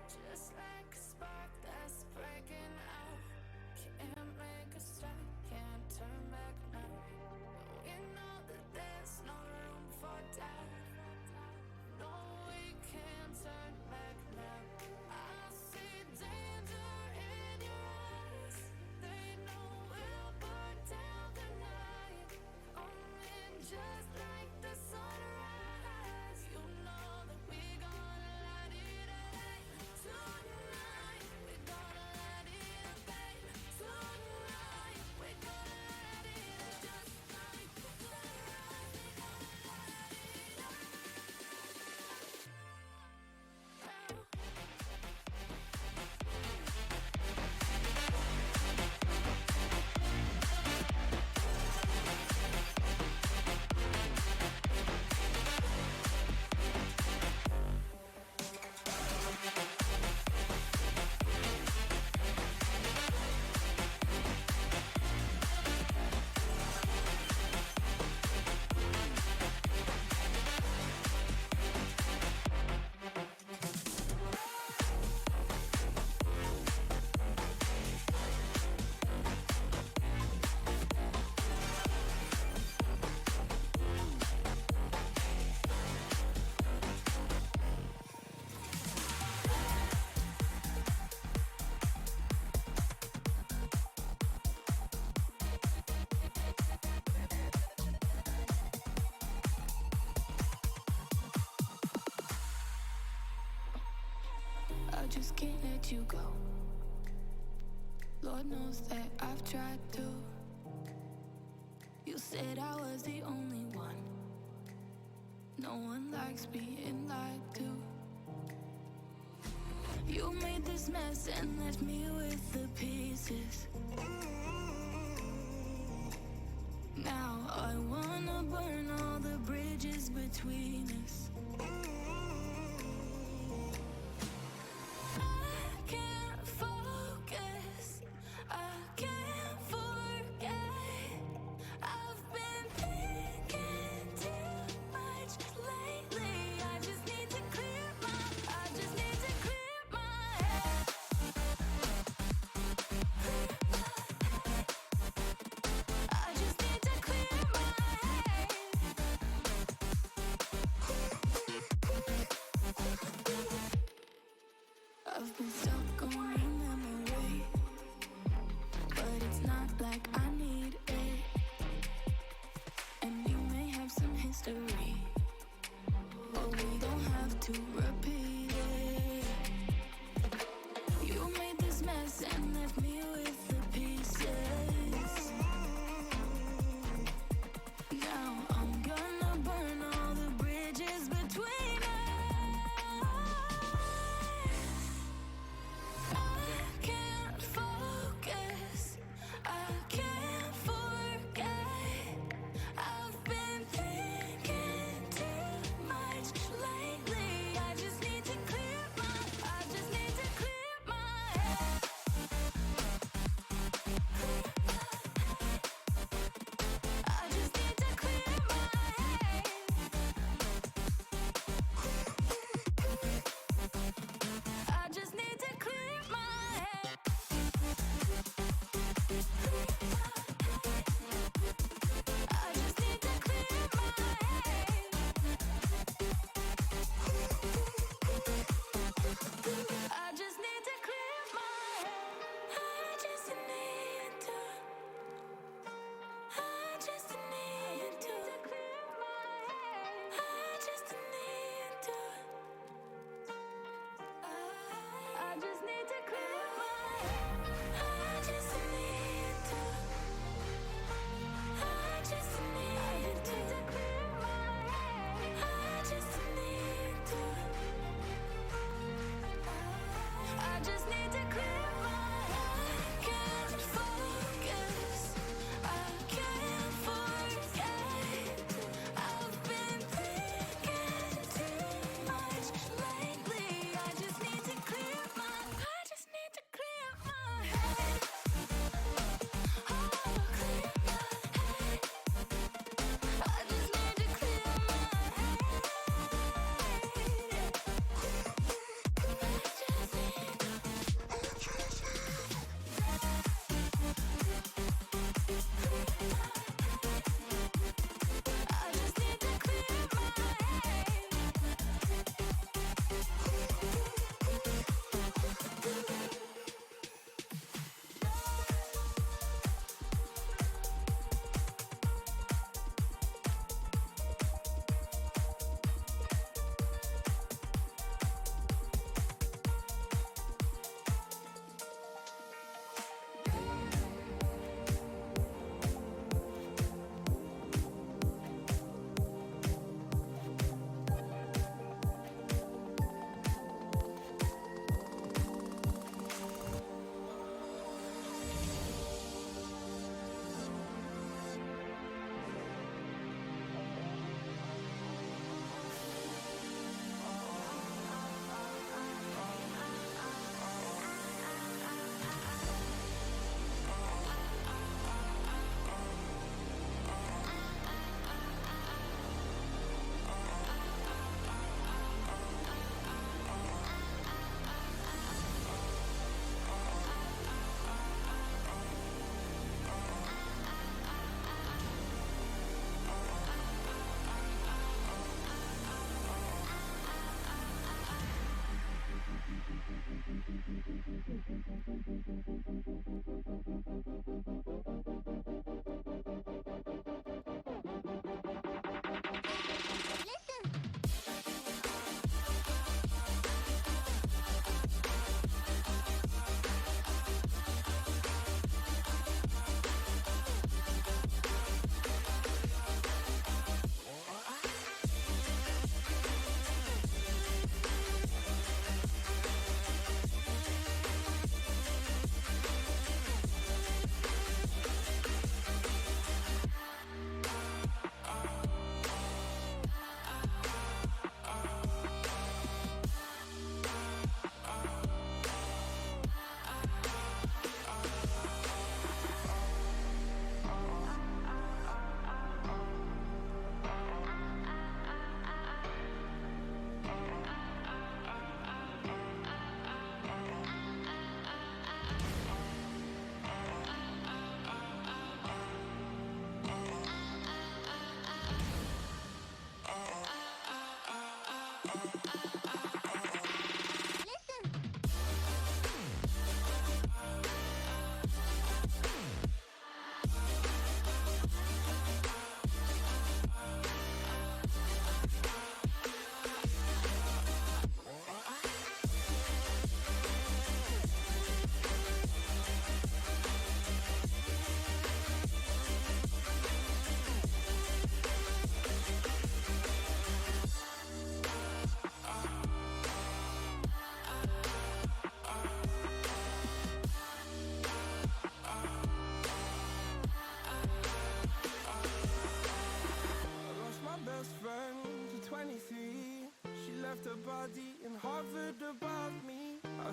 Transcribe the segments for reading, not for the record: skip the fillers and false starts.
Just like a spark that's breaking out. Can't make a stop, can't turn back now. We know that there's no room for doubt. No, we can't turn back now. I see danger in your eyes. They know we'll burn down the night. Coming just like the sunrise. You know that we gonna light it up tonight. We gonna light it up, babe. Tonight we gonna light it up just like the sunrise. We gonna light it up now. I just can't let you go. Lord knows that I've tried to. You said I was the only one. No one likes being lied to. You made this mess and left me with the pieces. Now I wanna burn all the bridges between us. I can't focus, I can't forget. I've been thinking too much lately. I just need to clear my head. I just need to clear my head.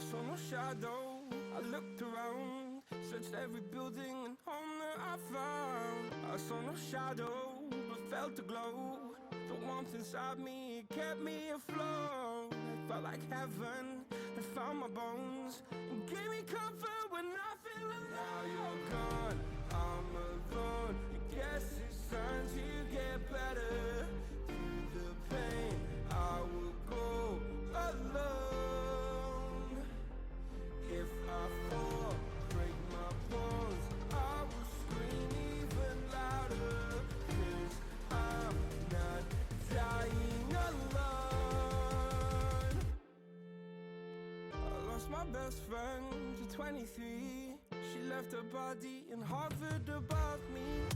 saw no shadow. I looked around, searched every building and home that I found. I saw no shadow, but felt the glow. The warmth inside me kept me afloat. It felt like heaven had found my bones and gave me comfort when I feel alone. Now you're gone, I'm alone. I guess it's time to get better. Through the pain, I will go alone. If I fall, break my bones, I will scream even louder. 'Cause I'm not dying alone. I lost my best friend to 23. She left her body and hovered above me.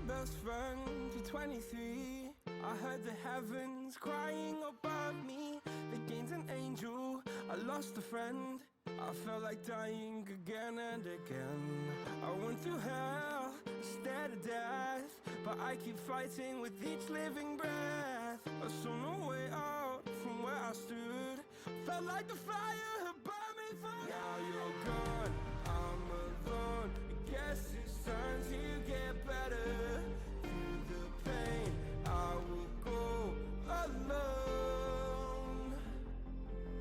Best friend to 23. I heard the heavens crying above me. They gained an angel, I lost a friend. I felt like dying again and again. I went through hell, stared at death, but I keep fighting with each living breath. I saw no way out from where I stood. Felt like the fire had burned me through. Now you're gone, I'm alone. I guess it's time to get better. Through the pain, I will go alone.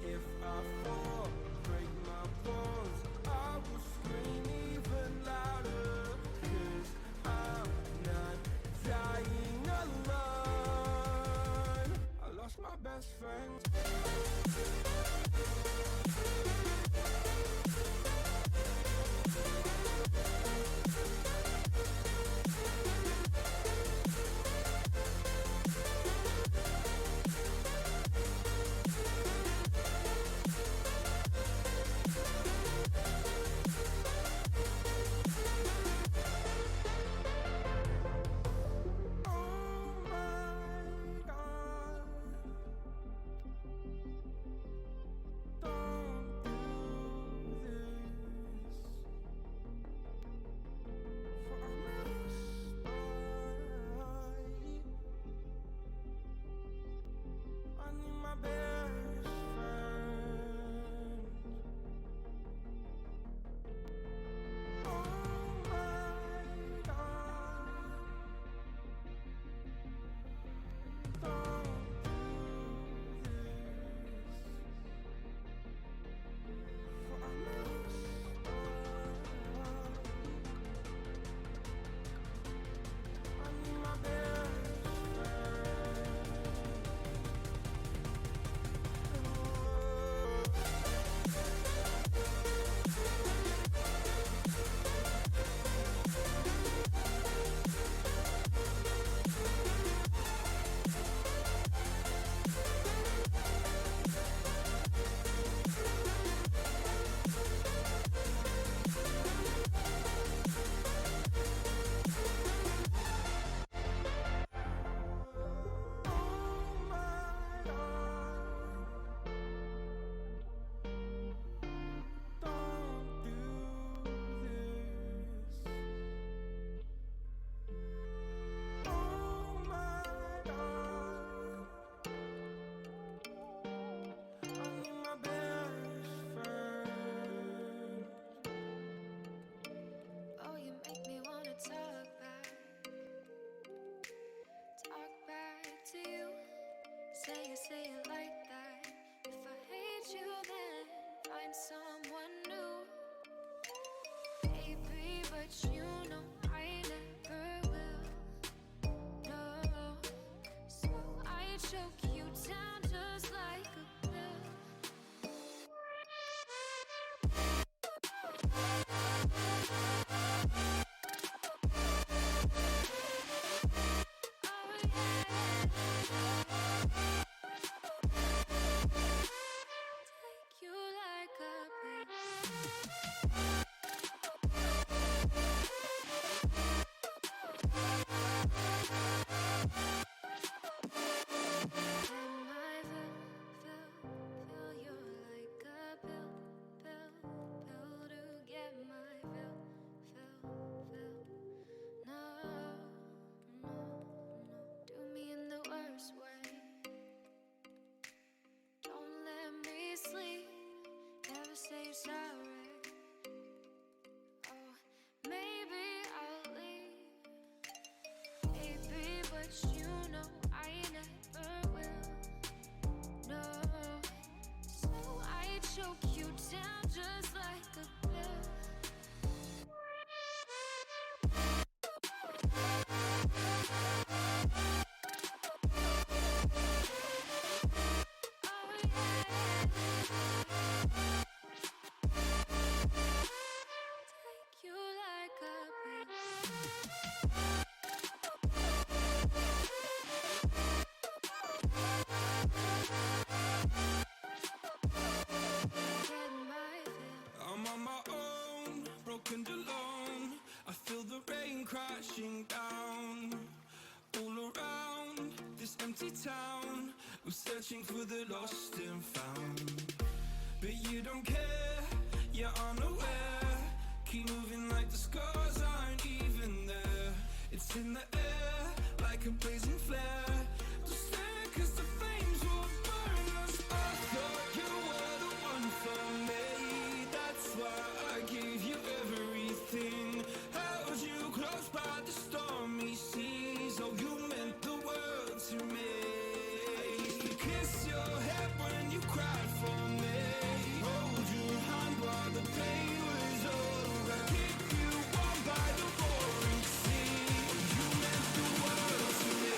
If I fall, break my bones, I will scream even louder. 'Cause I'm not dying alone. I lost my best friend. Say it like that. If I hate you, then find someone new. Baby, but you know I never will. No, so I choke you down just like a pill. choke you down just like a pill. Take you like a pill. I'm on my own, broken and alone. I feel the rain crashing down all around this empty town. I'm searching for the lost and found, but you don't care, you're unaware. Keep moving like the scars aren't even there. It's in the air like a blazing flare. Don't stare 'cause the flames will burn us. I thought you were the one for me. That's why I gave you everything. Held you close by the stormy seas. Oh, you meant the world to me. I used to kiss your head when you cried for me. Hold your hand while the pain was over. Keep you warm by the roaring sea. Oh, you meant the world to me.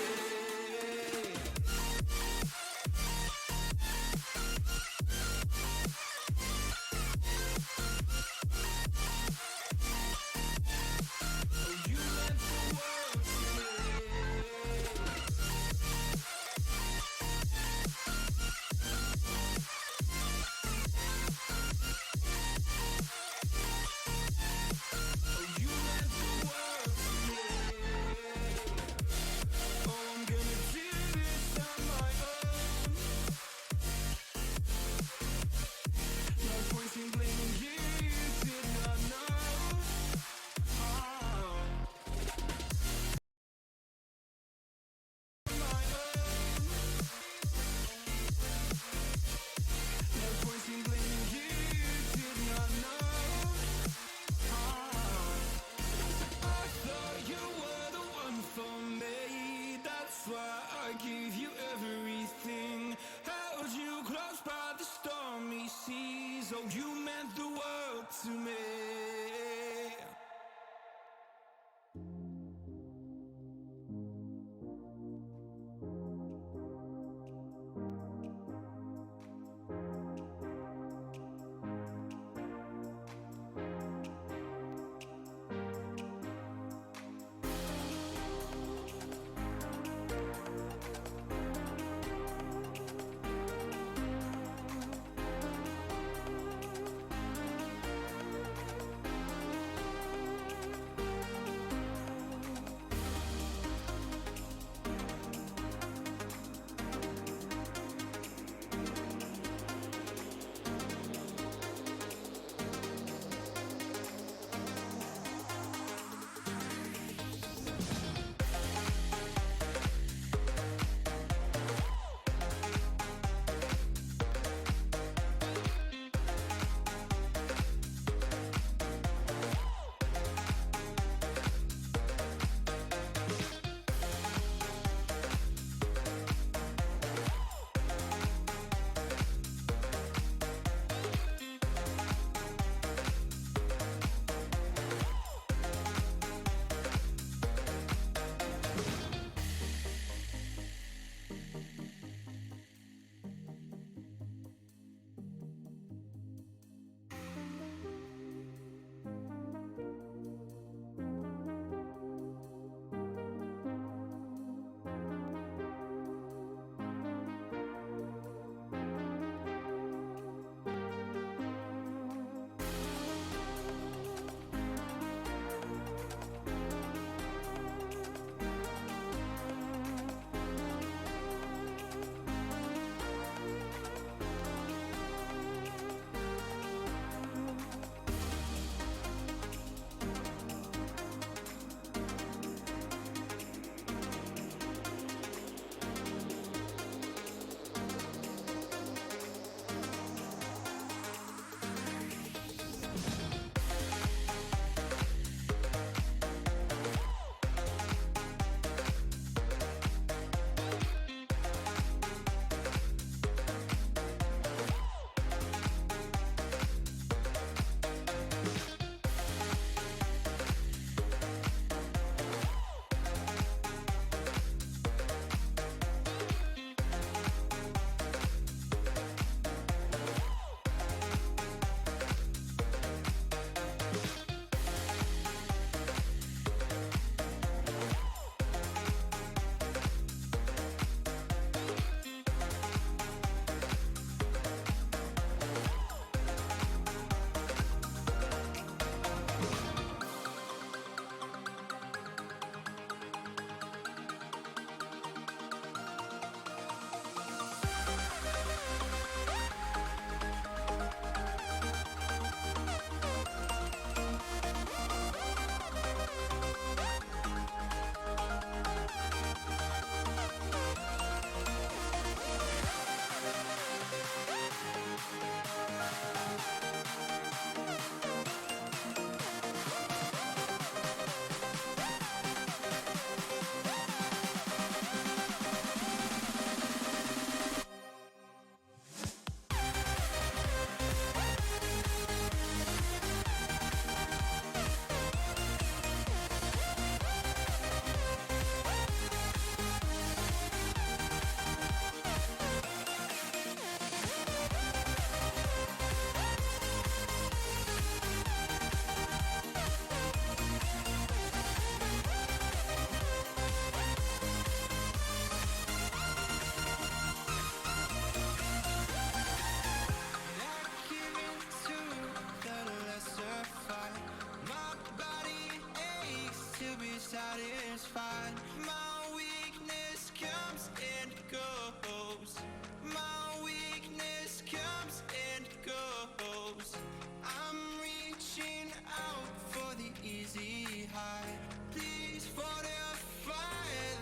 satisfied. My weakness comes and goes. My weakness comes and goes. I'm reaching out for the easy high. Please fortify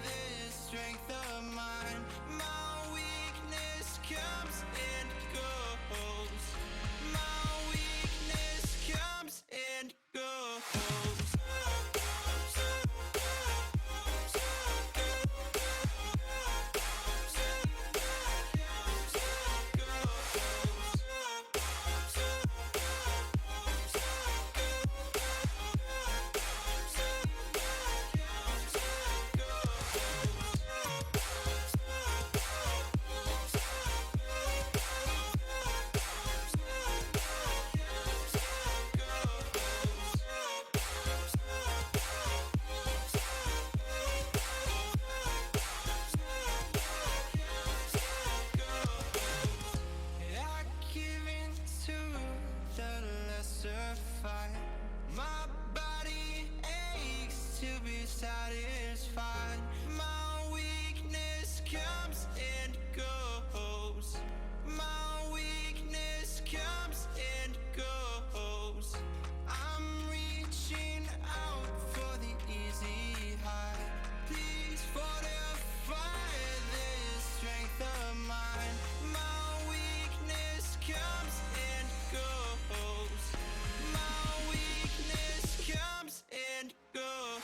this strength of mine. My weakness comes and goes. My weakness comes and goes. My body aches to be satisfied. My weakness comes and goes. My weakness comes and goes. I'm reaching out for the easy high. Please fortify this strength of mine. My weakness comes and goes. My weakness comes and goes.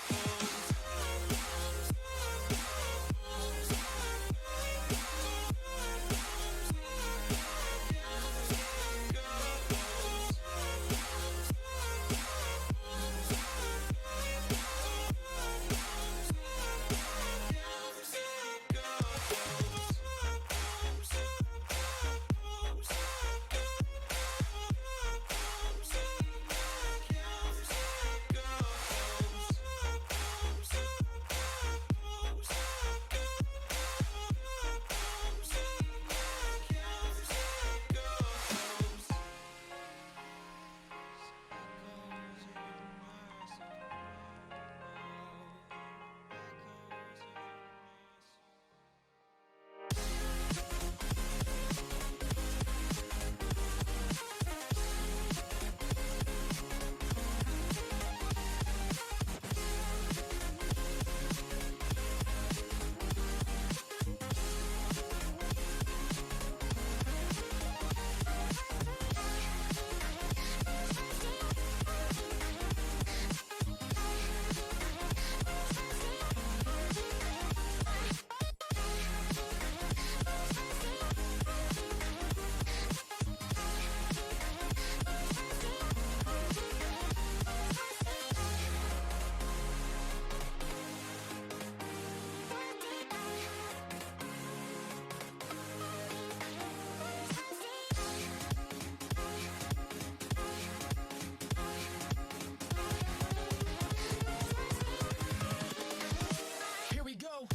Here we go.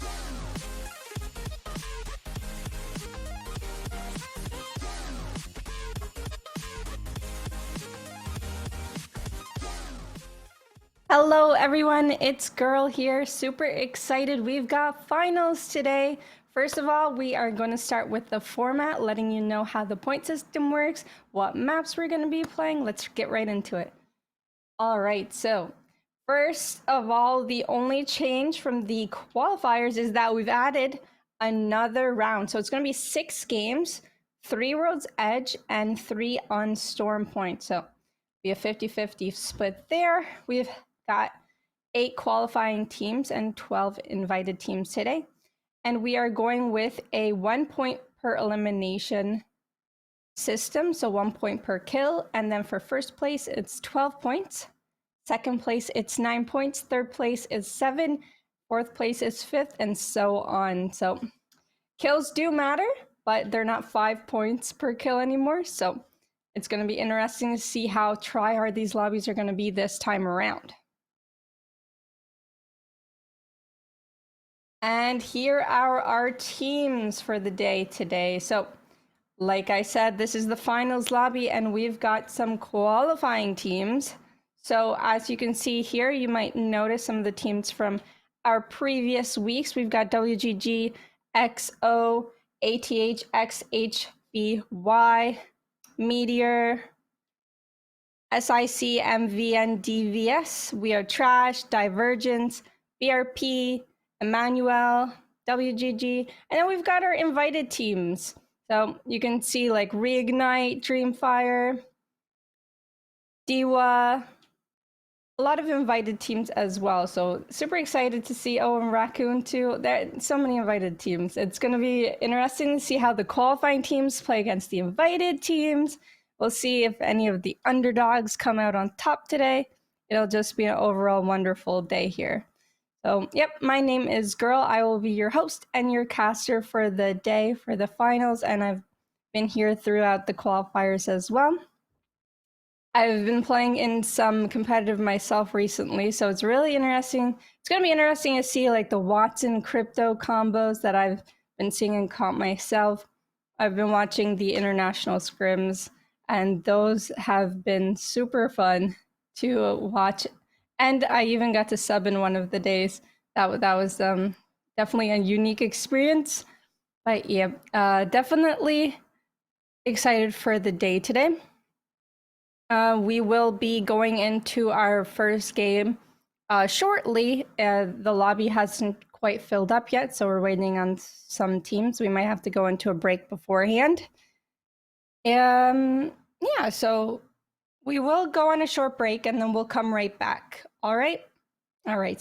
Hello everyone, it's Girl here. Super excited. We've got finals today. First of all, we are going to start with the format, letting you know how the point system works, what maps we're going to be playing. Let's get right into it. All right, so first of all, the only change from the qualifiers is that we've added another round. So it's going to be 6 games, 3 World's Edge, and 3 on Storm Point. So be a 50-50 split there. We've got 8 qualifying teams and 12 invited teams today. And we are going with a 1 point per elimination system, so 1 point per kill. And then for first place, it's 12 points. Second place, it's 9 points. Third place is 7. Fourth place is 5th, and so on. So kills do matter, but they're not 5 points per kill anymore. So it's going to be interesting to see how try-hard these lobbies are going to be this time around. And here are our teams for the day today. So like I said, this is the finals lobby, and we've got some qualifying teams. So as you can see here, you might notice some of the teams from our previous weeks. We've got WGG, XO, ATH, XHBY, Meteor, SIC, MVN, DVS, We Are Trash, Divergence, BRP, Emmanuel, WGG, and then we've got our invited teams. So you can see like Reignite, Dreamfire, Dewa, a lot of invited teams as well. So super excited to see and Raccoon too. There are so many invited teams. It's going to be interesting to see how the qualifying teams play against the invited teams. We'll see if any of the underdogs come out on top today. It'll just be an overall wonderful day here. So, yep, my name is Girl. I will be your host and your caster for the day for the finals, and I've been here throughout the qualifiers as well. I've been playing in some competitive myself recently, so it's really interesting. It's going to be interesting to see like the Watson crypto combos that I've been seeing in comp myself. I've been watching the international scrims, and those have been super fun to watch. And I even got to sub in one of the days. That was definitely a unique experience. But yeah, definitely excited for the day today. We will be going into our first game shortly. The lobby hasn't quite filled up yet, so we're waiting on some teams. We might have to go into a break beforehand. Yeah, so we will go on a short break and then we'll come right back. All right? All right.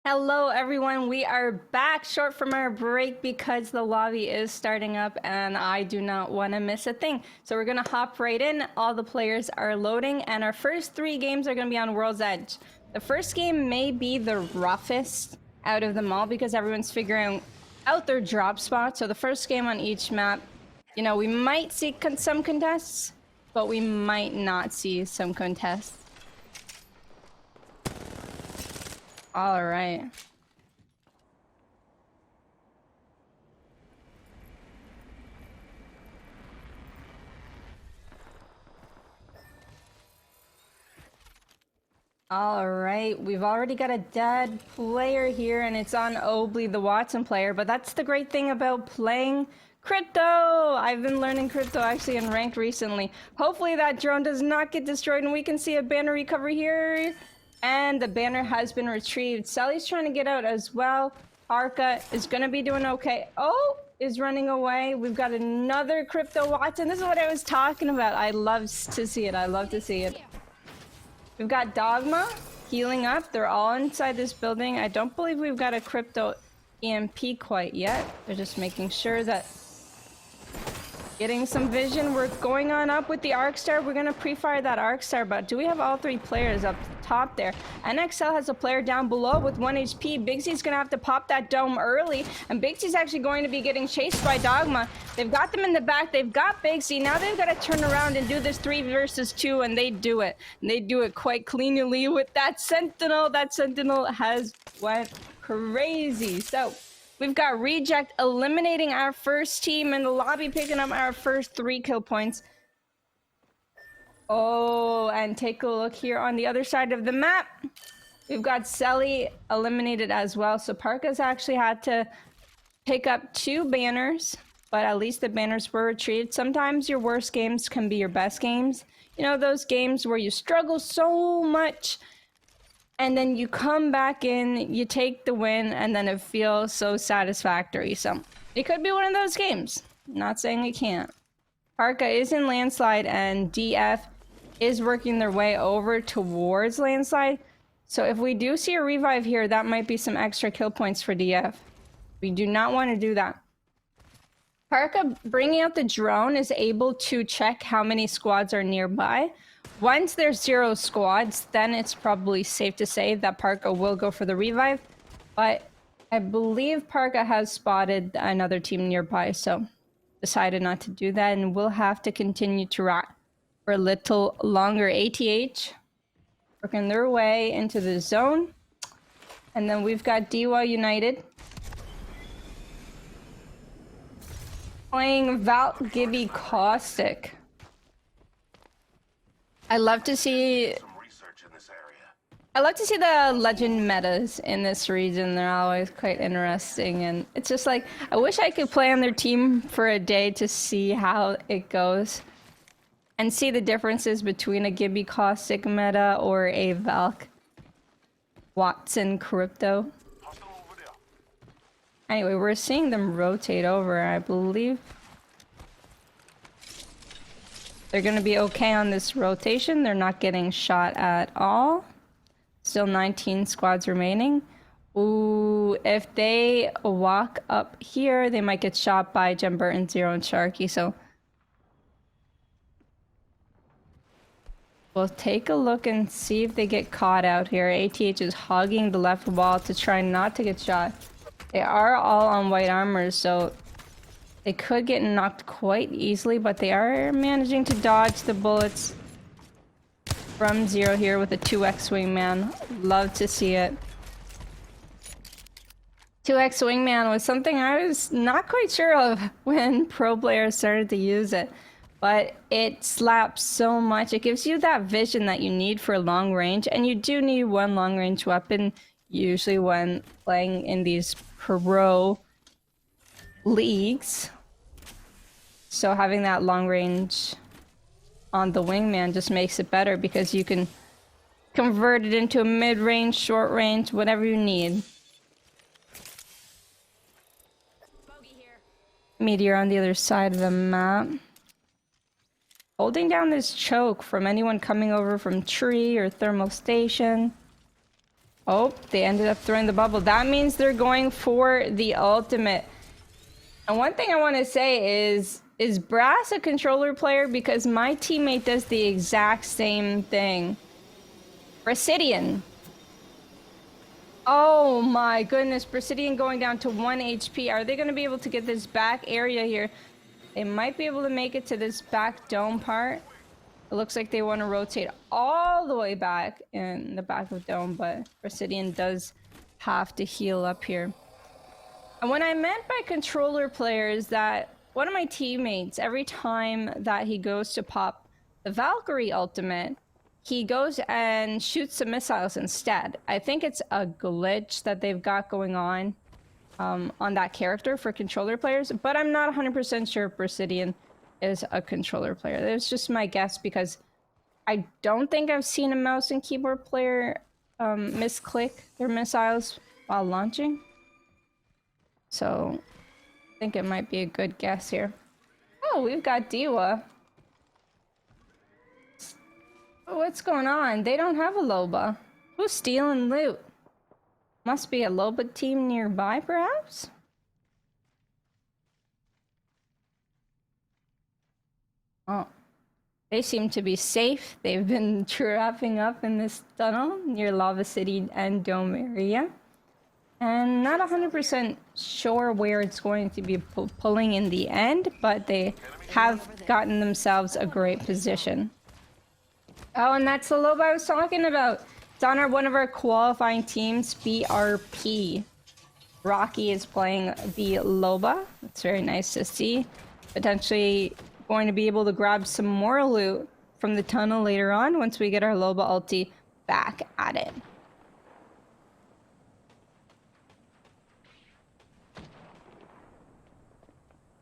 Hello, everyone. We are back short from our break because the lobby is starting up and I do not want to miss a thing. So we're going to hop right in. All the players are loading and our first 3 games are going to be on World's Edge. The first game may be the roughest out of them all because everyone's figuring out their drop spot. So the first game on each map, you know, we might see some contests, but we might not see some contests. All right. All right, we've already got a dead player here, and it's on Obley, the Watson player, but that's the great thing about playing crypto. I've been learning crypto actually in ranked recently. Hopefully that drone does not get destroyed, and we can see a banner recover here. And the banner has been retrieved. Sally's trying to get out as well. Arca is going to be doing okay. Oh, is running away. We've got another crypto Watson. This is what I was talking about. I love to see it. I love to see it. We've got Dogma healing up. They're all inside this building. I don't believe we've got a crypto EMP quite yet. They're just making sure that getting some vision. We're going on up with the Arc Star. We're gonna pre-fire that Arc Star, but do we have all 3 players up top there? NXL has a player down below with 1 HP. Big Z's gonna have to pop that dome early, and Big Z's actually going to be getting chased by Dogma. They've got them in the back. They've got Big Z. Now they've got to turn around and do this 3 versus 2, and they do it. And they do it quite cleanly with that Sentinel. That Sentinel has went crazy. So we've got Reject eliminating our first team in the lobby, picking up our first 3 kill points. Oh, and take a look here on the other side of the map. We've got Selly eliminated as well. So Parka's actually had to pick up 2 banners, but at least the banners were retrieved. Sometimes your worst games can be your best games. You know, those games where you struggle so much and then you come back in, you take the win, and then it feels so satisfactory. So it could be one of those games. Not saying it can't. Parka is in Landslide, and DF is working their way over towards Landslide. So if we do see a revive here, that might be some extra kill points for DF. We do not want to do that. Parka bringing out the drone is able to check how many squads are nearby. Once there's 0 squads, then it's probably safe to say that Parka will go for the revive. But I believe Parka has spotted another team nearby, so decided not to do that, and we'll have to continue to rock for a little longer. ATH working their way into the zone. And then we've got DY United playing Val Gibby Caustic. I love to see the legend metas in this region. They're always quite interesting, and it's just like, I wish I could play on their team for a day to see how it goes and see the differences between a Gibby Caustic meta or a Valk Watson Crypto. Anyway, we're seeing them rotate over. I believe they're gonna be okay on this rotation. They're not getting shot at all. Still 19 squads remaining. Ooh, if they walk up here, they might get shot by Jem Burton, Zero, and Sharky, so we'll take a look and see if they get caught out here. ATH is hogging the left wall to try not to get shot. They are all on white armor, so they could get knocked quite easily, but they are managing to dodge the bullets from Zero here with a 2x wingman. Love to see it. 2x wingman was something I was not quite sure of when pro players started to use it, but it slaps so much. It gives you that vision that you need for long range, and you do need one long range weapon usually when playing in these pro leagues. So having that long range on the wingman just makes it better because you can convert it into a mid-range, short range, whatever you need. Meteor on the other side of the map. Holding down this choke from anyone coming over from tree or thermal station. Oh, they ended up throwing the bubble. That means they're going for the ultimate. And one thing I want to say is Brass a controller player? Because my teammate does the exact same thing. Brasidian. Oh my goodness, Brasidian going down to 1 HP. Are they going to be able to get this back area here? They might be able to make it to this back dome part. It looks like they want to rotate all the way back in the back of dome, but Brasidian does have to heal up here. And what I meant by controller players, that one of my teammates, every time that he goes to pop the Valkyrie ultimate, he goes and shoots some missiles instead. I think it's a glitch that they've got going on that character for controller players, but I'm not 100% sure if Brasidian is a controller player. That's just my guess, because I don't think I've seen a mouse and keyboard player misclick their missiles while launching. So I think it might be a good guess here. Oh, we've got Diwa. What's going on? They don't have a Loba. Who's stealing loot? Must be a Loba team nearby, perhaps? Oh. They seem to be safe. They've been trapping up in this tunnel near Lava City and Dome area. And not 100% sure where it's going to be pulling in the end, but they have gotten themselves a great position. Oh, and that's the Loba I was talking about. It's on one of our qualifying teams, BRP. Rocky is playing the Loba. It's very nice to see. Potentially going to be able to grab some more loot from the tunnel later on once we get our Loba ulti back at it.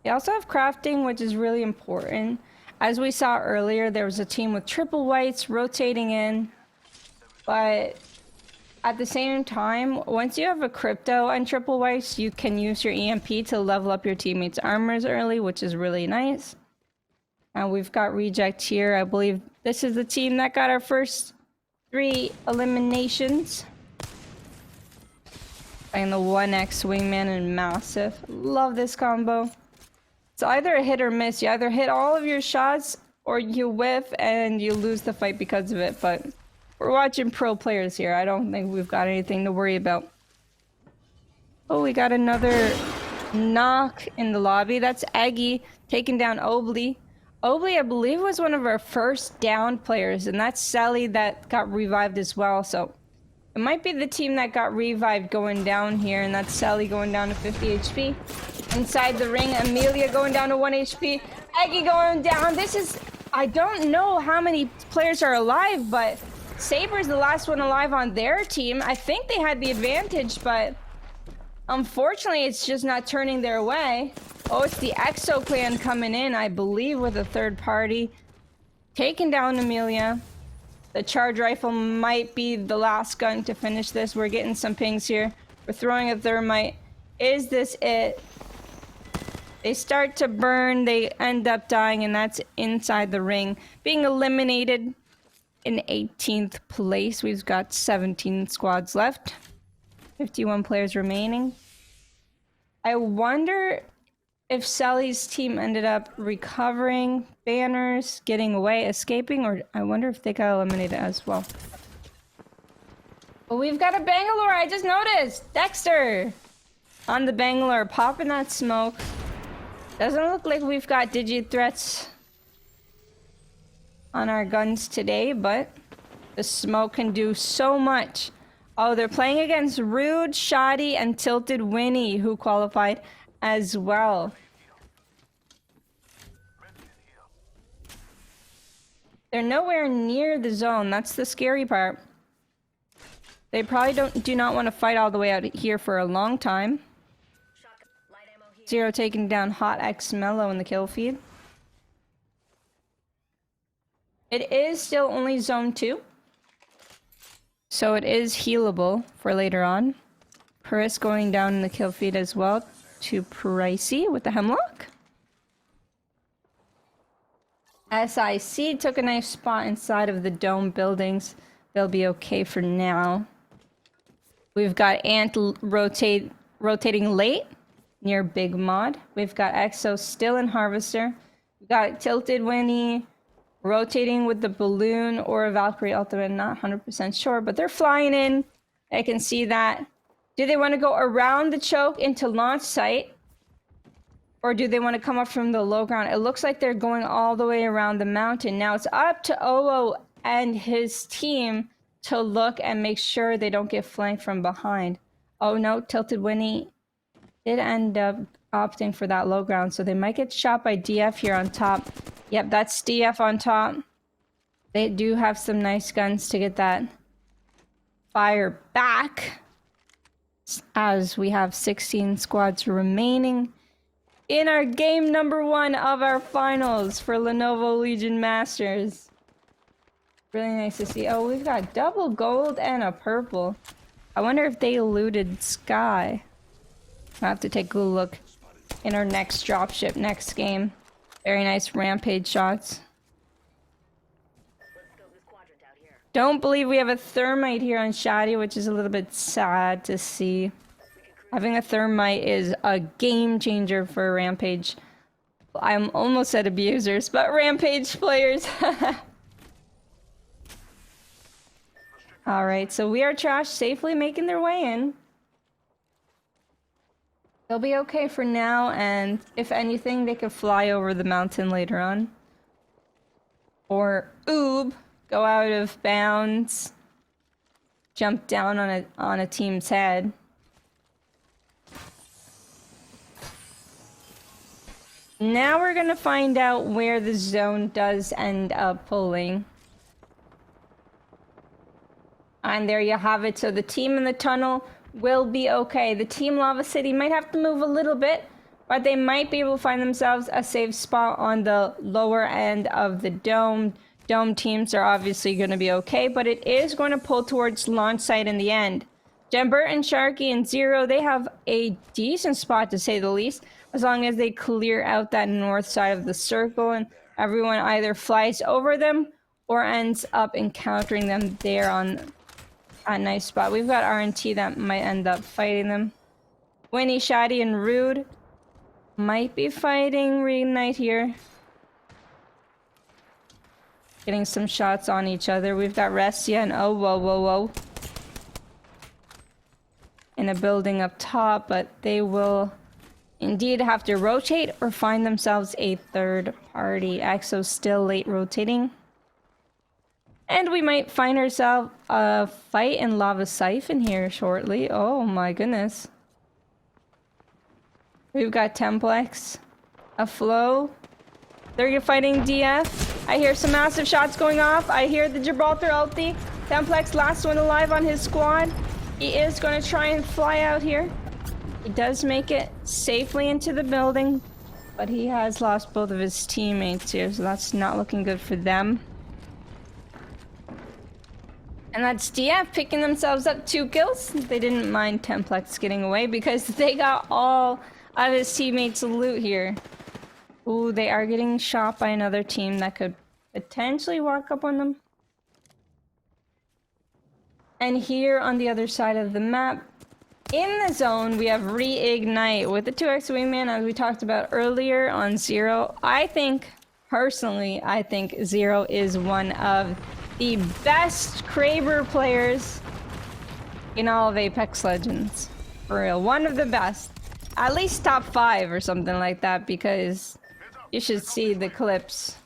We also have crafting, which is really important. As we saw earlier, there was a team with triple whites rotating in, but at the same time, once you have a crypto and triple whites, you can use your EMP to level up your teammates' armors early, which is really nice. And we've got reject here. I believe this is the team that got our first 3 eliminations. Playing the 1x wingman and massive. Love this combo. It's either a hit or miss. You either hit all of your shots or you whiff and you lose the fight because of it. But we're watching pro players here. I don't think we've got anything to worry about. Oh, we got another knock in the lobby. That's Aggie taking down Obli. Obli, I believe, was one of our first down players, and that's Sally that got revived as well. So it might be the team that got revived going down here, and that's Sally going down to 50 HP. Inside the ring, Amelia going down to 1 HP. Aggie going down. This is... I don't know how many players are alive, but Saber's the last one alive on their team. I think they had the advantage, but unfortunately, it's just not turning their way. Oh, it's the EXO clan coming in, I believe, with a third party. Taking down Amelia. The charge rifle might be the last gun to finish this. We're getting some pings here. We're throwing a thermite. Is this it? They start to burn. They end up dying, and that's inside the ring. Being eliminated in 18th place. We've got 17 squads left. 51 players remaining. I wonder if Sally's team ended up recovering banners, getting away, escaping, or I wonder if they got eliminated as well. But we've got a Bangalore, I just noticed! Dexter! On the Bangalore, popping that smoke. Doesn't look like we've got digi threats on our guns today, but the smoke can do so much. Oh, they're playing against Rude, Shoddy, and Tilted Winnie, who qualified as well. They're nowhere near the zone. That's the scary part. They probably do not want to fight all the way out here for a long time. Zero taking down Hot X Mellow in the kill feed. It is still only zone 2. So it is healable for later on. Paris going down in the kill feed as well to Pricey with the Hemlock. SIC took a nice spot inside of the dome buildings. They'll be okay for now. We've got Ant rotating late near Big Mod. We've got Exo still in Harvester. We've got Tilted Winnie rotating with the balloon or a Valkyrie ultimate. Not 100% sure, but they're flying in. I can see that. Do they want to go around the choke into launch site? Or do they want to come up from the low ground? It looks like they're going all the way around the mountain. Now it's up to Oo and his team to look and make sure they don't get flanked from behind. Oh no, Tilted Winnie did end up opting for that low ground, so they might get shot by DF here on top. Yep, that's DF on top. They do have some nice guns to get that fire back, as we have 16 squads remaining in our game number 1 of our finals for Lenovo Legion Masters. Really nice to see. Oh, we've got double gold and a purple. I wonder if they looted Sky. I'll have to take a look in our next dropship next game. Very nice rampage shots. Don't believe we have a thermite here on Shadi, which is a little bit sad to see. Having a thermite is a game changer for rampage. I'm almost at abusers, but rampage players. Alright, so we are trash safely making their way in. They'll be okay for now, and if anything, they could fly over the mountain later on. Or oob, go out of bounds, jump down on a team's head. Now we're gonna find out where the zone does end up pulling. And there you have it. So the team in the tunnel will be okay. The team Lava City might have to move a little bit, but they might be able to find themselves a safe spot on the lower end of the dome. Dome teams are obviously going to be okay, but it is going to pull towards launch site in the end. Jembert and Sharky and Zero, they have a decent spot to say the least, as long as they clear out that north side of the circle and everyone either flies over them or ends up encountering them there on a nice spot. We've got RNT that might end up fighting them. Winnie, Shadi, and Rude might be fighting Reignite here. Getting some shots on each other. We've got Restia and oh, whoa. In a building up top, but they will indeed have to rotate or find themselves a third party. Axo still late rotating. And we might find ourselves a fight in Lava Siphon here shortly. Oh my goodness. We've got Templex, a Flow. They're fighting DF. I hear some massive shots going off. I hear the Gibraltar ulti. Templex, last one alive on his squad. He is going to try and fly out here. He does make it safely into the building, but he has lost both of his teammates here, so that's not looking good for them. And that's DF picking themselves up 2 kills. They didn't mind Templex getting away because they got all of his teammates' loot here. Ooh, they are getting shot by another team that could potentially walk up on them. And here on the other side of the map, in the zone, we have Reignite with the 2x wingman, as we talked about earlier on Zero. Personally, I think Zero is one of the best Kraber players in all of Apex Legends. For real, one of the best. At least top 5 or something like that, because you should see the clips.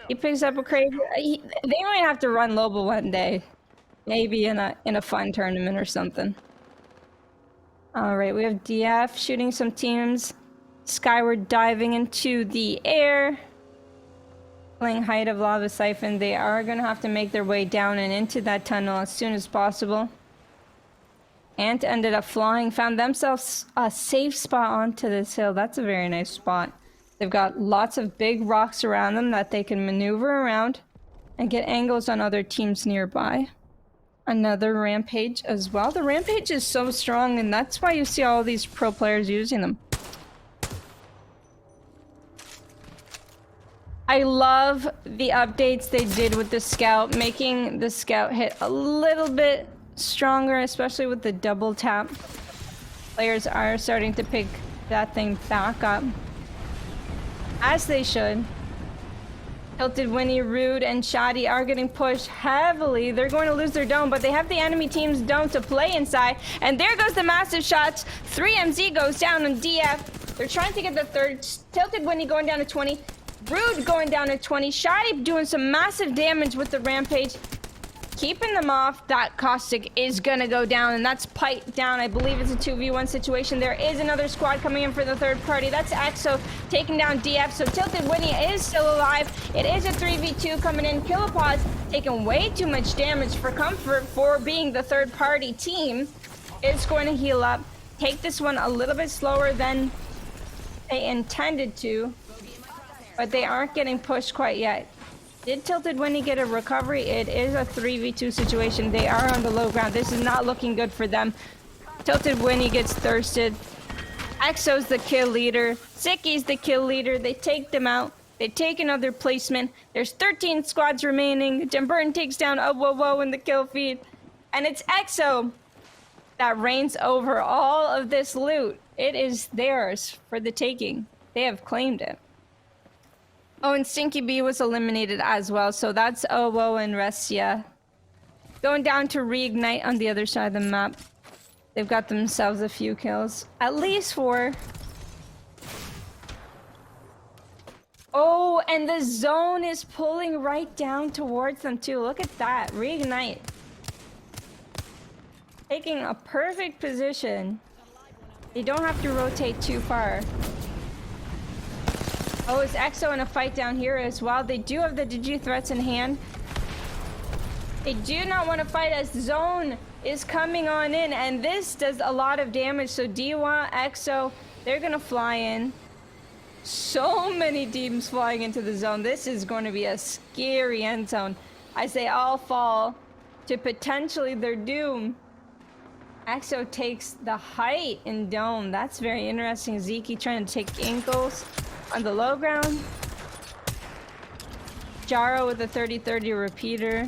He picks up a Kraber. They might have to run Loba one day. Maybe in a fun tournament or something. Alright, we have DF shooting some teams. Skyward diving into the air. Playing height of Lava Siphon. They are going to have to make their way down and into that tunnel as soon as possible. Ant ended up flying, found themselves a safe spot onto this hill. That's a very nice spot. They've got lots of big rocks around them that they can maneuver around and get angles on other teams nearby. Another Rampage as well. The Rampage is so strong, and that's why you see all these pro players using them. I love the updates they did with the Scout, making the Scout hit a little bit stronger, especially with the double tap. Players are starting to pick that thing back up. As they should. Tilted, Winnie, Rude, and Shoddy are getting pushed heavily. They're going to lose their dome, but they have the enemy team's dome to play inside. And there goes the massive shots. 3MZ goes down on DF. They're trying to get the third. Tilted, Winnie going down to 20. Rude going down to 20. Shoddy doing some massive damage with the Rampage. Keeping them off. That Caustic is gonna go down, and that's Pite down. I believe it's a 2v1 situation. There is another squad coming in for the third party. That's EXO taking down DF. So Tilted Winnie is still alive. It is a 3v2 coming in. Kilopause taking way too much damage for comfort for being the third party team. It's going to heal up. Take this one a little bit slower than they intended to, but they aren't getting pushed quite yet. Did Tilted Winnie get a recovery? It is a 3v2 situation. They are on the low ground. This is not looking good for them. Tilted Winnie gets thirsted. EXO's the kill leader. Zicky's the kill leader. They take them out. They take another placement. There's 13 squads remaining. Tim Burton takes down Whoa in the kill feed. And it's EXO that reigns over all of this loot. It is theirs for the taking. They have claimed it. Oh, and Stinky B was eliminated as well, so that's Owo and Restia. Going down to reignite on the other side of the map. They've got themselves a few kills. At least 4. Oh, and the zone is pulling right down towards them too. Look at that. Reignite. Taking a perfect position. They don't have to rotate too far. Oh, it's EXO in a fight down here as well. They do have the Digi threats in hand. They do not want to fight as zone is coming on in, and this does a lot of damage. So Diwa, EXO, they're gonna fly in. So many teams flying into the zone. This is going to be a scary end zone as they all fall to potentially their doom. EXO takes the height in dome. That's very interesting. Zeke trying to take ankles on the low ground. Jaro with a 30-30 repeater.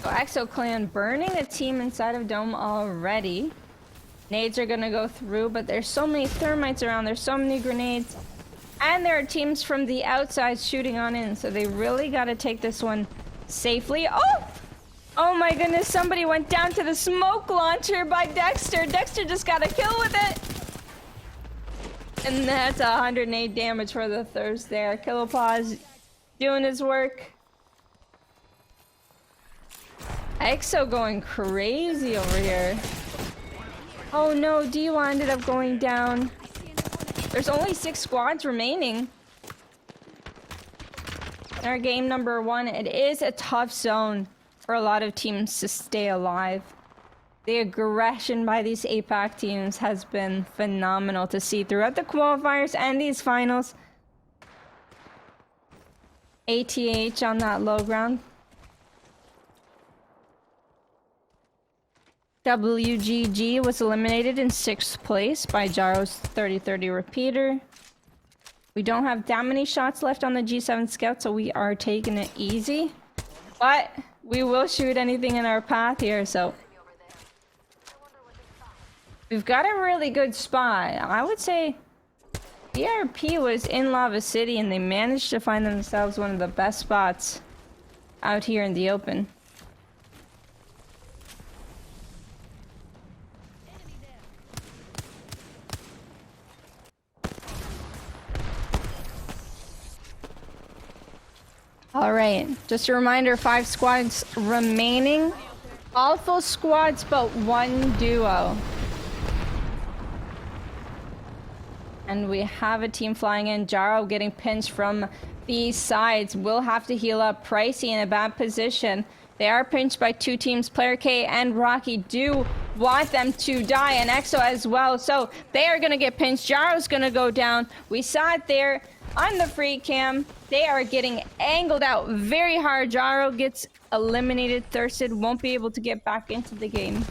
So EXO clan burning a team inside of dome already. Nades are gonna go through, but there's so many thermites around. There's so many grenades. And there are teams from the outside shooting on in, so they really gotta take this one safely. Oh! Oh my goodness, somebody went down to the smoke launcher by Dexter. Dexter just got a kill with it. And that's 108 damage for the thirst there. Kilopause doing his work. EXO going crazy over here. Oh no, Diwa ended up going down. There's only 6 squads remaining. In our game number 1, it is a tough zone for a lot of teams to stay alive. The aggression by these APAC teams has been phenomenal to see throughout the qualifiers and these finals. ATH on that low ground. WGG was eliminated in 6th place by Jaro's 30-30 repeater. We don't have that many shots left on the G7 Scout, so we are taking it easy. But we will shoot anything in our path here, so we've got a really good spot. I would say BRP was in Lava City and they managed to find themselves one of the best spots out here in the open. All right, just a reminder, 5 squads remaining. All full squads, but 1 duo. And we have a team flying in. Jaro getting pinched from these sides. Will have to heal up. Pricey in a bad position. They are pinched by 2 teams. Player K and Rocky do want them to die, and EXO as well. So they are going to get pinched. Jaro's going to go down. We saw it there on the free cam. They are getting angled out very hard. Jaro gets eliminated. Thirsted won't be able to get back into the game.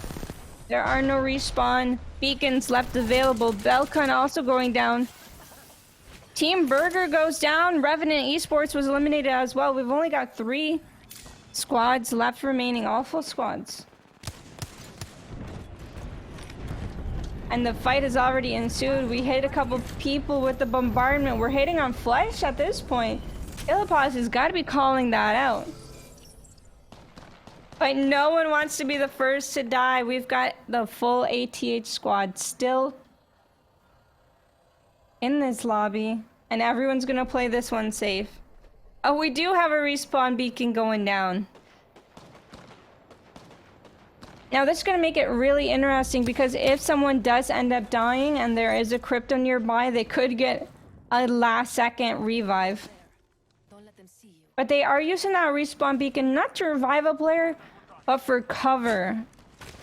There are no respawn beacons left available. Belkun also going down. Team Burger goes down. Revenant Esports was eliminated as well. We've only got 3 squads left remaining, all full squads. And the fight has already ensued. We hit a couple people with the bombardment. We're hitting on flesh at this point. Illipaz has got to be calling that out. But no one wants to be the first to die. We've got the full ATH squad still in this lobby. And everyone's gonna play this one safe. Oh, we do have a respawn beacon going down. Now this is gonna make it really interesting because if someone does end up dying and there is a crypto nearby, they could get a last second revive. But they are using that respawn beacon not to revive a player, but for cover.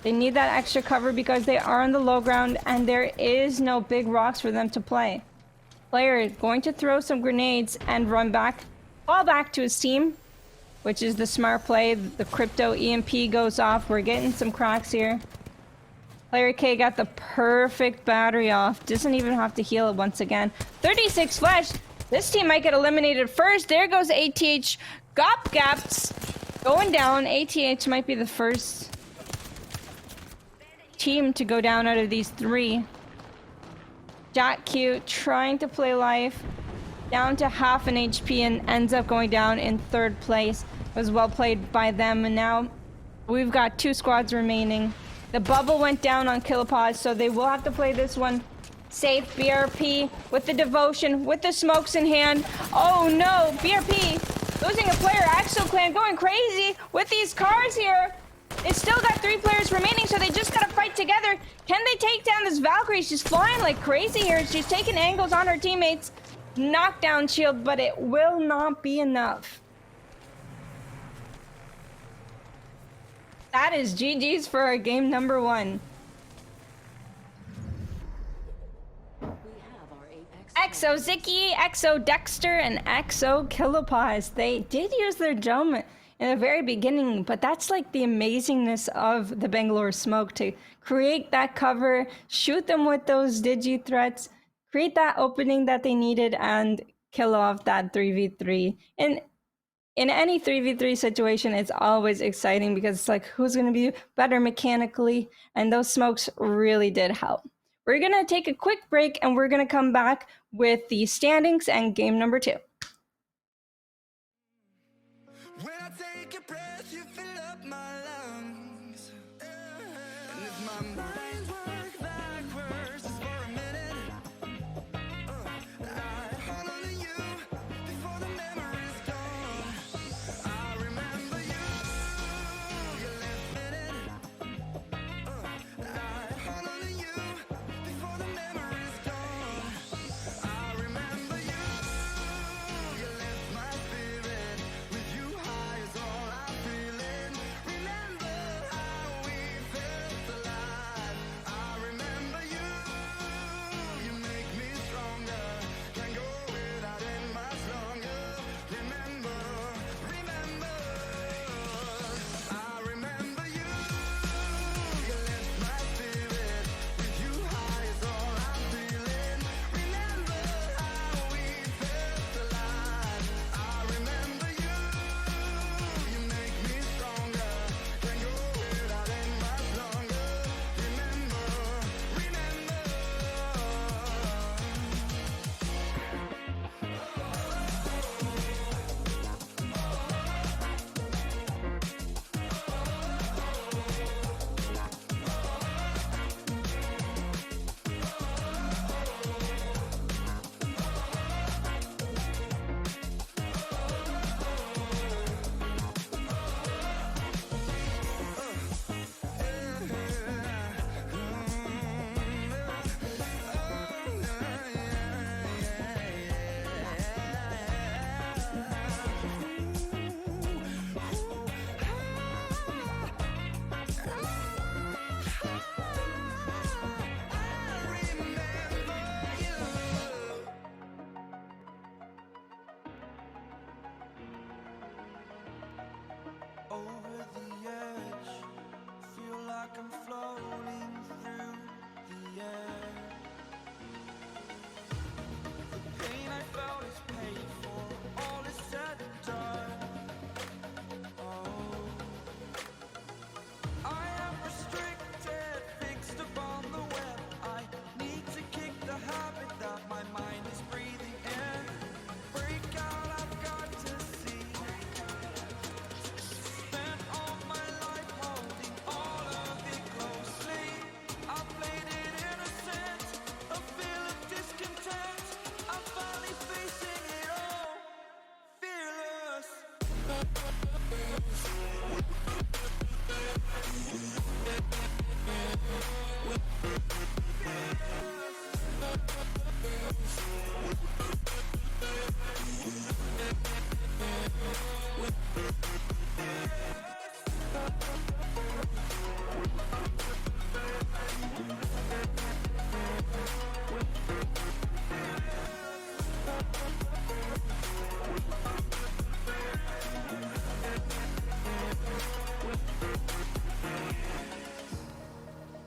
They need that extra cover because they are on the low ground and there is no big rocks for them to play. Player is going to throw some grenades and run back, fall back to his team, which is the smart play. The crypto EMP goes off. We're getting some cracks here. Player K got the perfect battery off. Doesn't even have to heal it once again. 36 flesh. This team might get eliminated first. There goes ATH. Gaps going down. ATH might be the first team to go down out of these 3. Jack Q trying to play life. Down to half an HP and ends up going down in 3rd place. It was well played by them. And now we've got 2 squads remaining. The bubble went down on Killipod, so they will have to play this one safe. BRP with the devotion, with the smokes in hand. Oh no, BRP losing a player. Axel Clan going crazy with these cars here. It's still got 3 players remaining, so they just gotta fight together. Can they take down this Valkyrie? She's flying like crazy here. She's taking angles on her teammates. Knockdown shield, but it will not be enough. That is GG's for our game number 1. Exo Ziki, Exo Dexter, and Exo Killipaz. They did use their dome in the very beginning, but that's like the amazingness of the Bangalore smoke to create that cover, shoot them with those digi threats, create that opening that they needed, and kill off that 3v3. And in any 3v3 situation, it's always exciting because it's like, who's going to be better mechanically? And those smokes really did help. We're going to take a quick break and we're going to come back with the standings and game number 2. When I take a breath, you fill up my lungs. And if my mind works backwards just for a minute, I hold on to you before the memory's gone. I remember you left minute. I hold on to you before the memory's gone. I remember you left my spirit with you high is all I'm feeling. Remember how we felt alive. I remember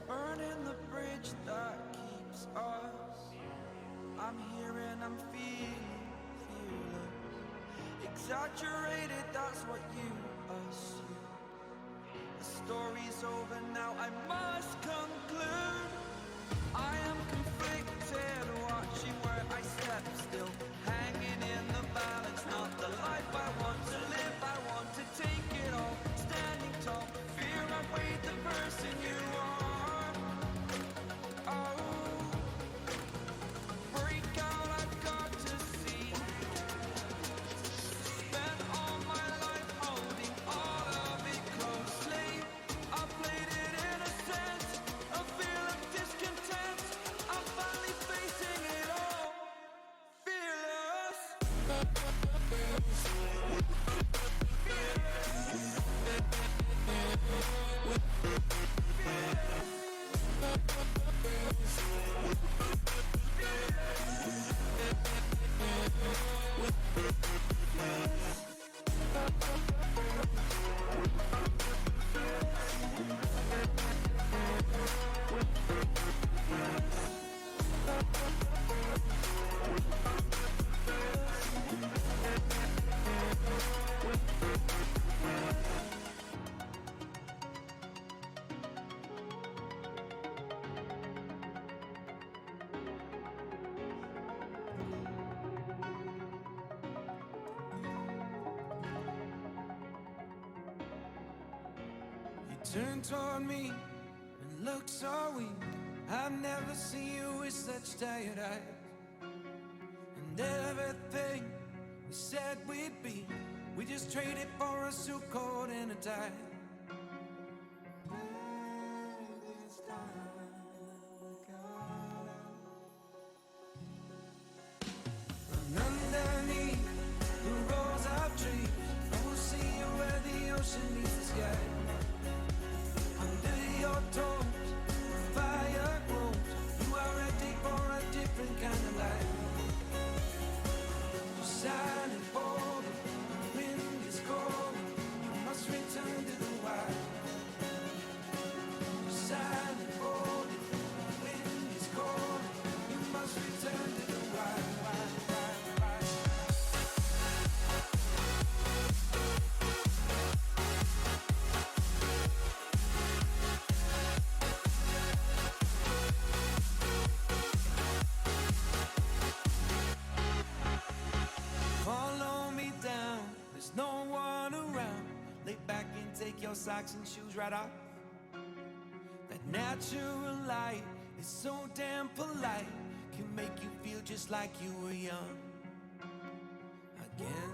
Burning the bridge that keeps us. I'm here and I'm feeling fearless. Exaggerated, that's what you assume. The story's over now, I must conclude. I am conflicted, watching where I step still. Hanging in the balance, not the life I want to live. I want to take it all, standing tall. Fear I weighed the person you are. Oh, break out, I've got to see. Spent all my life holding all of it closely. I played it innocent, a feel of discontent. I'm finally facing it all, fearless. Turn toward me and look so weak. I've never seen you with such tired eyes. And everything we said we'd be, we just traded for a suit coat and a tie. And underneath the rows of trees, I will see you where the ocean meets the sky. Under your toes, the fire grows. You are ready for a different kind of life. You're silent for the wind is cold. You must return to the wild. You're silent for the wind is cold. You must return to the wild. Follow me down, there's no one around. Lay back and take your socks and shoes right off. That natural light is so damn polite, can make you feel just like you were young again.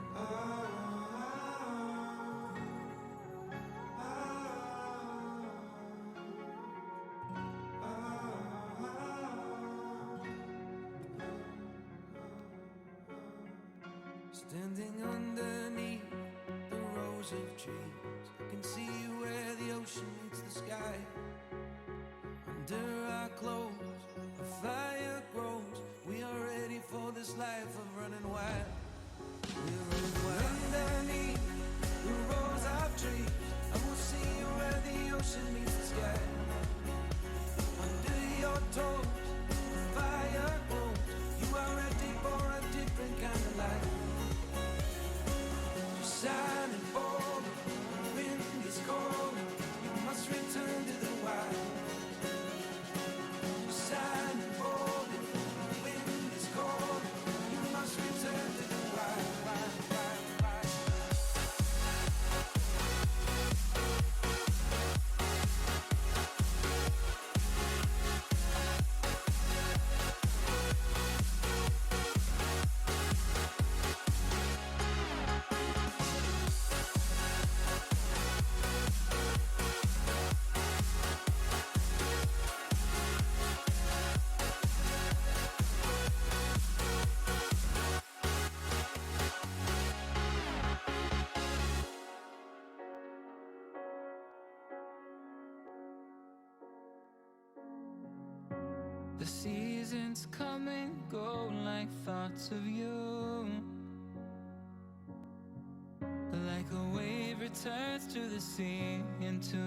Standing underneath the rows of trees, I can see where the ocean meets the sky. Under our clothes, the fire grows. We are ready for this life of running wild. We're running wild. Underneath the rows of trees, I will see you where the ocean meets the sky. Under your toes, the fire grows. You are ready for a different kind of life. Silent for the wind is cold. You must return to the wild. Silent for the wind is cold. You must return to the wild. The seasons come and go like thoughts of you. Like a wave returns to the sea, into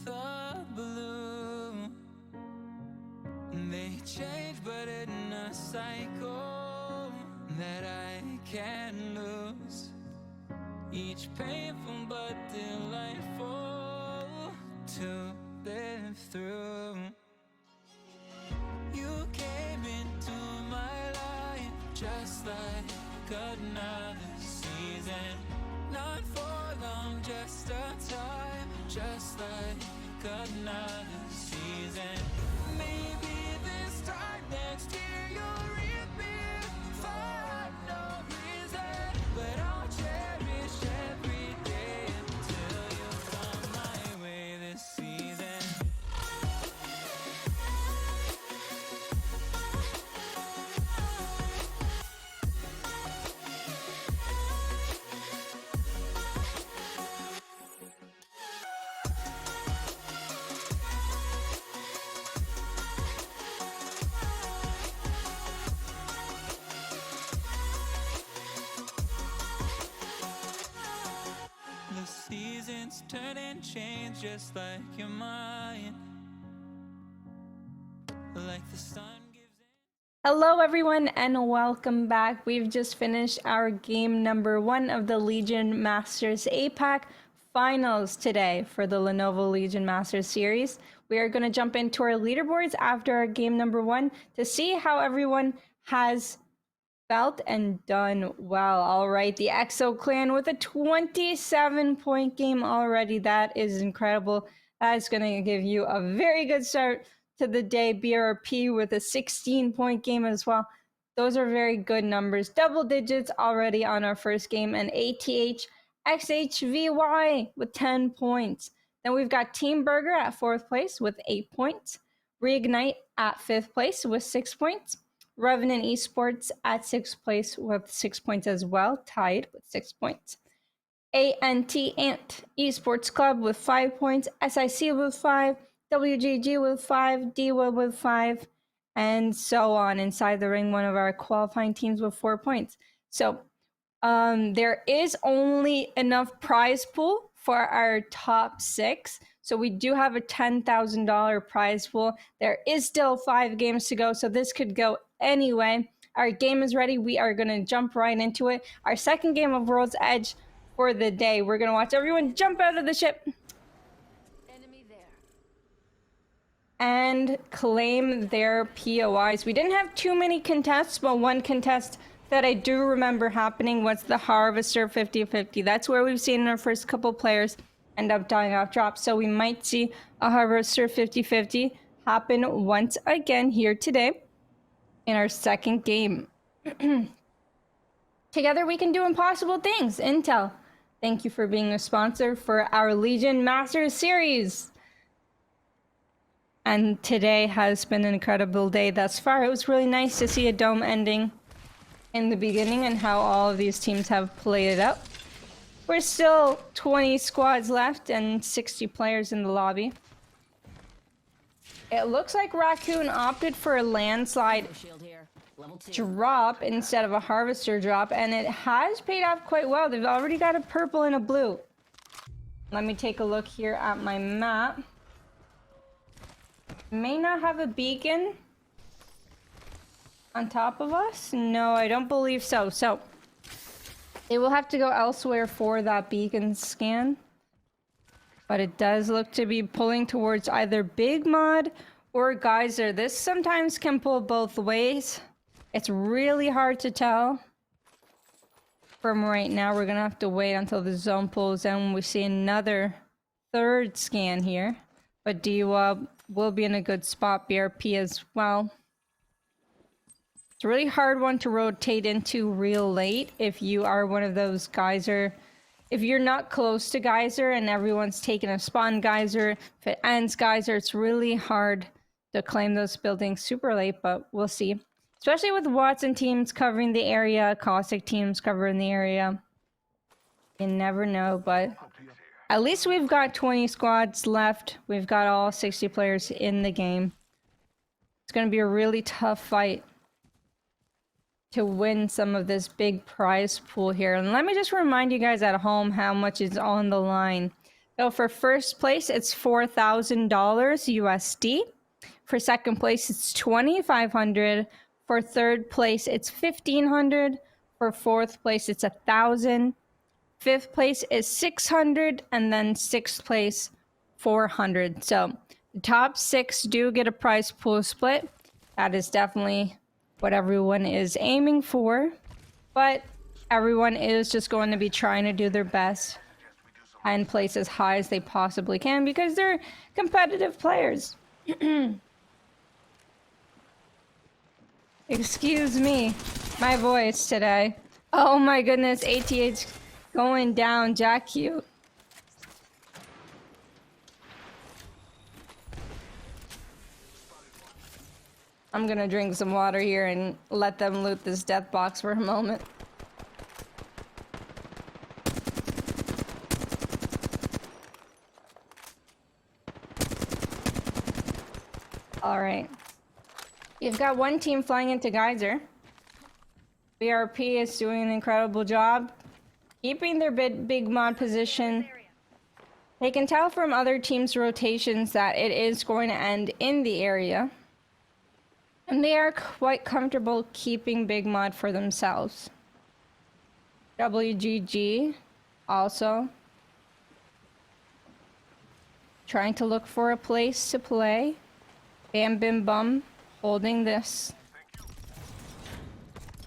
the blue. They change but in a cycle that I can't lose. Each painful but delightful to live through. You came into my life just like another season. Not for long, just a time, just like another season. Maybe this time next year you'll reappear for no reason, but I'll cherish every day until you come my way this season. The seasons turn and change just like your mind. Like the sun gives in. Hello everyone and welcome back. We've just finished our game number 1 of the Legion Masters APAC finals today for the Lenovo Legion Masters series. We are going to jump into our leaderboards after our game number 1 to see how everyone has felt and done well. All right, the EXO clan with a 27-point game already. That is incredible. That is going to give you a very good start to the day. BRP with a 16-point game as well. Those are very good numbers. Double digits already on our first game. And ATH XHVY with 10 points. Then we've got Team Burger at 4th place with 8 points. Reignite at 5th place with 6 points. Revenant Esports at 6th place with 6 points as well, tied with 6 points. Ant Esports Club with 5 points, SIC with 5, WGG with 5, DWA with 5, and so on. Inside the ring, one of our qualifying teams with 4 points. So there is only enough prize pool for our top 6. So we do have a $10,000 prize pool. There is still 5 games to go, so this could go anyway. Our game is ready. We are going to jump right into it. Our second game of World's Edge for the day. We're going to watch everyone jump out of the ship Enemy there. and claim their POIs. We didn't have too many contests, but one contest that I do remember happening was the Harvester 50-50. That's where we've seen our first couple players end up dying off drop. So we might see a Harvester 50-50 happen once again here today in our second game. Together we can do impossible things. Intel, thank you for being a sponsor for our Legion Masters series. And today has been an incredible day thus far. It was really nice to see a dome ending in the beginning and how all of these teams have played it out. We're still 20 squads left and 60 players in the lobby. It looks like Raccoon opted for a landslide drop instead of a harvester drop, and it has paid off quite well. They've already got a purple and a blue. Let me take a look here at my map. May not have a beacon on top of us. No, I don't believe so. So they will have to go elsewhere for that beacon scan. But it does look to be pulling towards either Big Mod or Geyser. This sometimes can pull both ways. It's really hard to tell. From right now, we're going to have to wait until the zone pulls in when we see another third scan here. But DWA will be in a good spot. BRP as well. It's a really hard one to rotate into real late if you are one of those Geyser. If you're not close to Geyser and everyone's taking a spawn Geyser, if it ends Geyser, it's really hard to claim those buildings super late, but we'll see. Especially with Watson teams covering the area, Caustic teams covering the area. You never know, but at least we've got 20 squads left. We've got all 60 players in the game. It's going to be a really tough fight to win some of this big prize pool here. And let me just remind you guys at home how much is on the line. So for first place, it's $4,000 USD. For second place, it's $2,500. For third place, it's $1,500. For fourth place, it's $1,000. Fifth place is $600, and then sixth place, $400. So the top 6 do get a prize pool split. That is definitely what everyone is aiming for, but everyone is just going to be trying to do their best and place as high as they possibly can because they're competitive players. Excuse me, my voice today. Oh my goodness, ATH going down, Jack Cute. I'm gonna drink some water here and let them loot this death box for a moment. Alright. You've got one team flying into Geyser. BRP is doing an incredible job keeping their big mod position. They can tell from other teams' rotations that it is going to end in the area. And they are quite comfortable keeping big mod for themselves. WGG also trying to look for a place to play. Bam Bim Bum holding this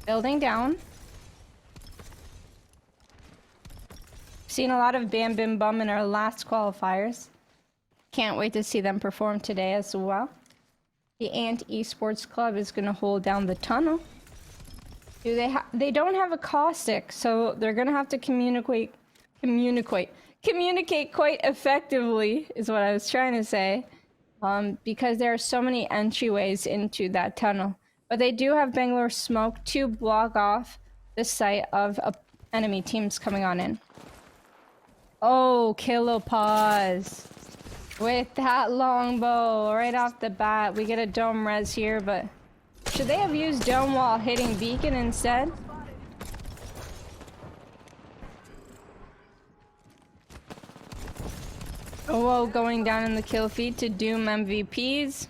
building down. Seen a lot of Bam Bim Bum in our last qualifiers. Can't wait to see them perform today as well. The Ant Esports Club is going to hold down the tunnel. They don't have a caustic, so they're going to have to communicate quite effectively, is what I was trying to say, because there are so many entryways into that tunnel. But they do have Bangalore smoke to block off the sight of enemy teams coming on in. Oh, Kilopause. With that longbow right off the bat, we get a dome res here, but should they have used dome while hitting beacon instead? Oh, whoa, going down in the kill feed to Doom MVPs.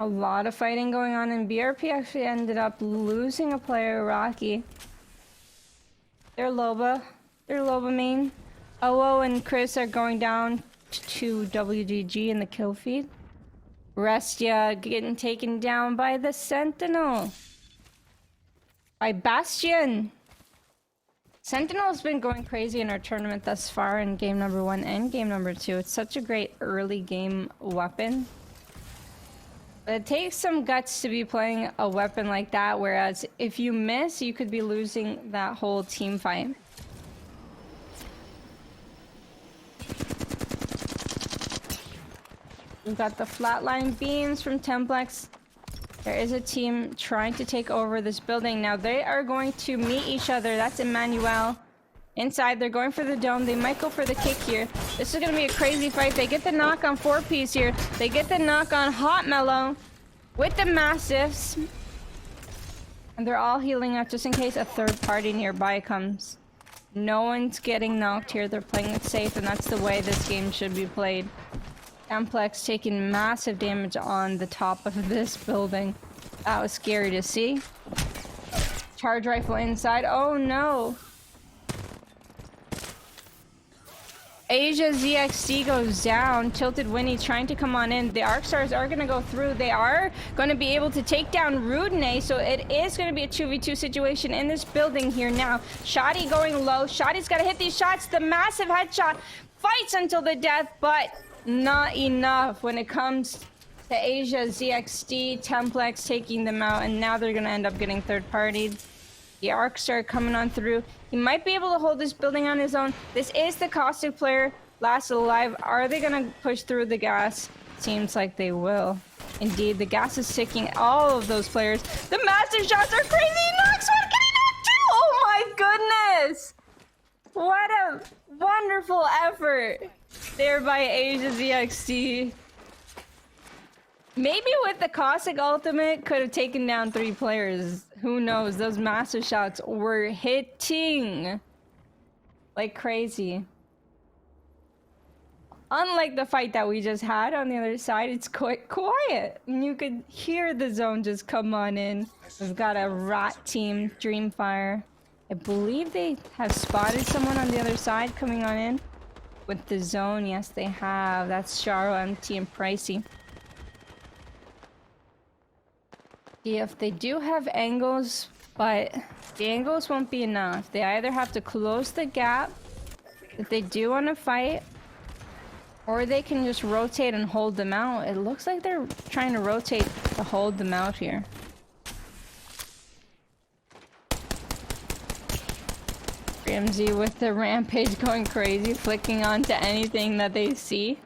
A lot of fighting going on, and BRP actually ended up losing a player, Rocky. They're Loba main. OO and Chris are going down to WGG in the kill feed. Restia getting taken down by the Sentinel. By Bastion. Sentinel's been going crazy in our tournament thus far in game number 1 and game number 2. It's such a great early game weapon. But it takes some guts to be playing a weapon like that, whereas if you miss, you could be losing that whole team fight. We've got the flatline beams from Templex. There is a team trying to take over this building. Now they are going to meet each other. That's Emmanuel. Inside, they're going for the dome. They might go for the kick here. This is going to be a crazy fight. They get the knock on 4-piece here. They get the knock on Hot Mellow with the Mastiffs. And they're all healing up just in case a third party nearby comes. No one's getting knocked here. They're playing it safe, and that's the way this game should be played. Amplex taking massive damage on the top of this building. That was scary to see. Charge rifle inside. Oh no! Asia ZXD goes down. Tilted Winnie trying to come on in. The Arcstars are going to go through. They are going to be able to take down Rudney, so it is going to be a 2v2 situation in this building here now. Shoddy going low. Shoddy's got to hit these shots. The massive headshot fights until the death, but not enough when it comes to Asia ZXD. Templex taking them out, and now they're going to end up getting third-partied. The Arcstar coming on through. He might be able to hold this building on his own. This is the Caustic player, last alive. Are they going to push through the gas? Seems like they will. Indeed, the gas is ticking all of those players. The massive shots are crazy. Knox one getting knocked too. Oh my goodness. effort there by Asia ZXT. Maybe with the Cossack ultimate could have taken down 3 players. Who knows? Those massive shots were hitting like crazy. Unlike the fight that we just had on the other side, it's quite quiet. And you could hear the zone just come on in. We've got a rat team, Dreamfire. I believe they have spotted someone on the other side coming on in. With the zone, yes they have. That's Sharo, MT, and Pricey. Yeah, if they do have angles, but the angles won't be enough. They either have to close the gap if they do want to fight, or they can just rotate and hold them out. It looks like they're trying to rotate to hold them out here. MZ with the rampage going crazy, flicking onto anything that they see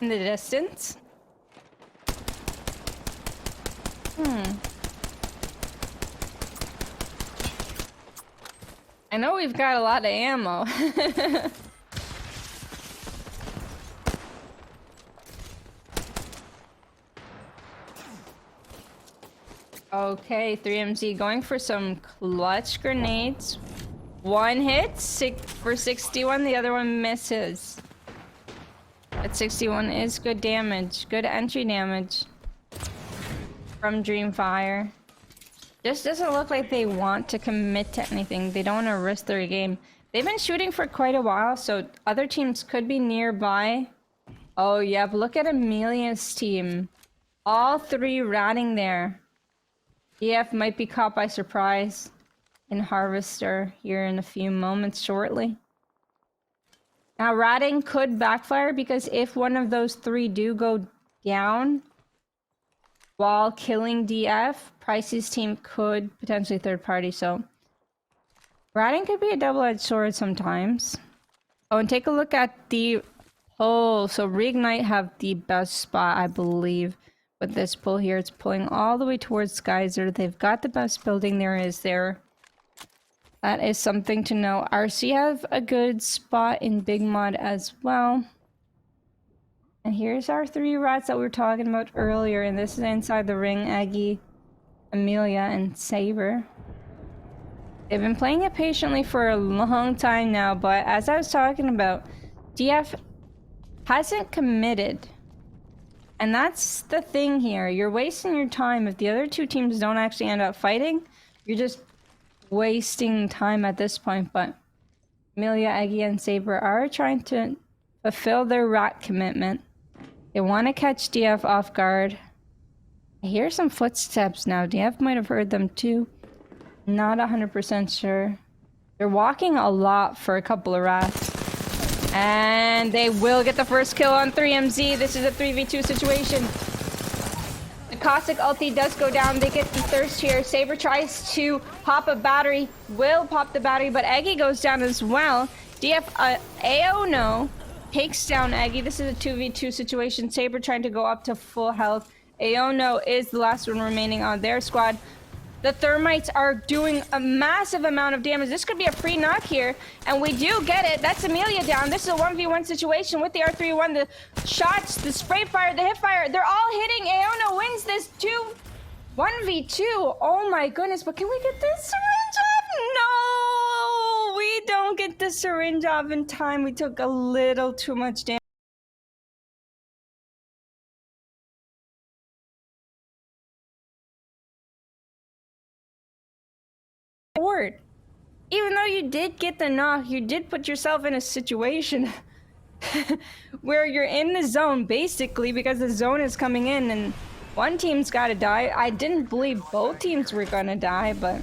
in the distance. I know we've got a lot of ammo. Okay, 3MZ going for some clutch grenades. One hit for 61, the other one misses. But 61 is good damage, good entry damage from Dreamfire. Just doesn't look like they want to commit to anything. They don't want to risk their game. They've been shooting for quite a while, so other teams could be nearby. Oh, yep, look at Amelia's team. All 3 ratting there. EF might be caught by surprise in Harvester here in a few moments shortly. Now, ratting could backfire because if one of those 3 do go down while killing DF, Pricey's team could potentially third party, so ratting could be a double-edged sword sometimes. Oh, and take a look at the pull. So Reignite have the best spot, I believe, with this pull here. It's pulling all the way towards Geyser. They've got the best building there is there. That is something to know. RC have a good spot in Big Mod as well. And here's our 3 rats that we were talking about earlier. And this is inside the ring. Aggie, Amelia, and Saber. They've been playing it patiently for a long time now. But as I was talking about, DF hasn't committed. And that's the thing here. You're wasting your time. If the other 2 teams don't actually end up fighting, you're just wasting time at this point. But Amelia, Aggie, and Saber are trying to fulfill their rat commitment. They want to catch DF off guard. I hear some footsteps now. DF might have heard them too. Not 100% sure. They're walking a lot for a couple of rats. And they will get the first kill on 3MZ. This is a 3v2 situation. The Cossack ulti does go down. They get the thirst here. Saber tries to pop a battery. Will pop the battery, but Aggie goes down as well. DF Aono takes down Aggie. This is a 2v2 situation. Saber trying to go up to full health. Aono is the last one remaining on their squad. The thermites are doing a massive amount of damage. This could be a free knock here, and we do get it. That's Amelia down. This is a 1v1 situation with the R31. The shots, the spray fire, the hip fire, they're all hitting. Aono wins this 1v2. Oh my goodness, but can we get this syringe off? No! We don't get the syringe off in time. We took a little too much damage. Even though you did get the knock, you did put yourself in a situation where you're in the zone, basically, because the zone is coming in and one team's gotta die. I didn't believe both teams were gonna die, but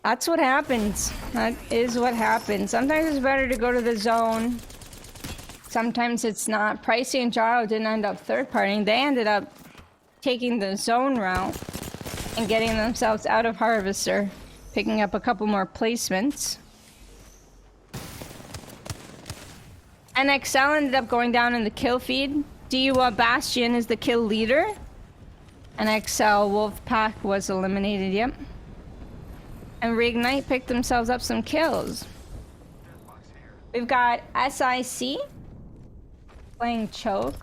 that's what happens. That is what happens. Sometimes it's better to go to the zone. Sometimes it's not. Pricey and Jaro didn't end up third partying. They ended up taking the zone route and getting themselves out of Harvester, picking up a couple more placements. And XL ended up going down in the kill feed. DU Bastion is the kill leader. And XL Wolfpack was eliminated, yep. And Reignite picked themselves up some kills. We've got SIC playing choke.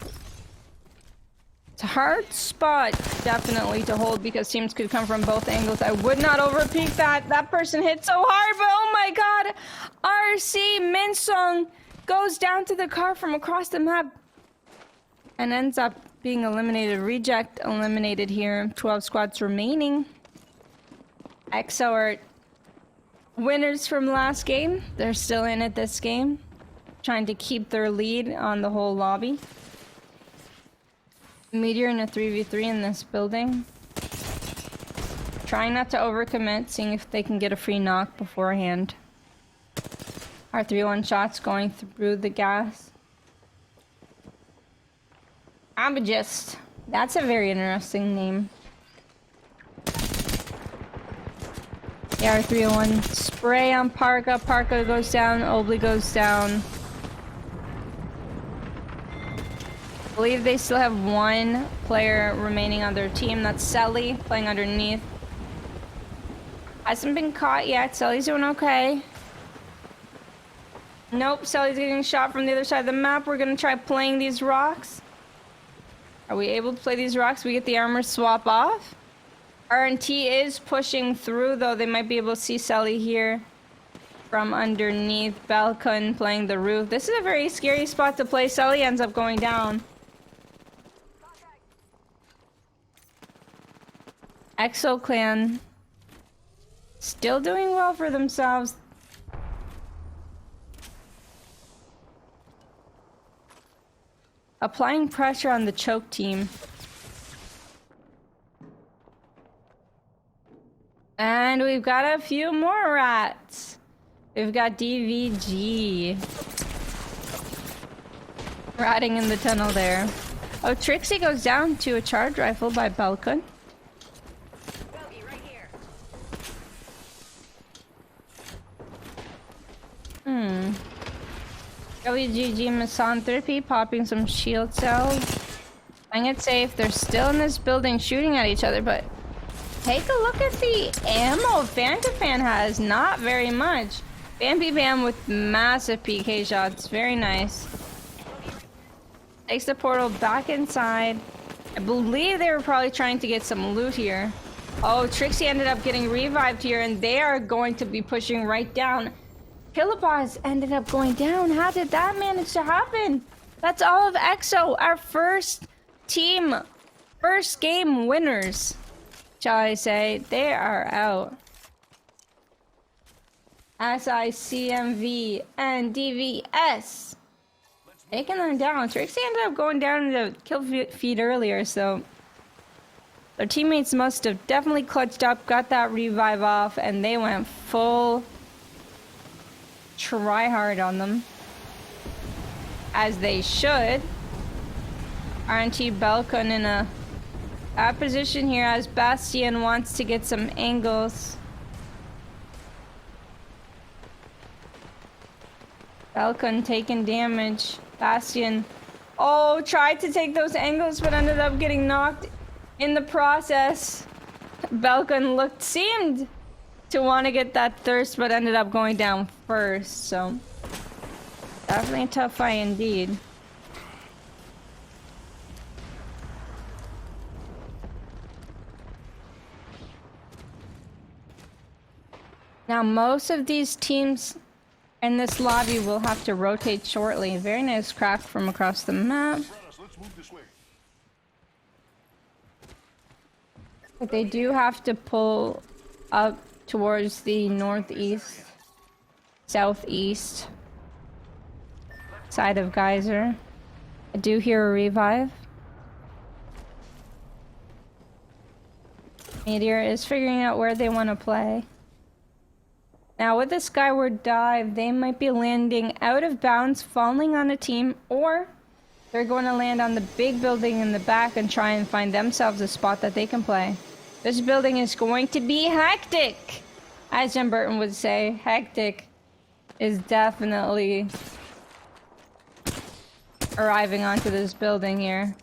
It's a hard spot, definitely, to hold because teams could come from both angles. I would not overpeak that. That person hit so hard, but oh my god! RC Minsung goes down to the car from across the map and ends up being eliminated. Reject eliminated here. 12 squads remaining. EXO are winners from last game. They're still in it this game, trying to keep their lead on the whole lobby. Meteor in a 3v3 in this building. Trying not to overcommit, seeing if they can get a free knock beforehand. Our 3-1 shots going through the gas. Abagist. That's a very interesting name. Yeah, R301 spray on Parka. Parka goes down. Obli goes down. I believe they still have one player remaining on their team. That's Selly playing underneath. Hasn't been caught yet. Selly's doing okay. Nope, Selly's getting shot from the other side of the map. We're gonna try playing these rocks. Are we able to play these rocks? We get the armor swap off. RNT is pushing through, though. They might be able to see Selly here from underneath. Balkon playing the roof. This is a very scary spot to play. Selly ends up going down. EXO clan still doing well for themselves. Applying pressure on the choke team. And we've got a few more rats. We've got DVG. Ratting in the tunnel there. Oh, Trixie goes down to a charge rifle by Balkon. WGG Misanthropy popping some shield cells. Playing it safe. They're still in this building shooting at each other, but take a look at the ammo Fantafan has. Not very much. Bambi Bam with massive PK shots. Very nice. Takes the portal back inside. I believe they were probably trying to get some loot here. Oh, Trixie ended up getting revived here, and they are going to be pushing right down. Kilobaz ended up going down. How did that manage to happen? That's all of EXO, our first team, first game winners, shall I say. They are out. SICMV and DVS taking them down. Trixie ended up going down in the kill feed earlier, so their teammates must have definitely clutched up, got that revive off, and they went full try hard on them, as they should. RNT Balkon in a bad position here as Bastion wants to get some angles. Balkon taking damage. Bastion, oh, tried to take those angles but ended up getting knocked in the process. Balkon seemed to want to get that thirst, but ended up going down first, so definitely a tough fight indeed. Now, most of these teams in this lobby will have to rotate shortly. Very nice crack from across the map. But they do have to pull up towards the northeast, southeast side of Geyser. I do hear a revive. Meteor is figuring out where they want to play. Now with the skyward dive, they might be landing out of bounds, falling on a team, or they're going to land on the big building in the back and try and find themselves a spot that they can play. This building is going to be hectic, as Jim Burton would say. Hectic is definitely arriving onto this building here.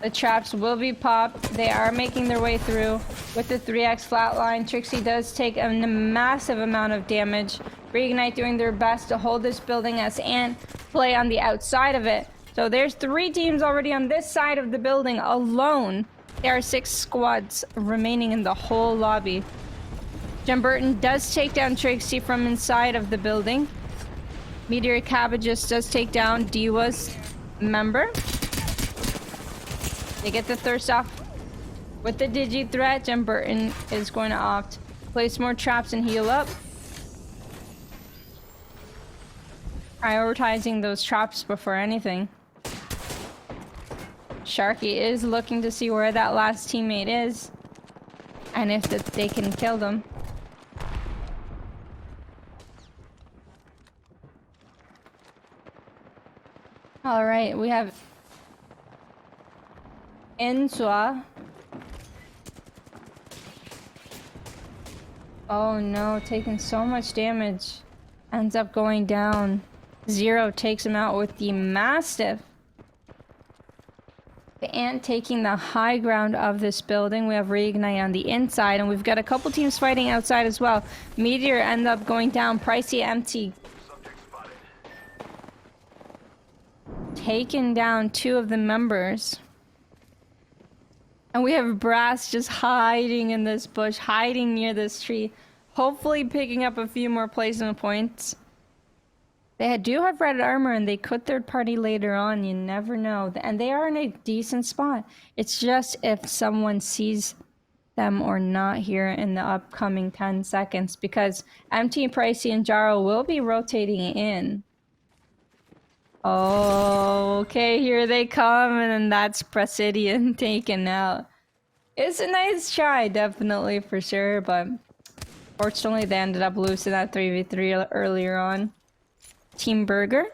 The traps will be popped. They are making their way through with the 3x flatline. Trixie does take a massive amount of damage Reignite doing their best to hold this building as Ant play on the outside of it. So there's 3 teams already on this side of the building alone. There are 6 squads remaining in the whole lobby. Jim Burton does take down Trixie from inside of the building. Meteor Cabbages does take down Diva's member. They get the thirst off with the Digi threat. Jim Burton is going to opt place more traps and heal up. Prioritizing those traps before anything. Sharky is looking to see where that last teammate is and if they can kill them. All right, we have Insua. Oh no, taking so much damage. Ends up going down. Zero takes him out with the Mastiff. The Ant taking the high ground of this building. We have Reignite on the inside, and we've got a couple teams fighting outside as well. Meteor ends up going down. Pricey empty. Taking down 2 of the members. And we have Brass just hiding in this bush, hiding near this tree. Hopefully picking up a few more placement points. They do have red armor and they could third party later on. You never know. And they are in a decent spot. It's just if someone sees them or not here in the upcoming 10 seconds. Because MT, Pricey, and Jaro will be rotating in. Oh, okay, here they come. And then that's Presidian taken out. It's a nice try, definitely, for sure. But fortunately, they ended up losing that 3v3 earlier on. Team Burger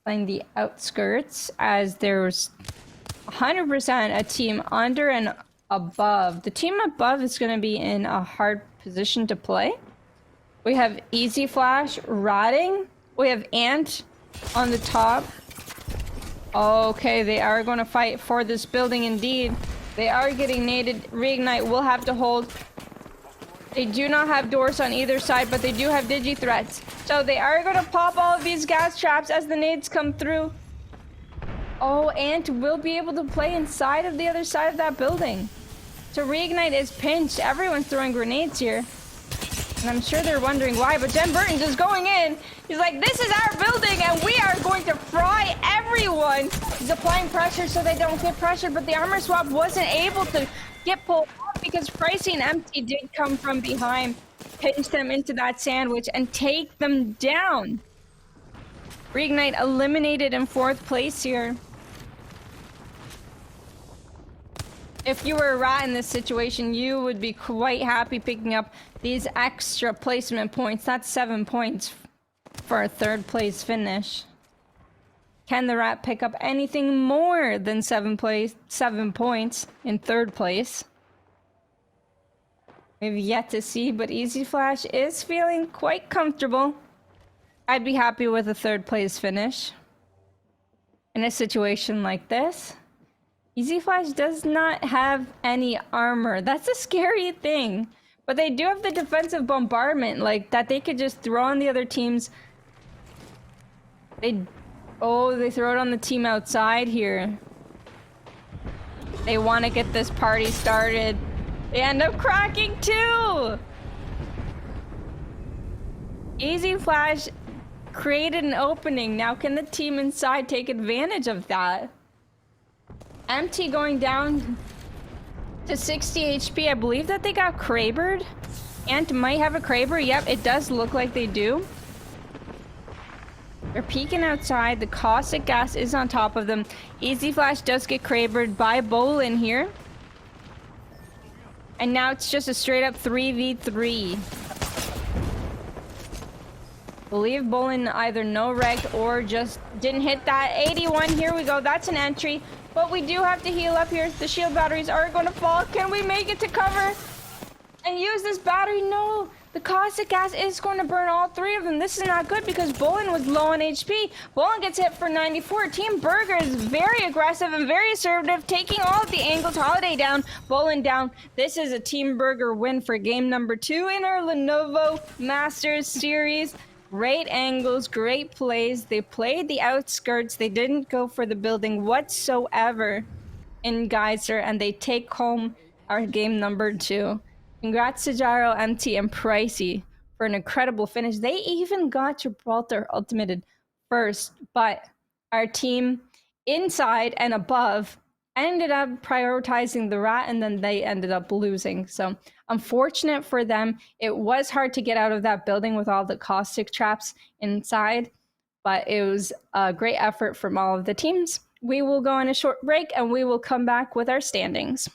playing the outskirts as there's 100% a team under and above. The team above is going to be in a hard position to play. We have Easy Flash rotting. We have Ant on the top. Okay, they are going to fight for this building indeed. They are getting naded. Reignite will have to hold. They do not have doors on either side, but they do have digi threats. So they are going to pop all of these gas traps as the nades come through. Oh, Ant will be able to play inside of the other side of that building. So Reignite is pinched. Everyone's throwing grenades here. And I'm sure they're wondering why, but Jen Burton's just going in. He's like, this is our building and we are going to fry everyone. He's applying pressure so they don't get pressured, but the armor swap wasn't able to get pulled off because Pricey and Empty did come from behind, pinch them into that sandwich and take them down. Reignite eliminated in 4th place here. If you were a rat in this situation, you would be quite happy picking up these extra placement points. That's 7 points for a 3rd place finish. Can the rat pick up anything more than 7 points in 3rd place? We've yet to see, but Easy Flash is feeling quite comfortable. I'd be happy with a 3rd place finish. In a situation like this, Easy Flash does not have any armor. That's a scary thing. But they do have the defensive bombardment, like, that they could just throw on the other teams. They throw it on the team outside here. They want to get this party started. They end up cracking too! Easy Flash created an opening. Now can the team inside take advantage of that? MT going down to 60 HP. I believe that they got Krabered. Ant might have a Kraber. Yep, it does look like they do. They're peeking outside. The caustic gas is on top of them. Easy Flash does get Krabered by Bolin here. And now it's just a straight up 3v3. Believe Bolin either no wrecked or just didn't hit that. 81, here we go. That's an entry. But we do have to heal up here. The shield batteries are going to fall. Can we make it to cover? And use this battery? No. The caustic gas is going to burn all three of them. This is not good because Bolin was low on HP. Bolin gets hit for 94. Team Burger is very aggressive and very assertive, taking all of the angles. Holiday down, Bolin down. This is a Team Burger win for game number 2 in our Lenovo Masters series. Great angles, great plays. They played the outskirts. They didn't go for the building whatsoever in Geyser, and they take home our game number 2. Congrats to Gyro, MT, and Pricey for an incredible finish. They even got Gibraltar ultimated first, but our team inside and above ended up prioritizing the rat, and then they ended up losing. So unfortunate for them. It was hard to get out of that building with all the caustic traps inside, but it was a great effort from all of the teams. We will go on a short break and we will come back with our standings.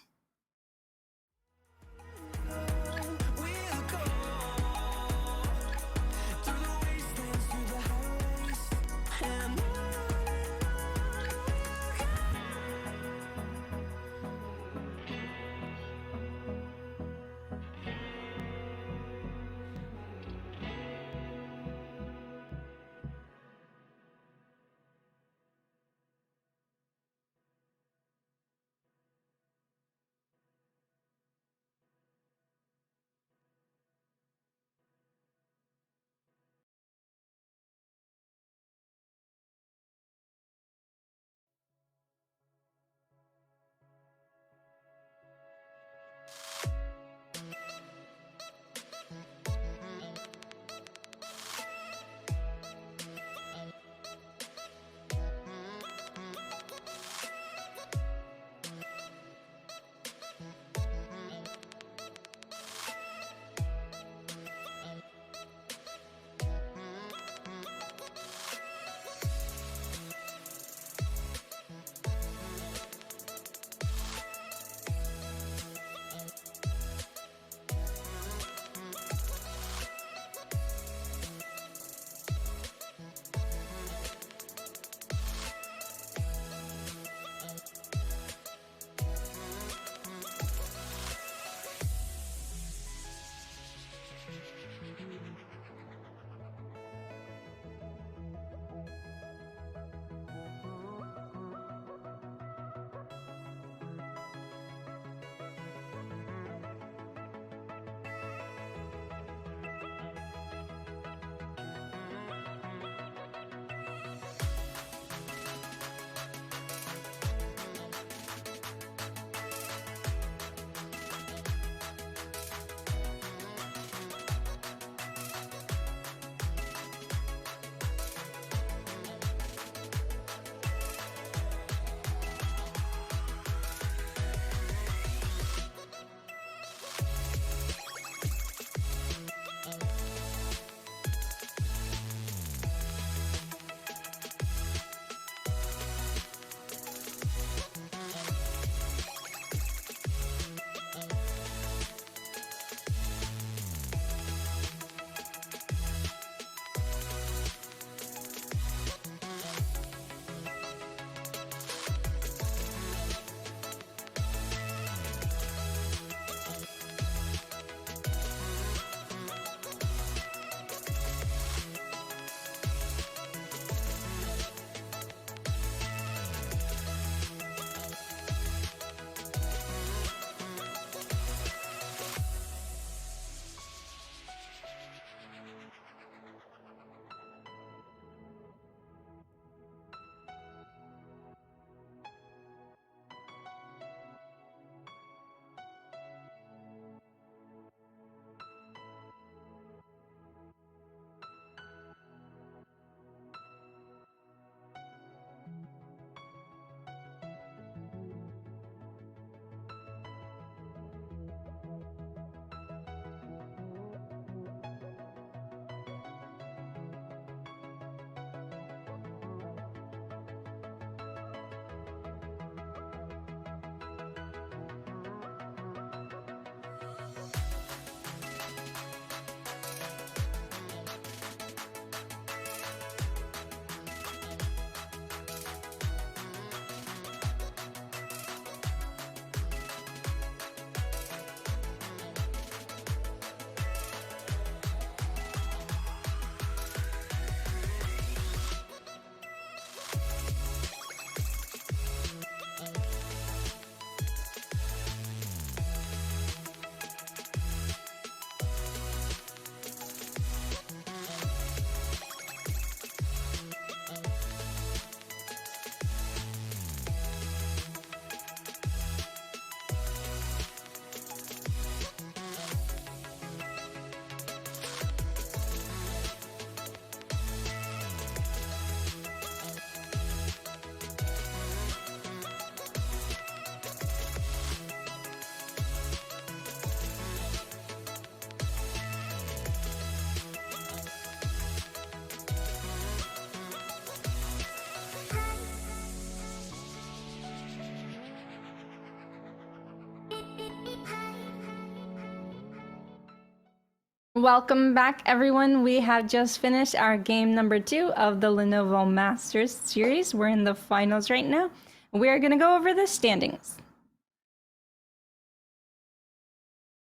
Welcome back, everyone. We have just finished our game number 2 of the Lenovo Masters series. We're in the finals right now. We are going to go over the standings.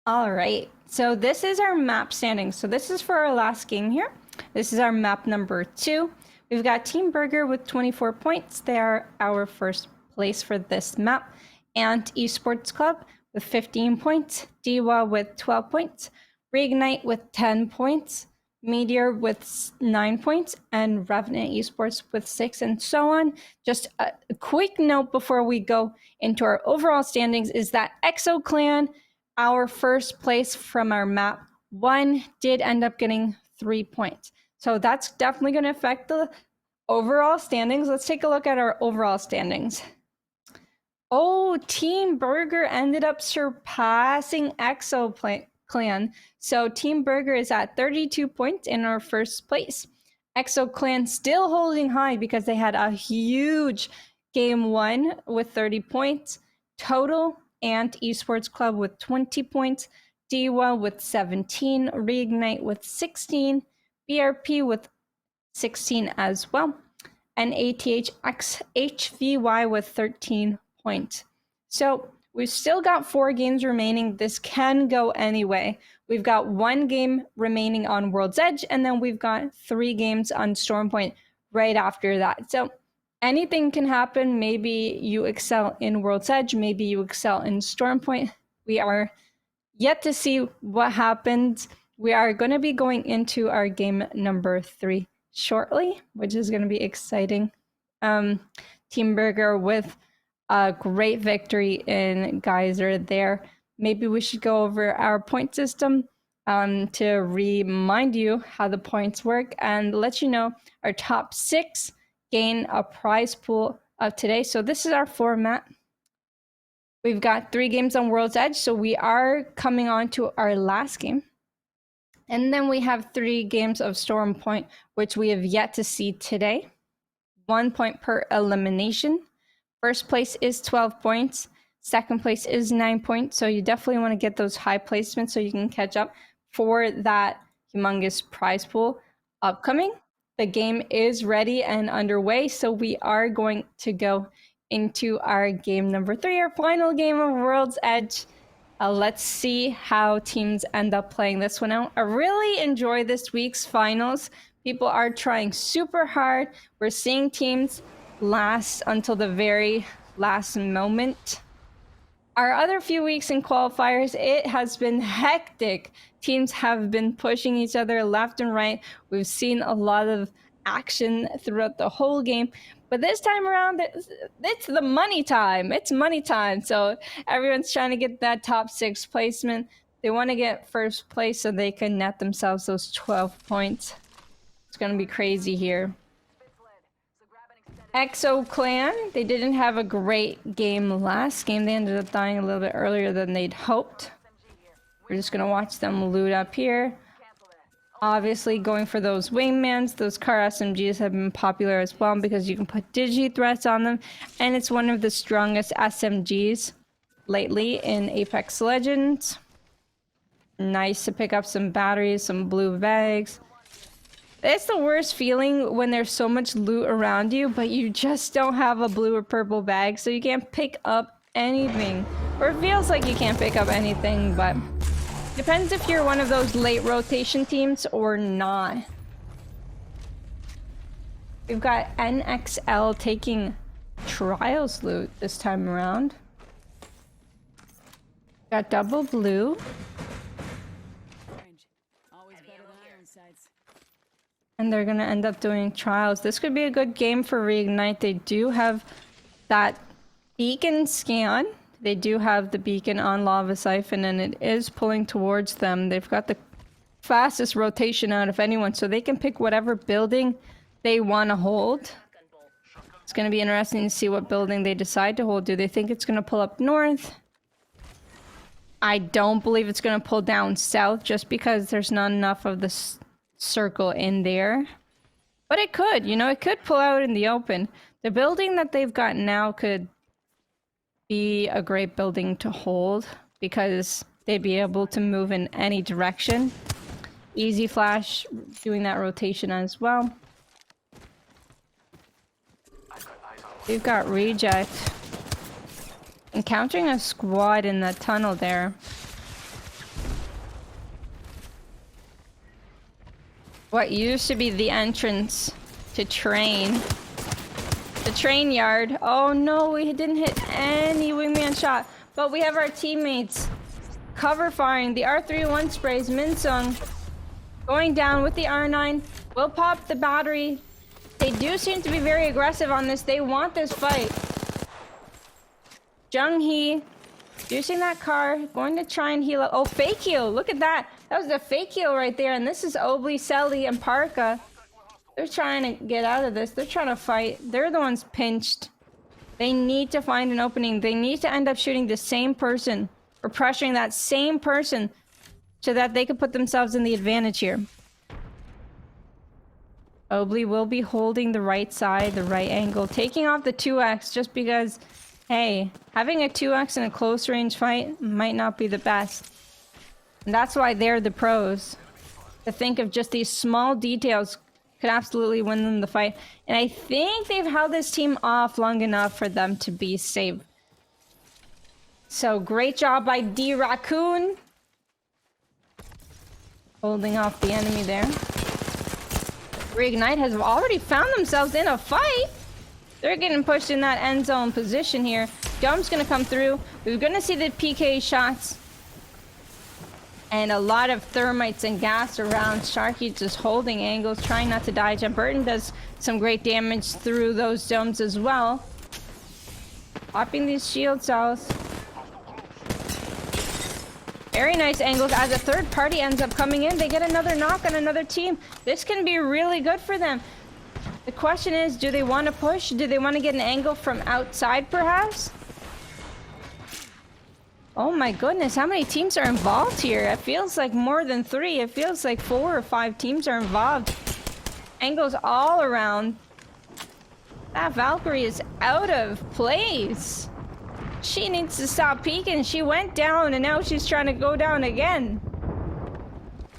All right, so this is our map standings. So this is for our last game here. This is our map number 2. We've got Team Burger with 24 points. They are our first place for this map. And Esports Club with 15 points. Diwa with 12 points. Reignite with 10 points. Meteor with 9 points. And Revenant Esports with 6, and so on. Just a quick note before we go into our overall standings is that Exo Clan, our first place from our map 1, did end up getting 3 points. So that's definitely going to affect the overall standings. Let's take a look at our overall standings. Oh, Team Burger ended up surpassing Exo Clan. So Team Burger is at 32 points in our first place. Exo Clan still holding high because they had a huge game 1 with 30 points total, and Esports Club with 20 points, Diwa with 17, Reignite with 16, BRP with 16 as well, and ATHXHVY with 13 points. So we've still got 4 games remaining. This can go anyway. We've got 1 game remaining on World's Edge, and then we've got 3 games on Stormpoint right after that. So anything can happen. Maybe you excel in World's Edge, maybe you excel in Stormpoint. We are yet to see what happens. We are going to be going into our game number 3 shortly, which is going to be exciting. Team Burger with a great victory in Geyser there. Maybe we should go over our point system to remind you how the points work and let you know our top 6 gain a prize pool of today. So this is our format. We've got 3 games on World's Edge, so we are coming on to our last game. And then we have 3 games of Stormpoint, which we have yet to see today. 1 point per elimination. First place is 12 points. Second place is 9 points. So you definitely want to get those high placements so you can catch up for that humongous prize pool upcoming. The game is ready and underway, so we are going to go into our game number 3, our final game of World's Edge. Let's see how teams end up playing this one out. I really enjoy this week's finals. People are trying super hard. We're seeing teams last until the very last moment. Our other few weeks in qualifiers, it has been hectic. Teams have been pushing each other left and right. We've seen a lot of action throughout the whole game. But this time around, it's the money time. It's money time. So everyone's trying to get that top 6 placement. They want to get first place so they can net themselves those 12 points. It's going to be crazy here. Exo Clan, they didn't have a great game last game. They ended up dying a little bit earlier than they'd hoped. We're just going to watch them loot up here. Obviously, going for those wingmans, those car SMGs have been popular as well because you can put digi threats on them, and it's one of the strongest SMGs lately in Apex Legends. Nice to pick up some batteries, some blue bags. It's the worst feeling when there's so much loot around you, but you just don't have a blue or purple bag, so you can't pick up anything. Or it feels like you can't pick up anything, but depends if you're one of those late rotation teams or not. We've got NXL taking trials loot this time around. Got double blue. And they're going to end up doing trials. This could be a good game for Reignite. They do have that beacon scan. They do have the beacon on Lava Siphon, and it is pulling towards them. They've got the fastest rotation out of anyone, so they can pick whatever building they want to hold. It's going to be interesting to see what building they decide to hold. Do they think it's going to pull up north? I don't believe it's going to pull down south just because there's not enough of this circle in there. But it could, you know, it could pull out in the open. The building that they've got now could be a great building to hold because they'd be able to move in any direction. Easy Flash doing that rotation as well. We've got Reject. Encountering a squad in the tunnel there. What used to be the entrance to train. The train yard. Oh no, we didn't hit any wingman shot. But we have our teammates cover firing. The R31 sprays. Minsung going down with the R9. Will pop the battery. They do seem to be very aggressive on this. They want this fight. Jung-hee using that car. Going to try and heal up. Oh, fake heal. Look at that. That was the fake heal right there. And this is Obli, Selly, and Parka. They're trying to get out of this. They're trying to fight. They're the ones pinched. They need to find an opening. They need to end up shooting the same person. Or pressuring that same person. So that they could put themselves in the advantage here. Obli will be holding the right side, the right angle. Taking off the 2x just because, hey, having a 2x in a close range fight might not be the best. And that's why they're the pros. To think of just these small details could absolutely win them the fight. And I think they've held this team off long enough for them to be safe. So great job by D Raccoon. Holding off the enemy there. Reignite has already found themselves in a fight. They're getting pushed in that end zone position here. Dome's gonna come through. We're gonna see the PK shots. And a lot of thermites and gas around. Sharky just holding angles, trying not to die. Jump Burton does some great damage through those domes as well. Popping these shield cells. Very nice angles. As a third party ends up coming in, they get another knock on another team. This can be really good for them. The question is, do they want to push? Do they want to get an angle from outside, perhaps? Oh my goodness, how many teams are involved here? It feels like more than 3. It feels like 4 or 5 teams are involved. Angles all around. That Valkyrie is out of place. She needs to stop peeking. She went down and now she's trying to go down again.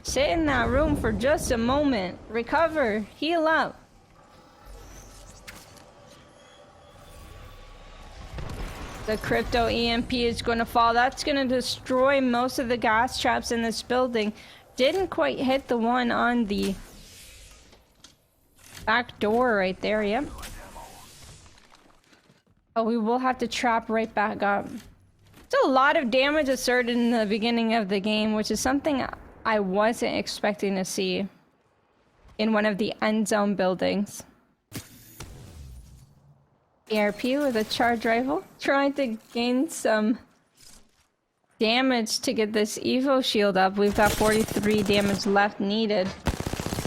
Sit in that room for just a moment. Recover. Heal up. The crypto EMP is going to fall. That's going to destroy most of the gas traps in this building. Didn't quite hit the one on the back door right there. Yep. Oh, we will have to trap right back up. There's a lot of damage asserted in the beginning of the game, which is something I wasn't expecting to see in one of the end zone buildings. ERP with a charge rifle, trying to gain some damage to get this Evo shield up. We've got 43 damage left needed.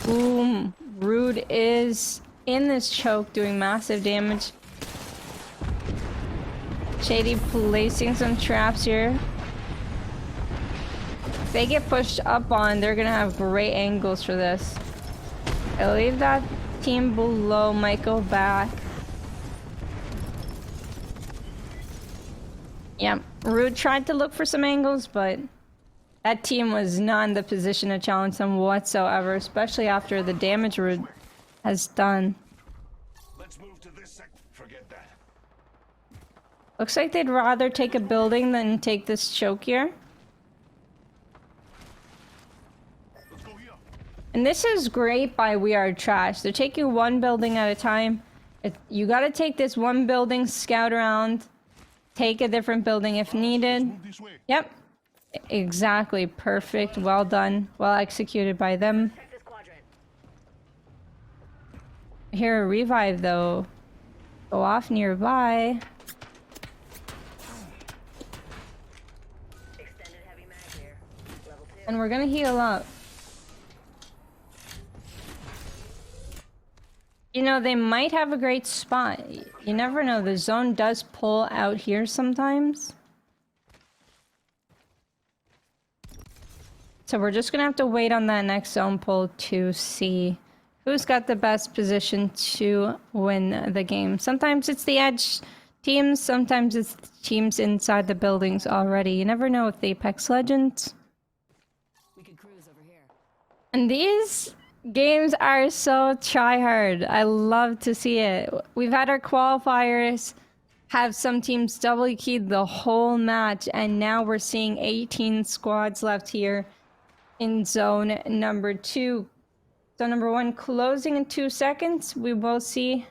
Boom. Rude is in this choke doing massive damage. Shady placing some traps here. If they get pushed up on, they're gonna have great angles for this. I believe that team below might go back. Yep, Rude tried to look for some angles, but that team was not in the position to challenge them whatsoever, especially after the damage Rude has done. Let's move to this sec. Forget that. Looks like they'd rather take a building than take this choke here. Let's go here. And this is great by We Are Trash. They're taking one building at a time. You gotta take this one building, scout around, take a different building if needed. Move this way. Yep. Exactly. Perfect. Well done. Well executed by them. I hear a revive though. Go off nearby. And we're gonna heal up. You know, they might have a great spot. You never know. The zone does pull out here sometimes. So we're just gonna have to wait on that next zone pull to see who's got the best position to win the game. Sometimes it's the edge teams, sometimes it's teams inside the buildings already. You never know with the Apex Legends. We could cruise over here. And these games are so try-hard. I love to see it. We've had our qualifiers have some teams double keyed the whole match, and now we're seeing 18 squads left here in zone number 2. Zone number 1 closing in 2 seconds. We will see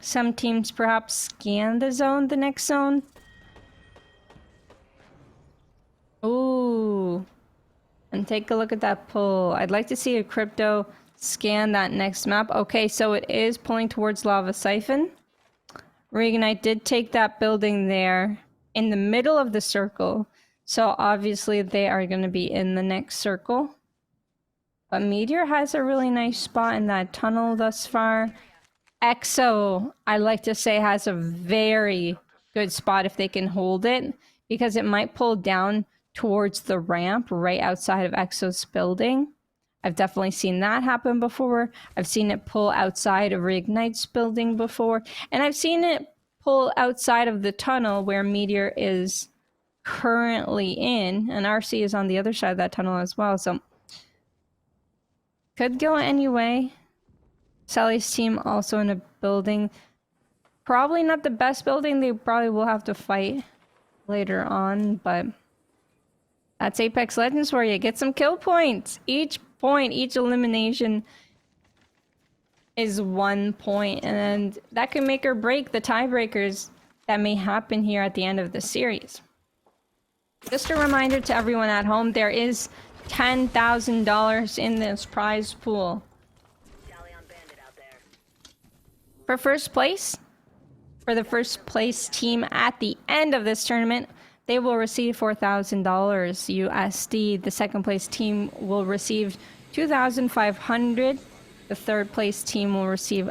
some teams perhaps scan the zone, the next zone. Ooh. And take a look at that pull. I'd like to see a crypto scan that next map. Okay, so it is pulling towards Lava Siphon. Reignite did take that building there in the middle of the circle. So obviously they are going to be in the next circle. But Meteor has a really nice spot in that tunnel thus far. EXO, I like to say, has a very good spot if they can hold it, because it might pull down towards the ramp right outside of EXO's building. I've definitely seen that happen before. I've seen it pull outside of Reignite's building before. And I've seen it pull outside of the tunnel where Meteor is currently in. And RC is on the other side of that tunnel as well. So could go anyway. Sally's team also in a building. Probably not the best building. They probably will have to fight later on, but that's Apex Legends for you. Get some kill points. Each point, each elimination is 1 point, and that can make or break the tiebreakers that may happen here at the end of the series. Just a reminder to everyone at home, there is $10,000 in this prize pool. For first place, for the first place team at the end of this tournament, they will receive $4,000 USD. The second place team will receive $2,500. The third place team will receive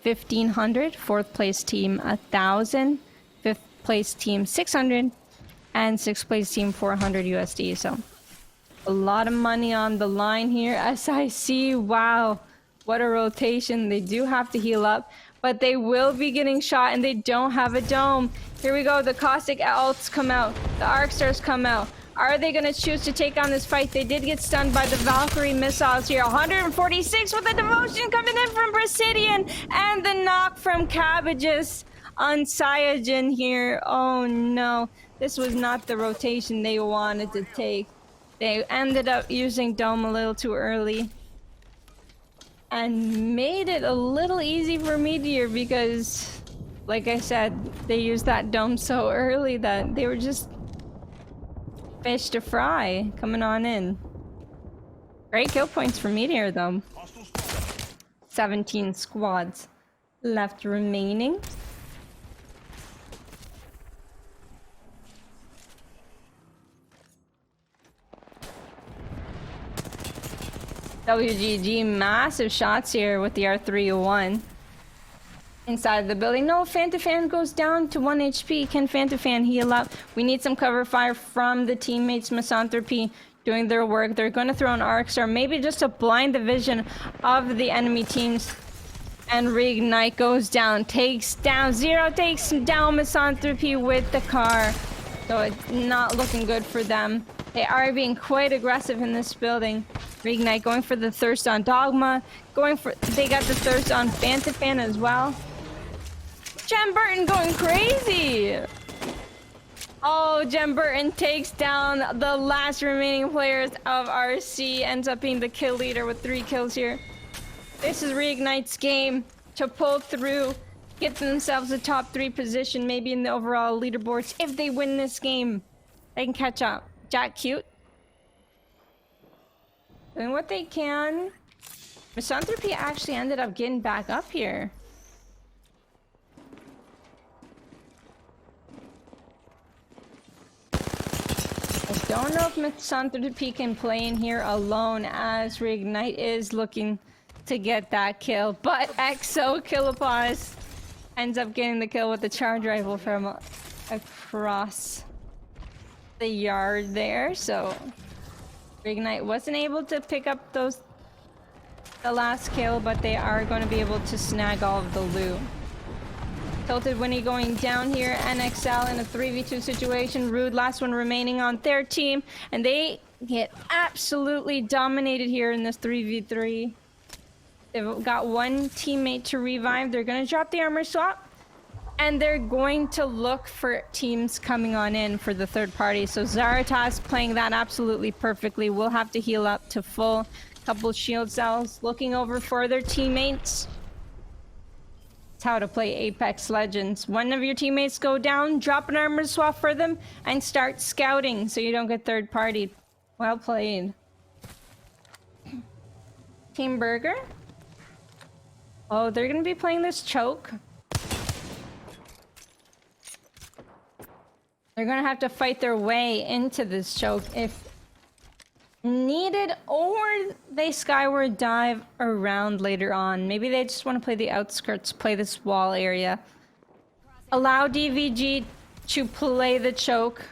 $1,500. Fourth place team $1,000. Fifth place team $600, and sixth place team $400 USD. So a lot of money on the line here. SIC, wow, what a rotation. They do have to heal up, but they will be getting shot, and they don't have a dome. Here we go. The Caustic Alts come out. The Arc Stars come out. Are they going to choose to take on this fight? They did get stunned by the Valkyrie missiles here. 146 with the devotion coming in from Brasidian, and the knock from Cabbages on Cyanogen here. Oh no, this was not the rotation they wanted to take. They ended up using dome a little too early and made it a little easy for Meteor because, like I said, they used that dome so early that they were just fish to fry coming on in. Great kill points for Meteor though. 17 squads left remaining. WGG, massive shots here with the R301 inside the building. No, Fantafan goes down to 1 HP. Can Fantafan heal up? We need some cover fire from the teammates. Misanthropy doing their work. They're going to throw an Arc Star, maybe just to blind the vision of the enemy teams. And Reignite goes down, takes down Zero, takes down Misanthropy with the car. So it's not looking good for them. They are being quite aggressive in this building. Reignite going for the thirst on Dogma. They got the thirst on Fantafan as well. Jem Burton going crazy. Oh, Jem Burton takes down the last remaining players of RC. Ends up being the kill leader with 3 kills here. This is Reignite's game to pull through, get themselves a top 3 position, maybe in the overall leaderboards. If they win this game, they can catch up. Jack Cute doing what they can. Misanthropy actually ended up getting back up here. I don't know if Misanthropy can play in here alone, as Reignite is looking to get that kill, but EXO Killapause ends up getting the kill with the charge rifle from across the yard there. So Reignite wasn't able to pick up the last kill, but they are going to be able to snag all of the loot. Tilted Winnie going down here. NXL in a 3v2 situation. Rude last one remaining on their team, and they get absolutely dominated here in this 3v3. They've got one teammate to revive. They're gonna drop the armor swap. And they're going to look for teams coming on in for the third party. So Zaratas playing that absolutely perfectly. We'll have to heal up to full. Couple shield cells. Looking over for their teammates. It's how to play Apex Legends. One of your teammates go down, drop an armor swap for them, and start scouting so you don't get third partied. Well played. Team Burger. Oh, they're gonna be playing this choke. They're gonna have to fight their way into this choke if needed, or they skyward dive around later on. Maybe they just want to play the outskirts, play this wall area. Allow DVG to play the choke.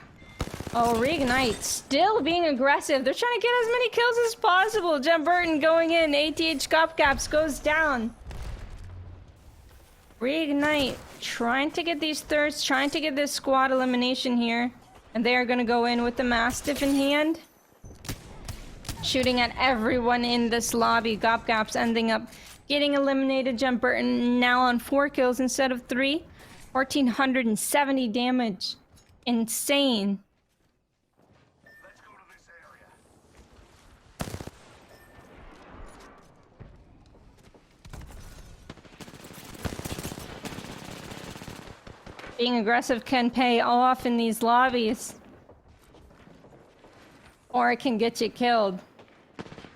Oh, reignite, still being aggressive. They're trying to get as many kills as possible. Jem Burton going in, ATH Copcaps goes down. Reignite, trying to get these thirsts, trying to get this squad elimination here. And they are going to go in with the Mastiff in hand. Shooting at everyone in this lobby. Gopgaps ending up getting eliminated. Jem Burton now on 4 kills instead of 3. 1,470 damage. Insane. Let's go to this area. Being aggressive can pay off in these lobbies. Or it can get you killed.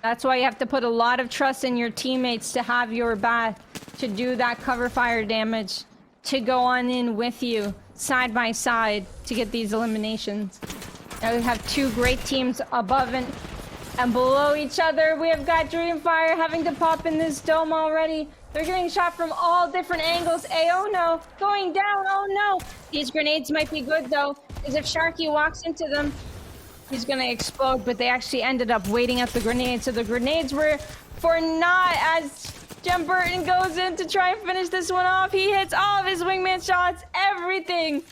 That's why you have to put a lot of trust in your teammates to have your back, to do that cover fire damage, to go on in with you, side by side, to get these eliminations. Now we have 2 great teams above and below each other. We have got Dreamfire having to pop in this dome already. They're getting shot from all different angles. Oh no, going down, oh no. These grenades might be good though, because if Sharky walks into them, he's gonna explode, but they actually ended up waiting at the grenades. So the grenades were for naught as Jem Burton goes in to try and finish this one off. He hits all of his wingman shots, everything.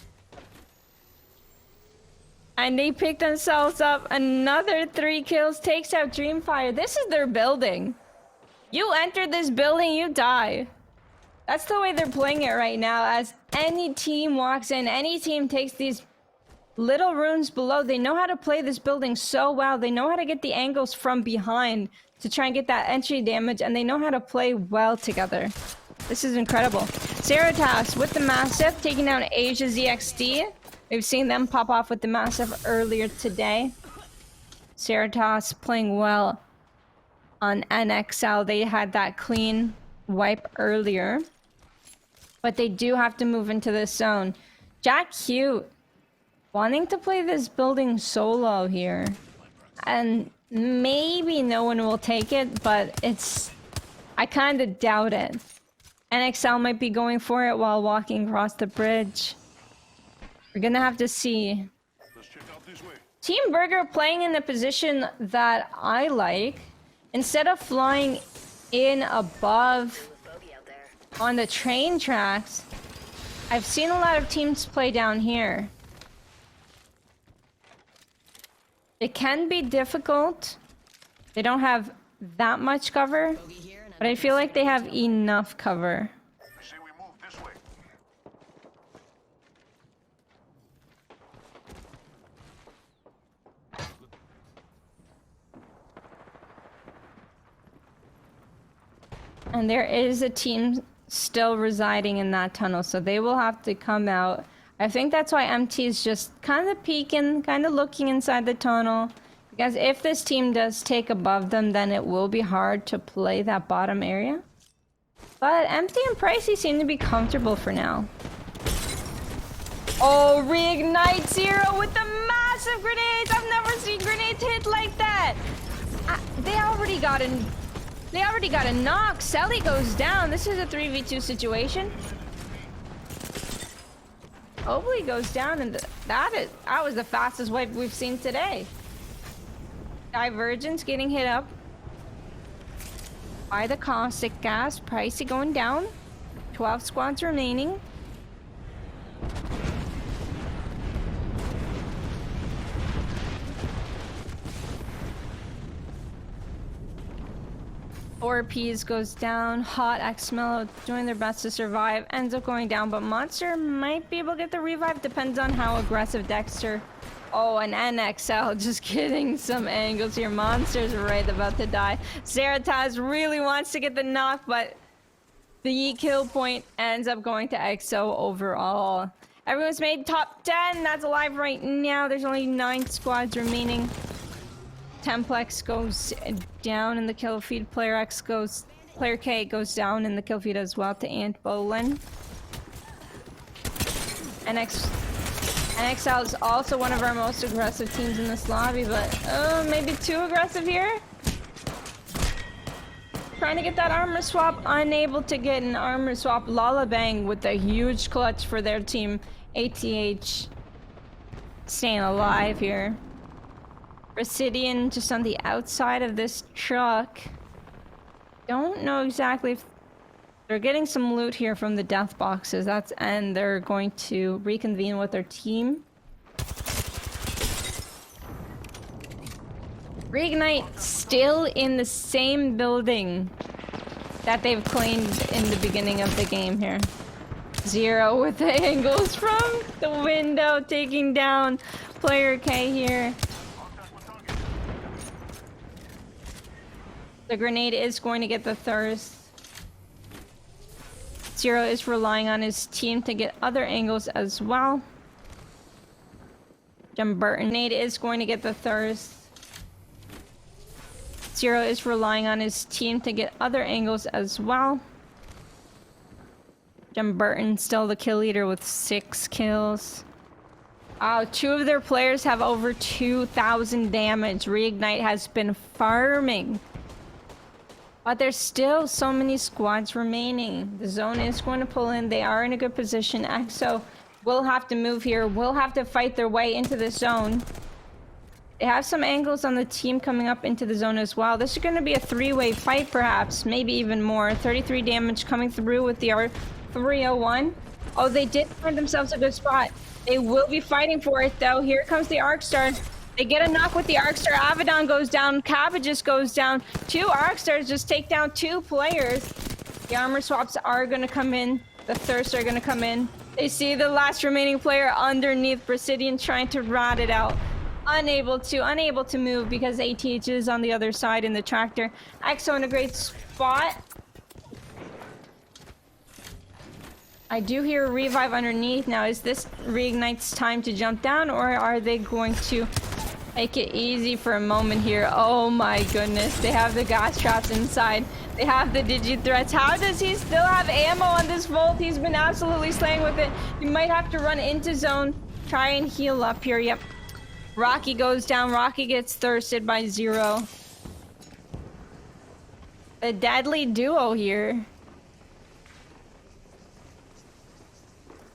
And they pick themselves up another 3 kills, takes out Dreamfire. This is their building. You enter this building, you die. That's the way they're playing it right now. As any team walks in, any team takes these little runes below. They know how to play this building so well. They know how to get the angles from behind to try and get that entry damage, and they know how to play well together. This is incredible. Zaratas with the Massive, taking down Asia ZXD. We've seen them pop off with the Massive earlier today. Zaratas playing well on NXL. They had that clean wipe earlier. But they do have to move into this zone. Jack Hugh wanting to play this building solo here. And maybe no one will take it, but I kind of doubt it. NXL might be going for it while walking across the bridge. We're gonna have to see. Let's check out this way. Team Burger playing in the position that I like. Instead of flying in above on the train tracks, I've seen a lot of teams play down here. It can be difficult. They don't have that much cover, but I feel like they have enough cover. I say we move this way. And there is a team still residing in that tunnel, so they will have to come out. I think that's why MT is just kind of peeking, kind of looking inside the tunnel. Because if this team does take above them, then it will be hard to play that bottom area. But MT and Pricey seem to be comfortable for now. Oh, reignite Zero with the massive grenades! I've never seen grenades hit like that! They already got a knock. Selly goes down. This is a 3v2 situation. Obley goes down, and that was the fastest wipe we've seen today. Divergence getting hit up by the caustic gas. Pricey going down. 12 squads remaining. 4Ps goes down. Hot X Mellow doing their best to survive. Ends up going down, but Monster might be able to get the revive. Depends on how aggressive Dexter. Oh, and NXL just getting some angles here. Monster's right about to die. Zerataz really wants to get the knock, but the kill point ends up going to EXO overall. Everyone's made top 10. That's alive right now. There's only 9 squads remaining. Templex goes down in the kill feed. Player K goes down in the kill feed as well to Ant Bolin. NXL is also one of our most aggressive teams in this lobby, but maybe too aggressive here. Trying to get that armor swap, unable to get an armor swap. Lullabang with a huge clutch for their team. ATH staying alive here. Residian just on the outside of this truck. Don't know exactly if they're getting some loot here from the death boxes. And they're going to reconvene with their team. Reignite still in the same building that they've claimed in the beginning of the game here. Zero with the angles from the window, taking down player K here. The grenade is going to get the thirst. Zero is relying on his team to get other angles as well. Jim Burton. Grenade is going to get the thirst. Zero is relying on his team to get other angles as well. Jim Burton still the kill leader with 6 kills. 2 of their players have over 2,000 damage. Reignite has been farming. But there's still so many squads remaining. The zone is going to pull in. They are in a good position. EXO will have to move here. Will have to fight their way into the zone. They have some angles on the team coming up into the zone as well. This is going to be a 3-way fight perhaps. Maybe even more. 33 damage coming through with the R301. Oh, they did find themselves a good spot. They will be fighting for it though. Here comes the Arcstar. They get a knock with the Arcstar. Avedon goes down. Cabbages goes down. 2 Arcstars just take down 2 players. The armor swaps are going to come in. The thirsts are going to come in. They see the last remaining player underneath Presidian trying to rat it out. Unable to move because ATH is on the other side in the tractor. EXO in a great spot. I do hear a revive underneath. Now, is this Reignite's time to jump down, or are they going to make it easy for a moment here? Oh my goodness, they have the gas traps inside. They have the digi-threats. How does he still have ammo on this Volt? He's been absolutely slaying with it. He might have to run into zone. Try and heal up here. Yep. Rocky goes down. Rocky gets thirsted by Zero. The deadly duo here.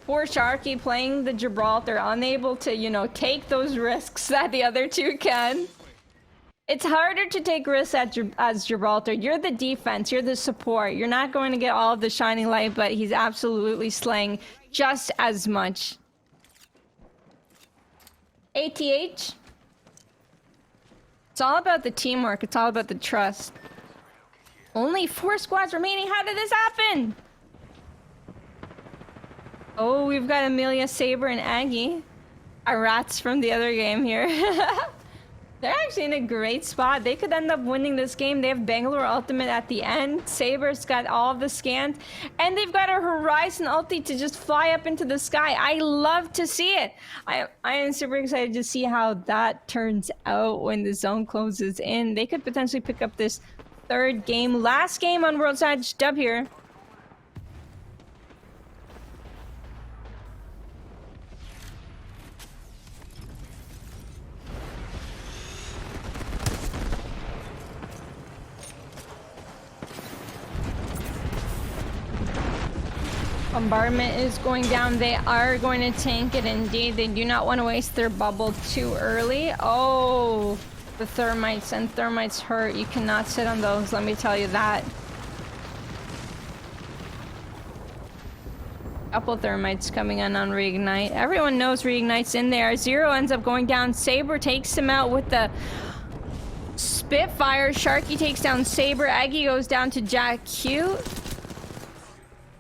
Poor Sharky playing the Gibraltar, unable to, you know, take those risks that the other two can. It's harder to take risks as Gibraltar. You're the defense, you're the support. You're not going to get all of the shining light, but he's absolutely slaying just as much. ATH? It's all about the teamwork. It's all about the trust. Only 4 squads remaining. How did this happen? Oh, we've got Amelia, Saber, and Aggie. Our rats from the other game here. They're actually in a great spot. They could end up winning this game. They have Bangalore Ultimate at the end. Saber's got all of the scans. And they've got a Horizon ulti to just fly up into the sky. I love to see it. I am super excited to see how that turns out when the zone closes in. They could potentially pick up this 3rd game. Last game on World's Edge. Dub here. Bombardment is going down. They are going to tank it indeed. They do not want to waste their bubble too early. Oh, the thermites, and thermites hurt. You cannot sit on those, let me tell you that. Couple thermites coming in on Reignite. Everyone knows Reignite's in there. Zero ends up going down. Saber takes him out with the Spitfire. Sharky takes down Saber. Aggie goes down to Jack Cute.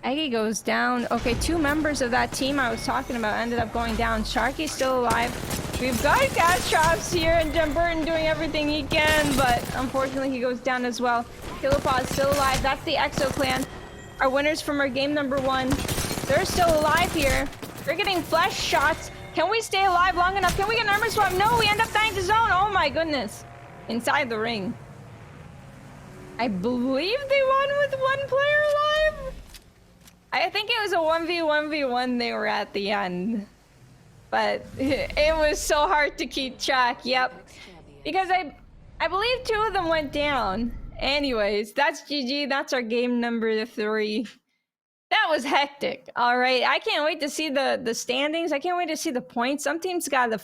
Aggie goes down. Okay, 2 members of that team I was talking about ended up going down. Sharky's still alive. We've got gas traps here, and Jim Burton doing everything he can, but unfortunately he goes down as well. Killapaw's still alive. That's the Exo Clan. Our winners from our game number 1. They're still alive here. They're getting flesh shots. Can we stay alive long enough? Can we get an armor swap? No, we end up dying to zone. Oh my goodness. Inside the ring. I believe they won with 1 player alive. I think it was a 1v1v1 they were at the end. But it was so hard to keep track. Yep. Because I believe 2 of them went down. Anyways, that's GG. That's our game number 3. That was hectic. All right. I can't wait to see the standings. I can't wait to see the points. Some teams got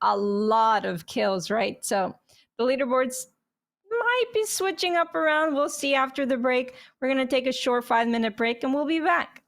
a lot of kills, right? So the leaderboards might be switching up around. We'll see after the break. We're going to take a short 5-minute break and we'll be back.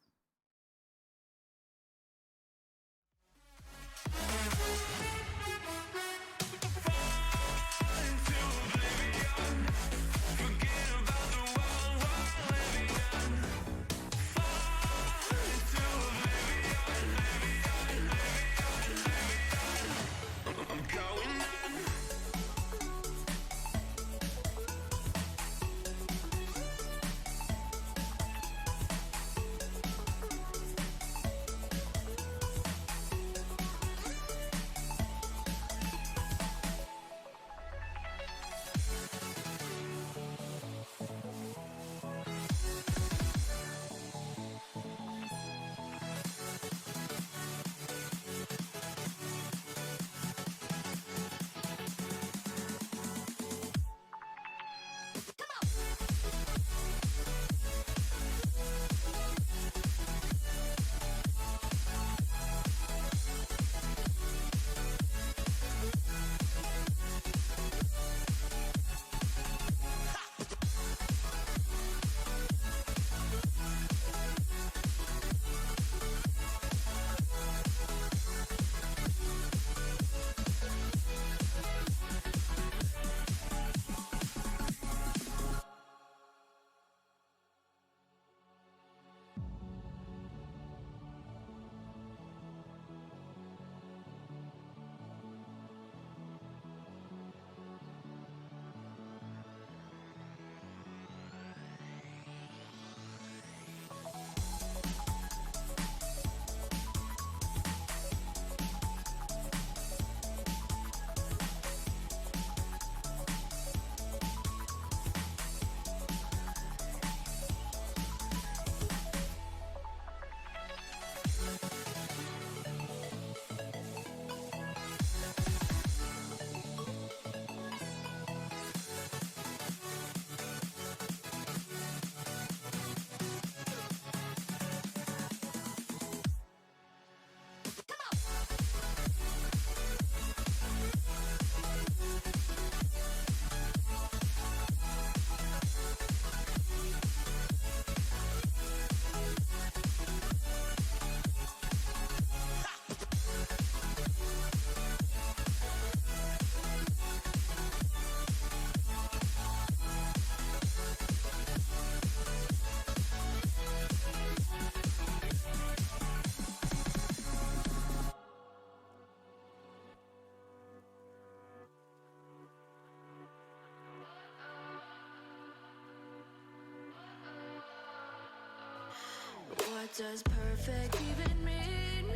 What does perfect even mean?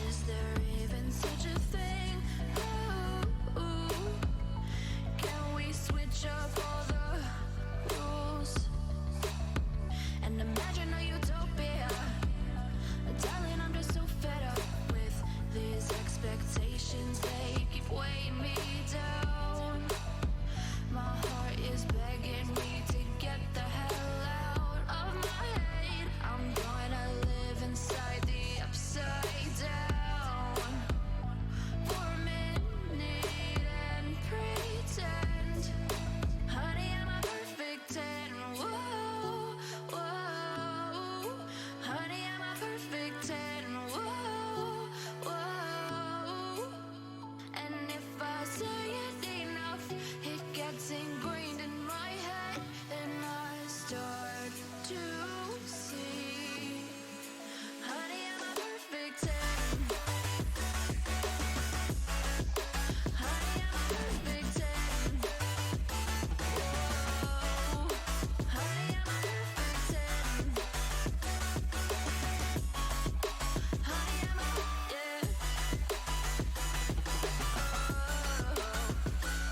Is there even such a thing? Ooh, can we switch up all the rules and imagine a utopia? Darling, I'm just so fed up with these expectations. They keep weighing me down. My heart is begging me to get the hell out of my head. I'm gonna live inside the upside down for a gets ingrained in my head, and I start to see. Honey, I'm a perfect 10. Honey, I'm a perfect 10. Whoa. Honey, I'm a perfect 10. Honey, I'm a, yeah.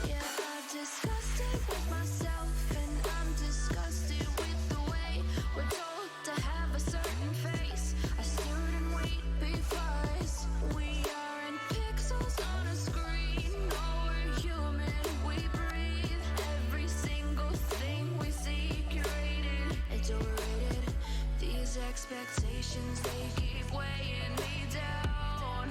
Yeah, I've discussed it with myself, and I'm disgusted with the way we're told to have a certain face, a certain weight, because we aren't pixels on a screen. No, we're human, we breathe. Every single thing we see curated, it's overrated. These expectations, they keep weighing me down.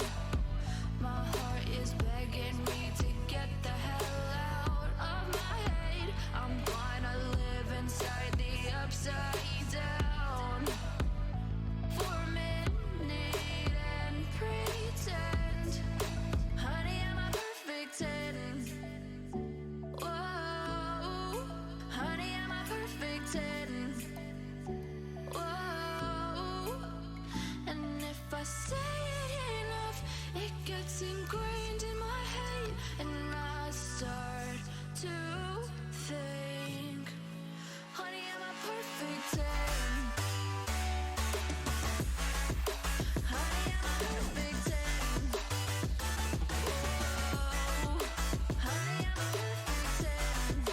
My heart is begging me to get the hell out of my head. I'm gonna live inside the upside down for a minute and pretend. Honey, I'm a perfect 10. Whoa. Honey, I'm a perfect 10. Whoa. And if I say it enough, it gets ingrained in my head, and I start to think, honey, I'm a perfect 10. Honey, I'm a perfect 10. Whoa. Honey, I'm a perfect 10.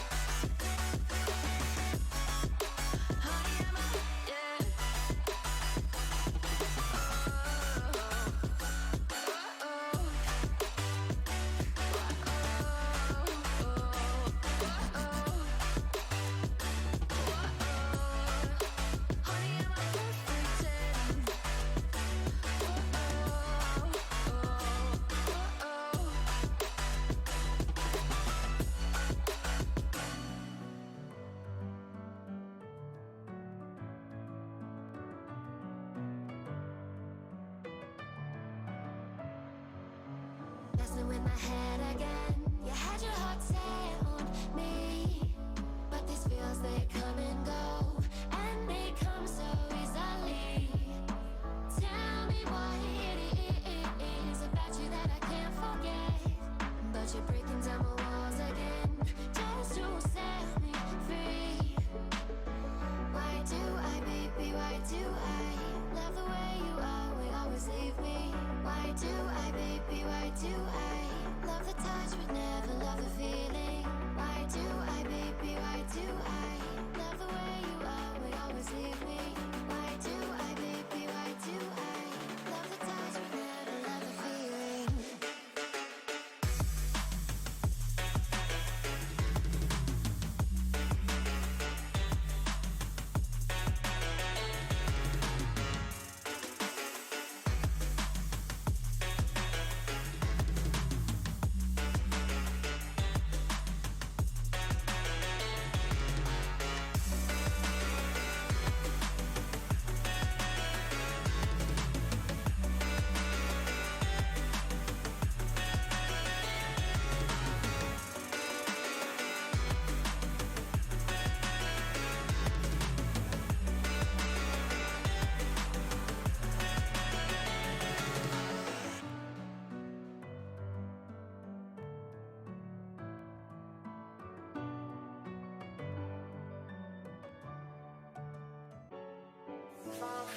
Honey, I'm a, yeah. Messing with my head again. You had your heart set on me, but these feels, they come and go, and they come so easily. Tell me what it is about you that I can't forget, but you're breaking down my walls again just to set me free. Why do I, baby, why do I love the way you are, we always leave me? Why do I, baby, why do I love the touch but never love the feeling? Why do I, baby, why do I love the way you are, we always leave me? Why do I, baby, why do I love the touch but never love the feeling?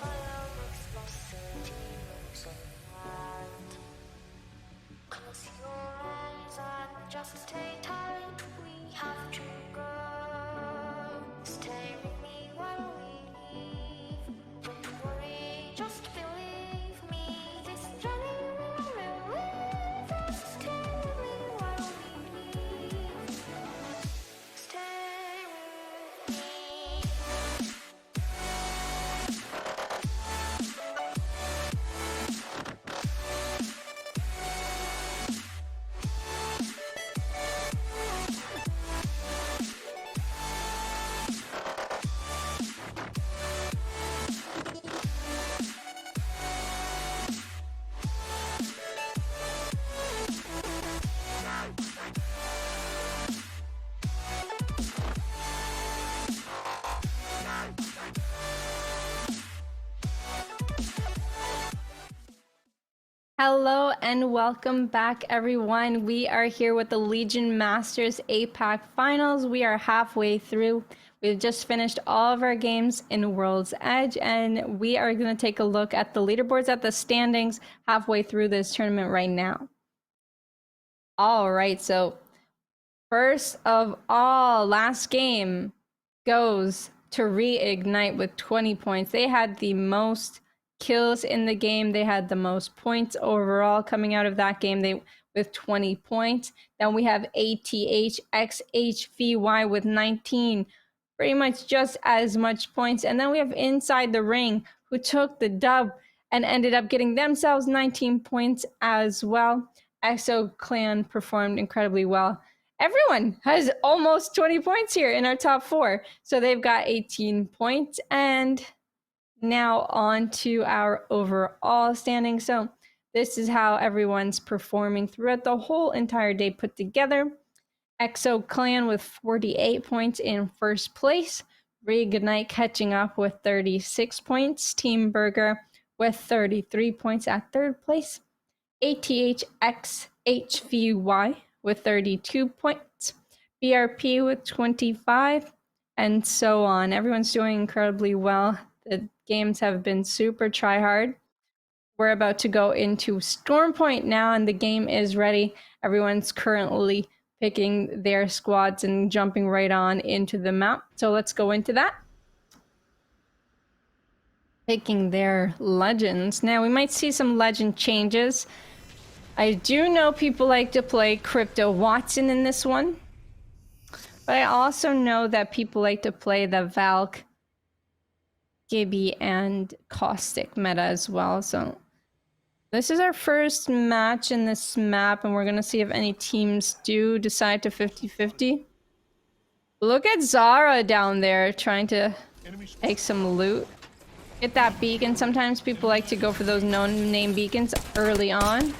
Fire makes no sentiments around. Close your eyes and just stay tight. We have to go. Stay with me while we leave. Don't worry, just believe me. This journey will live. Stay with me while we leave. Stay with me. Hello and welcome back, everyone. We are here with the Legion Masters APAC Finals. We are halfway through. We've just finished all of our games in World's Edge, and we are going to take a look at the leaderboards, at the standings halfway through this tournament right now. All right, so first of all, last game goes to Reignite with 20 points. They had the most kills in the game. They had the most points overall coming out of that game with 20 points. Then we have ATHXHVY with 19, pretty much just as much points. And then we have Inside the Ring, who took the dub and ended up getting themselves 19 points as well. EXO Clan performed incredibly well. Everyone has almost 20 points here in our top 4. So they've got 18 points. And now on to our overall standing. So this is how everyone's performing throughout the whole entire day put together. EXO Clan with 48 points in first place. Reignite catching up with 36 points. Team Burger with 33 points at third place. ATHXHVY with 32 points. BRP with 25, and so on. Everyone's doing incredibly well. The games have been super try-hard. We're about to go into Storm Point now, and the game is ready. Everyone's currently picking their squads and jumping right on into the map. So let's go into that. Picking their legends. Now, we might see some legend changes. I do know people like to play Crypto Watson in this one. But I also know that people like to play the Valk, Gibby, and Caustic meta as well. So this is our first match in this map, and we're going to see if any teams do decide to 50-50. Look at Zara down there trying to take some loot. Get that beacon. Sometimes people like to go for those no-name beacons early on.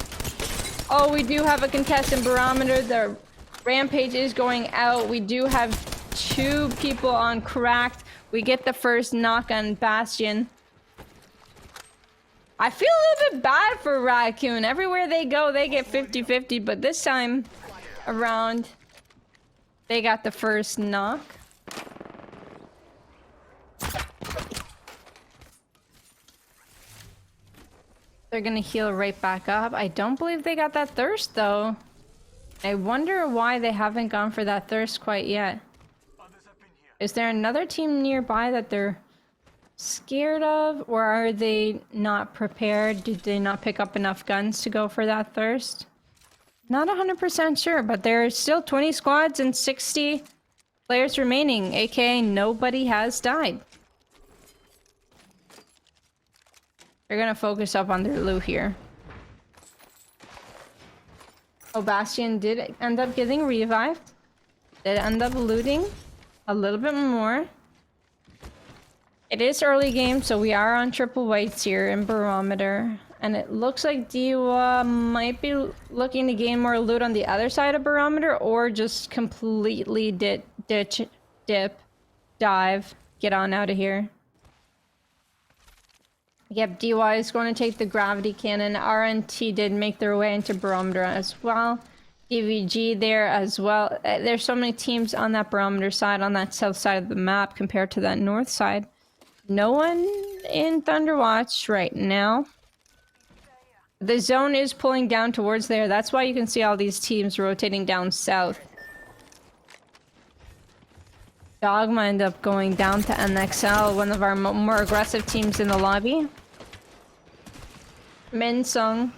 Oh, we do have a contestant barometer. The Rampage is going out. We do have 2 people on cracked. We get the first knock on Bastion. I feel a little bit bad for Raccoon. Everywhere they go, they get 50-50, but this time around, they got the first knock. They're gonna heal right back up. I don't believe they got that thirst, though. I wonder why they haven't gone for that thirst quite yet. Is there another team nearby that they're scared of? Or are they not prepared? Did they not pick up enough guns to go for that thirst? Not 100% sure, but there's still 20 squads and 60 players remaining, aka nobody has died. They're gonna focus up on their loot here. Oh, Bastion did end up getting revived. Did end up looting a little bit more. It is early game, so we are on triple whites here in Barometer. And it looks like Diwa might be looking to gain more loot on the other side of Barometer, or just completely dip, dive, get on out of here. Yep, DY is going to take the gravity cannon. RNT did make their way into Barometer as well. DVG there as well. There's so many teams on that Barometer side, on that south side of the map compared to that north side. No one in Thunderwatch right now. The zone is pulling down towards there. That's why you can see all these teams rotating down south. Dogma end up going down to NXL, one of our more aggressive teams in the lobby. Minsung.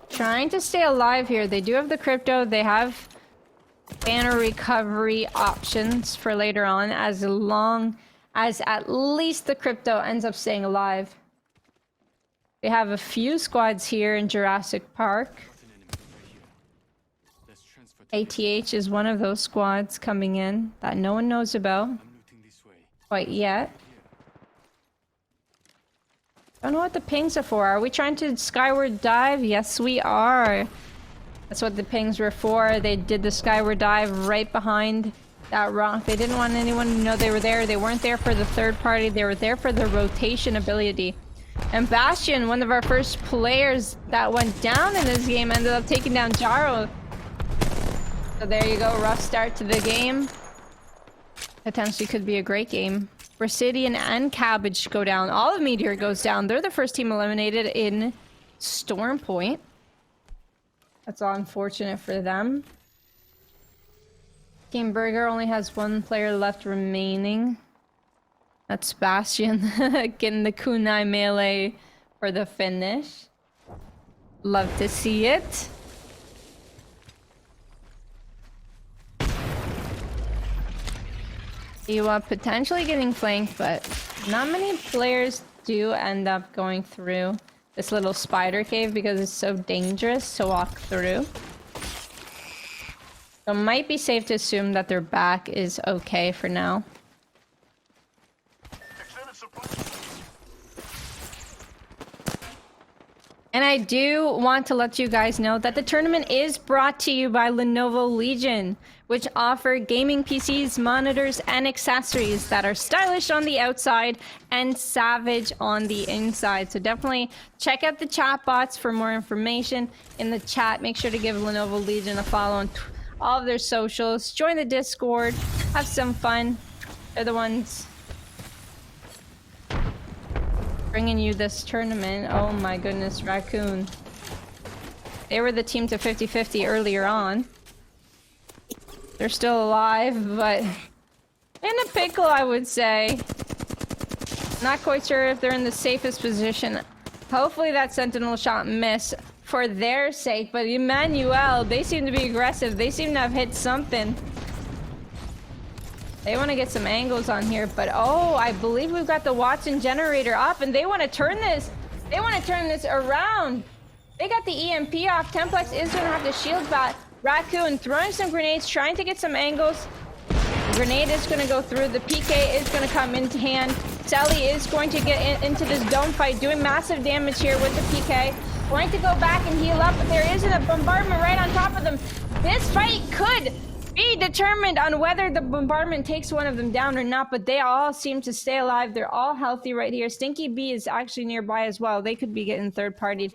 Trying to stay alive here. They do have the crypto. They have banner recovery options for later on, as long as at least the crypto ends up staying alive. We have a few squads here in Jurassic Park. ATH is one of those squads coming in that no one knows about quite yet. Don't know what the pings are for. Are we trying to skyward dive? Yes, we are. That's what the pings were for. They did the skyward dive right behind that rock. They didn't want anyone to know they were there. They weren't there for the third party. They were there for the rotation ability. And Bastion, one of our first players that went down in this game, ended up taking down Jaro. So there you go, rough start to the game. Potentially could be a great game. Brasidian and Cabbage go down. All of Meteor goes down. They're the first team eliminated in Storm Point. That's all unfortunate for them. Team Burger only has one player left remaining. That's Bastion getting the kunai melee for the finish. Love to see it. You are potentially getting flanked, but not many players do end up going through this little spider cave because it's so dangerous to walk through. So it might be safe to assume that their back is okay for now. And I do want to let you guys know that the tournament is brought to you by Lenovo Legion, which offer gaming PCs, monitors, and accessories that are stylish on the outside and savage on the inside. So definitely check out the chat bots for more information in the chat. Make sure to give Lenovo Legion a follow on all of their socials. Join the Discord. Have some fun. They're the ones bringing you this tournament. Oh my goodness, Raccoon. They were the team to 50-50 earlier on. They're still alive, but in a pickle, I would say. Not quite sure if they're in the safest position. Hopefully that sentinel shot missed for their sake, but Emmanuel, they seem to be aggressive. They seem to have hit something. They want to get some angles on here, but oh, I believe we've got the Watson generator up, and they want to turn this. They want to turn this around. They got the EMP off. Templex is going to have the shield back. Raccoon throwing some grenades, trying to get some angles. The grenade is going to go through. The PK is going to come into hand. Sally is going to get into this dome fight, doing massive damage here with the PK. Going to go back and heal up, but there isn't a bombardment right on top of them. This fight could be determined on whether the bombardment takes one of them down or not, but they all seem to stay alive. They're all healthy right here. Stinky B is actually nearby as well. They could be getting third-partied.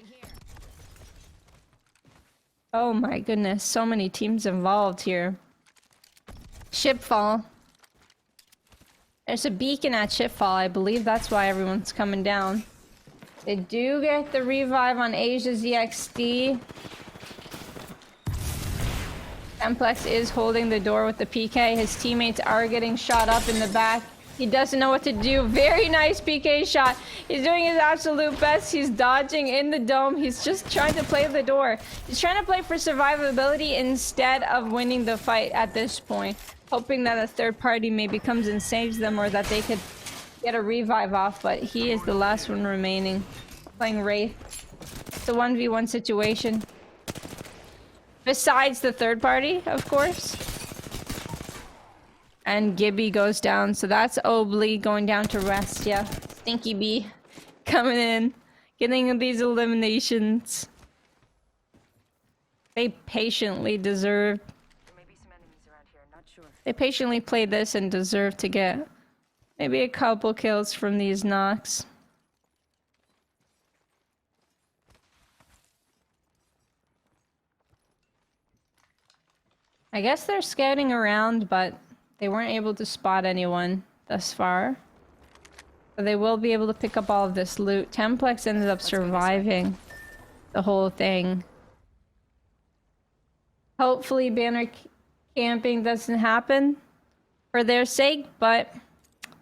Oh my goodness, so many teams involved here. Shipfall. There's a beacon at Shipfall. I believe that's why everyone's coming down. They do get the revive on Asia's EXD. Templex is holding the door with the PK. His teammates are getting shot up in the back. He doesn't know what to do. Very nice PK shot. He's doing his absolute best. He's dodging in the dome. He's just trying to play the door. He's trying to play for survivability instead of winning the fight at this point. Hoping that a third party maybe comes and saves them, or that they could get a revive off, but he is the last one remaining. Playing Wraith. It's a 1v1 situation. Besides the third party, of course. And Gibby goes down, so that's Obley going down to rest, yeah. Stinky B coming in, getting these eliminations. They patiently deserve. There may be some enemies around here, not sure. They patiently played this and deserve to get maybe a couple kills from these knocks. I guess they're scouting around, but they weren't able to spot anyone thus far. So they will be able to pick up all of this loot. Templex ended up surviving the whole thing. Hopefully banner camping doesn't happen for their sake, but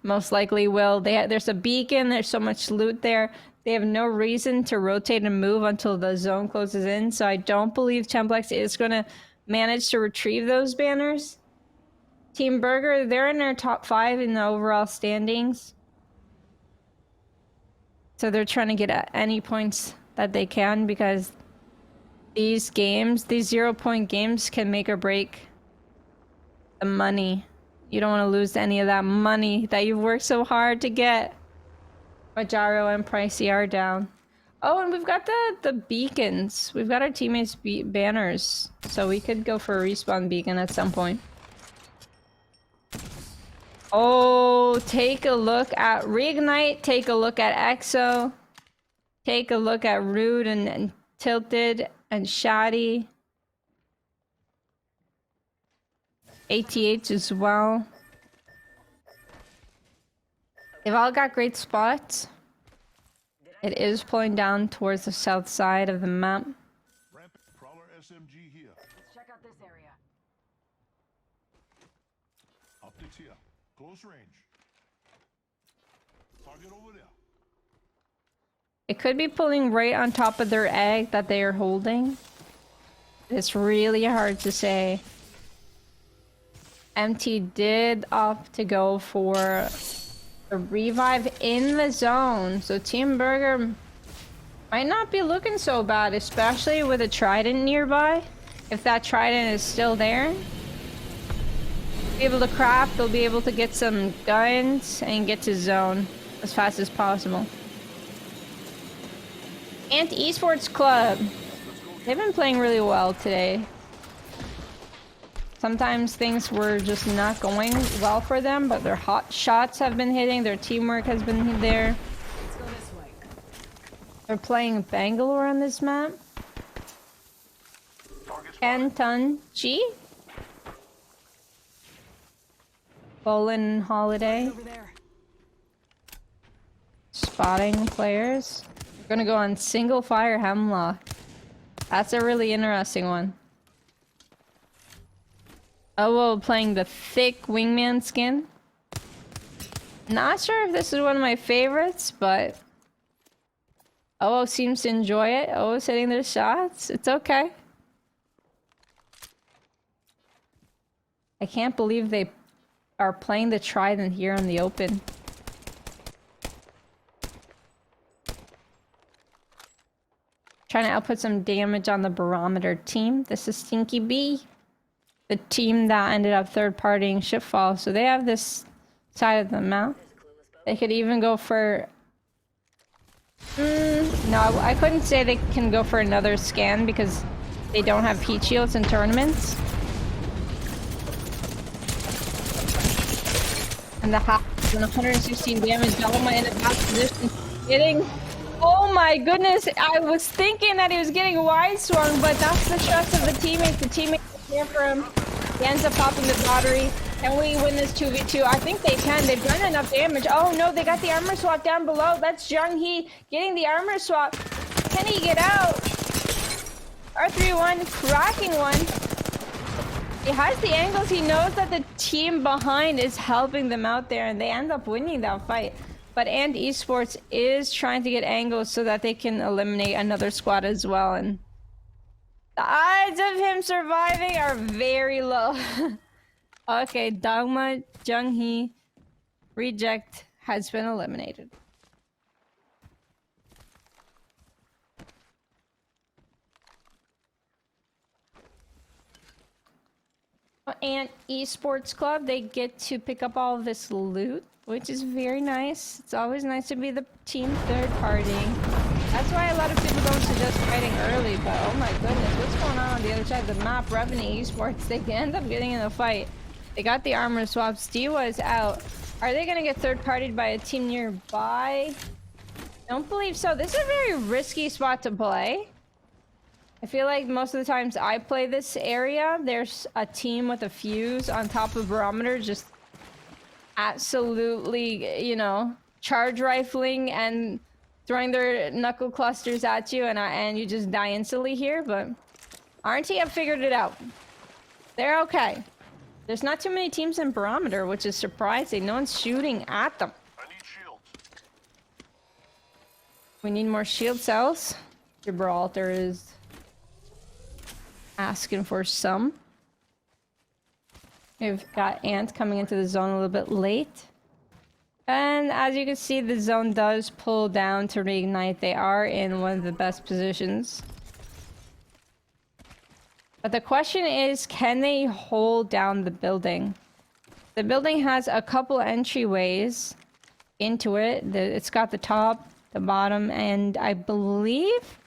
most likely will. There's a beacon, there's so much loot there. They have no reason to rotate and move until the zone closes in, so I don't believe Templex is going to manage to retrieve those banners. Team Burger, they're in their top 5 in the overall standings. So they're trying to get at any points that they can, because these games, these 0-point games, can make or break the money. You don't want to lose any of that money that you've worked so hard to get. But Jaro and Pricey are down. Oh, and we've got the beacons. We've got our teammates' banners. So we could go for a respawn beacon at some point. Oh, take a look at Reignite, take a look at EXO, take a look at Rude and Tilted and Shadi. ATH as well. They've all got great spots. It is pulling down towards the south side of the map. Ramp Prowler SMG here. Let's check out this area. Optics here. Close range. Target over there. It could be pulling right on top of their egg that they are holding. It's really hard to say. MT did opt to go for a revive in the zone, so Team Burger might not be looking so bad, especially with a trident nearby. If that trident is still there, be able to craft, they'll be able to get some guns and get to zone as fast as possible. And Esports Club, they've been playing really well today. Sometimes things were just not going well for them, but their hot shots have been hitting, their teamwork has been there. Let's go this way. They're playing Bangalore on this map. Target spotted. Anton G. Bolin Holiday. Over there. Spotting players. We're gonna go on single fire Hemlock. That's a really interesting one. Oh, well, playing the thick wingman skin. Not sure if this is one of my favorites, but OO seems to enjoy it. OO's hitting their shots. It's okay. I can't believe they are playing the Trident here in the open. Trying to output some damage on the Barometer team. This is Stinky B, the team that ended up third-partying Shipfall. So they have this side of the map. They could even go for... no, I couldn't say they can go for another scan because they don't have heat shields in tournaments. And the half and 116 damage. Dolma in a bad position. Getting... Oh my goodness, I was thinking that he was getting wide swung, but that's the trust of the teammates. The teammates are here for him. He ends up popping the battery. Can we win this 2v2? I think they can. They've done enough damage. Oh no, they got the armor swap down below. That's Jung Hee getting the armor swap. Can he get out? R31 cracking one. He has the angles. He knows that the team behind is helping them out there, and they end up winning that fight. But And Esports is trying to get angles so that they can eliminate another squad as well. And the odds of him surviving are very low. Okay, Dogma Jung-hee Reject has been eliminated. And Esports Club, they get to pick up all of this loot, which is very nice. It's always nice to be the team third party. That's why a lot of people don't suggest fighting early, but oh my goodness, what's going on the other side of the map? Revenue Esports, they can end up getting in a fight. They got the armor swaps. Diwa is out. Are they gonna get third partied by a team nearby? Don't believe so. This is a very risky spot to play. I feel like most of the times I play this area, there's a team with a fuse on top of Barometer just absolutely, you know, charge rifling and throwing their knuckle clusters at you, and you just die instantly here. But RNT have figured it out. They're okay. There's not too many teams in Barometer, which is surprising. No one's shooting at them. I need shields. We need more shield cells. Gibraltar is asking for some. We've got Ant coming into the zone a little bit late. And as you can see, the zone does pull down to reignite. They are in one of the best positions. But the question is, can they hold down the building? The building has a couple entryways into it. It's got the top, the bottom, and I believe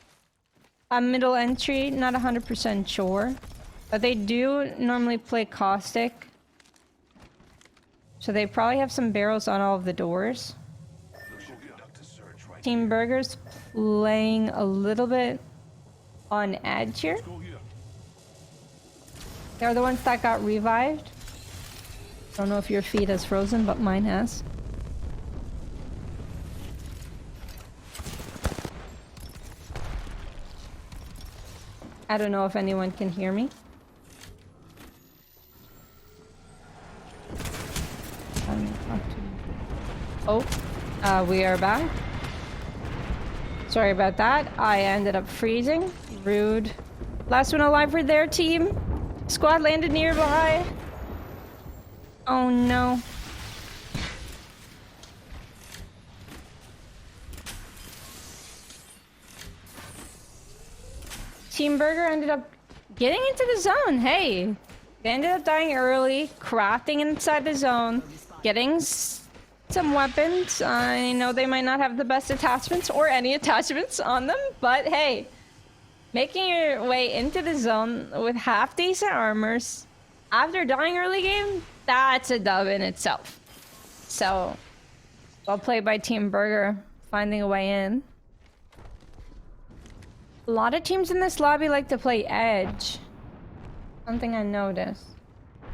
a middle entry. Not 100% sure. But they do normally play caustic. So they probably have some barrels on all of the doors. Team Burger's playing a little bit on edge here. Go here. They're the ones that got revived. I don't know if your feed has frozen, but mine has. I don't know if anyone can hear me. Oh, we are back. Sorry about that. I ended up freezing. Rude. Last one alive for their team. Squad landed nearby. Oh no. Team Burger ended up getting into the zone. Hey, they ended up dying early, crafting inside the zone, getting some weapons. I know they might not have the best attachments or any attachments on them, but hey, making your way into the zone with half decent armors after dying early game, that's a dub in itself. So, well played by Team Burger, finding a way in. A lot of teams in this lobby like to play edge. Something I noticed.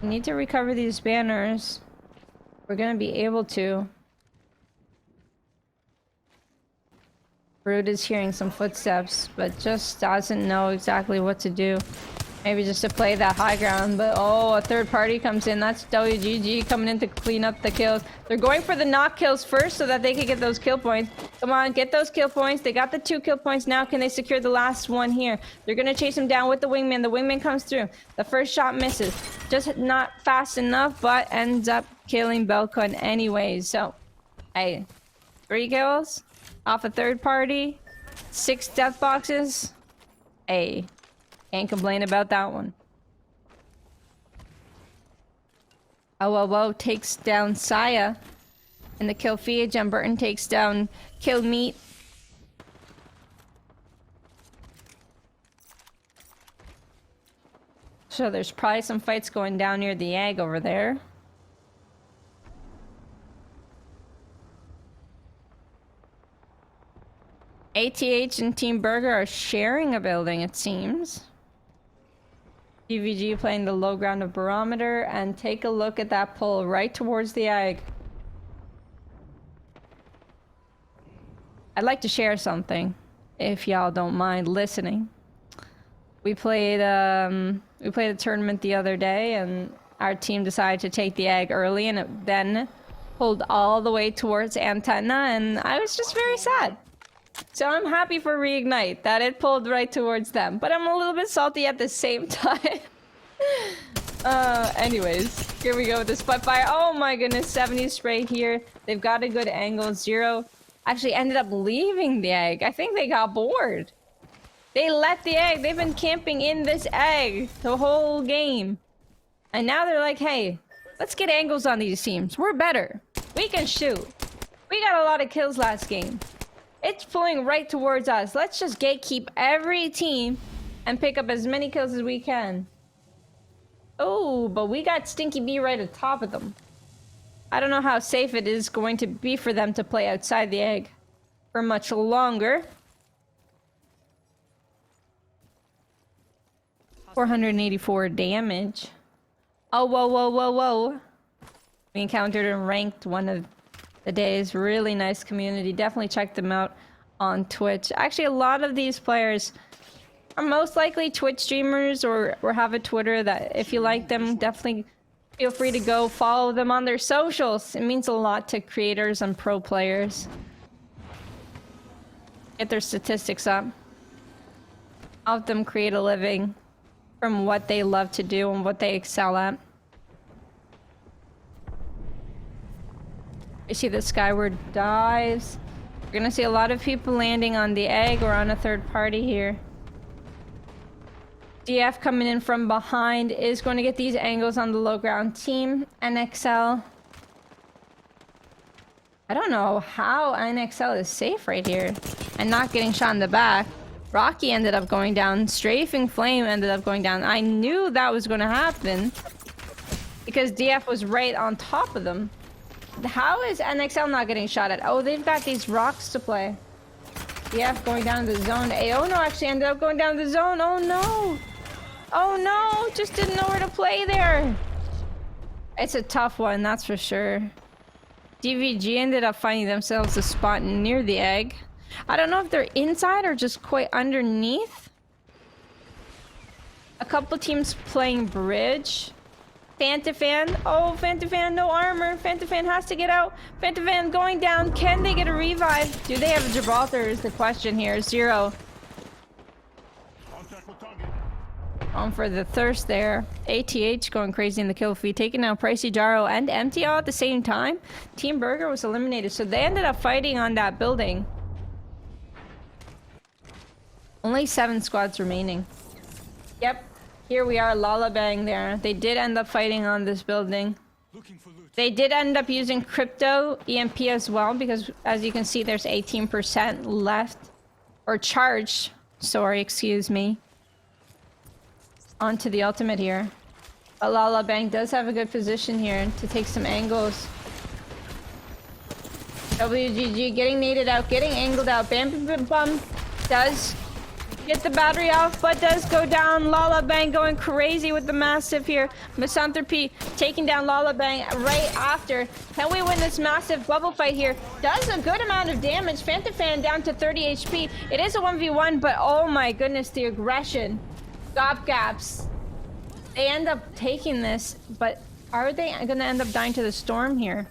We need to recover these banners. We're gonna be able to. Brood is hearing some footsteps, but just doesn't know exactly what to do. Maybe just to play that high ground, but oh, a third party comes in. That's WGG coming in to clean up the kills. They're going for the knock kills first so that they can get those kill points. Come on, get those kill points. They got the 2 kill points now. Can they secure the last one here? They're gonna chase him down with the wingman. The wingman comes through. The first shot misses. Just not fast enough, but ends up killing Belkun anyways. So, hey, 3 kills off a third party, 6 death boxes. Hey. Can't complain about that one. Oh, takes down Saya in the kill feed. Jen Burton takes down Kill Meat. So there's probably some fights going down near the egg over there. ATH and Team Burger are sharing a building, it seems. DVG playing the low ground of Barometer, and take a look at that pull right towards the egg. I'd like to share something, if y'all don't mind listening. We played a tournament the other day, and our team decided to take the egg early, and it then pulled all the way towards Antenna, and I was just very sad. So I'm happy for Reignite, that it pulled right towards them. But I'm a little bit salty at the same time. Anyways, here we go with the Spitfire. Oh my goodness, 70 spray here. They've got a good angle. Zero actually ended up leaving the egg. I think they got bored. They left the egg. They've been camping in this egg the whole game. And now they're like, hey, let's get angles on these teams. We're better. We can shoot. We got a lot of kills last game. It's pulling right towards us. Let's just gatekeep every team and pick up as many kills as we can. Oh, but we got Stinky B right at the top of them. I don't know how safe it is going to be for them to play outside the egg for much longer. 484 damage. Oh, whoa. We encountered a ranked one of the day's really nice community. Definitely check them out on Twitch. Actually, a lot of these players are most likely Twitch streamers or have a Twitter that if you like them, definitely feel free to go follow them on their socials. It means a lot to creators and pro players. Get their statistics up. Help them create a living from what they love to do and what they excel at. You see the skyward dives. We're gonna see a lot of people landing on the egg or on a third party here. DF coming in from behind is going to get these angles on the low ground team. NXL. I don't know how NXL is safe right here and not getting shot in the back. Rocky ended up going down. Strafing Flame ended up going down. I knew that was going to happen because DF was right on top of them. How is NXL not getting shot at? Oh, they've got these rocks to play. EF going down to the zone. Aono actually ended up going down to the zone. Oh no! Oh no! Just didn't know where to play there. It's a tough one, that's for sure. DVG ended up finding themselves a spot near the egg. I don't know if they're inside or just quite underneath. A couple teams playing bridge. Fantafan. Oh, Fantafan, no armor. Fantafan has to get out. Fantafan going down. Can they get a revive? Do they have a Gibraltar is the question here. 0. Contact with target. On for the thirst there. ATH going crazy in the kill feed. Taking out Pricey, Jaro, and MTL at the same time. Team Burger was eliminated. So they ended up fighting on that building. Only 7 squads remaining. Yep. Here we are, Lalabang there. They did end up fighting on this building. They did end up using crypto EMP as well because as you can see there's 18% left. Or charged. Sorry, excuse me. Onto the ultimate here. But Lalabang does have a good position here to take some angles. WGG getting naded out, getting angled out. Bam Bam Bum does get the battery off, but does go down. Lalabang going crazy with the massive here. Misanthropy taking down Lalabang right after. Can we win this massive bubble fight here? Does a good amount of damage. Fantafan down to 30 HP. It is a 1v1, but oh my goodness, the aggression. Gop gaps. They end up taking this, but are they gonna end up dying to the storm here?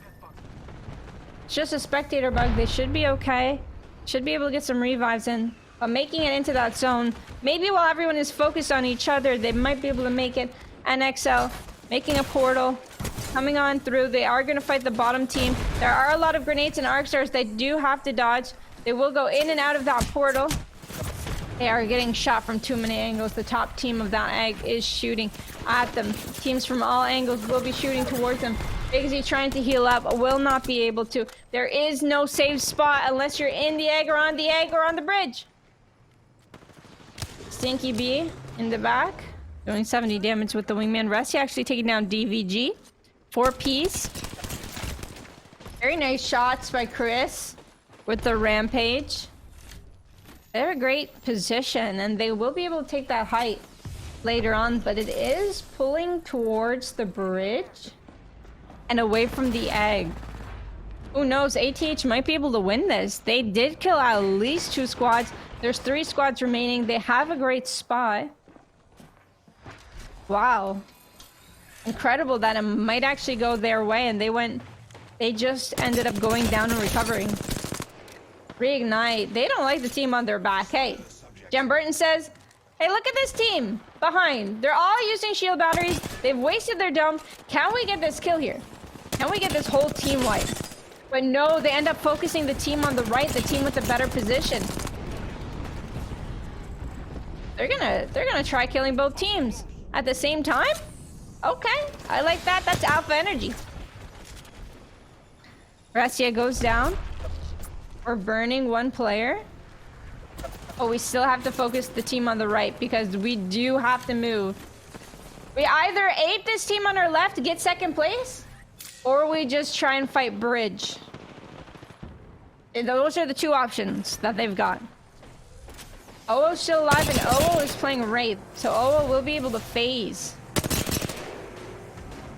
It's just a spectator bug. They should be okay. Should be able to get some revives in. But making it into that zone, maybe while everyone is focused on each other, they might be able to make it. NXL making a portal, coming on through. They are going to fight the bottom team. There are a lot of grenades and arc stars they do have to dodge. They will go in and out of that portal. They are getting shot from too many angles. The top team of that egg is shooting at them. Teams from all angles will be shooting towards them. Bigsy trying to heal up, will not be able to. There is no safe spot unless you're in the egg or on the bridge. Stinky B in the back, doing 70 damage with the wingman. Rusty actually taking down DVG. 4-piece. Very nice shots by Chris with the rampage. They're a great position, and they will be able to take that height later on, but it is pulling towards the bridge and away from the egg. Who knows? ATH might be able to win this. They did kill at least 2 squads. There's 3 squads remaining. They have a great spot. Wow. Incredible that it might actually go their way, and they just ended up going down and recovering. Reignite. They don't like the team on their back. Hey, Jem Burton says, hey, look at this team behind. They're all using shield batteries. They've wasted their dome. Can we get this kill here? Can we get this whole team wiped? But no, they end up focusing the team on the right, the team with the better position. They're gonna try killing both teams at the same time? Okay, I like that. That's alpha energy. Restia goes down. We're burning 1 player. Oh, we still have to focus the team on the right because we do have to move. We either ape this team on our left to get 2nd place, or we just try and fight bridge. And those are the 2 options that they've got. OO's still alive and OO is playing Wraith, so OO will be able to phase.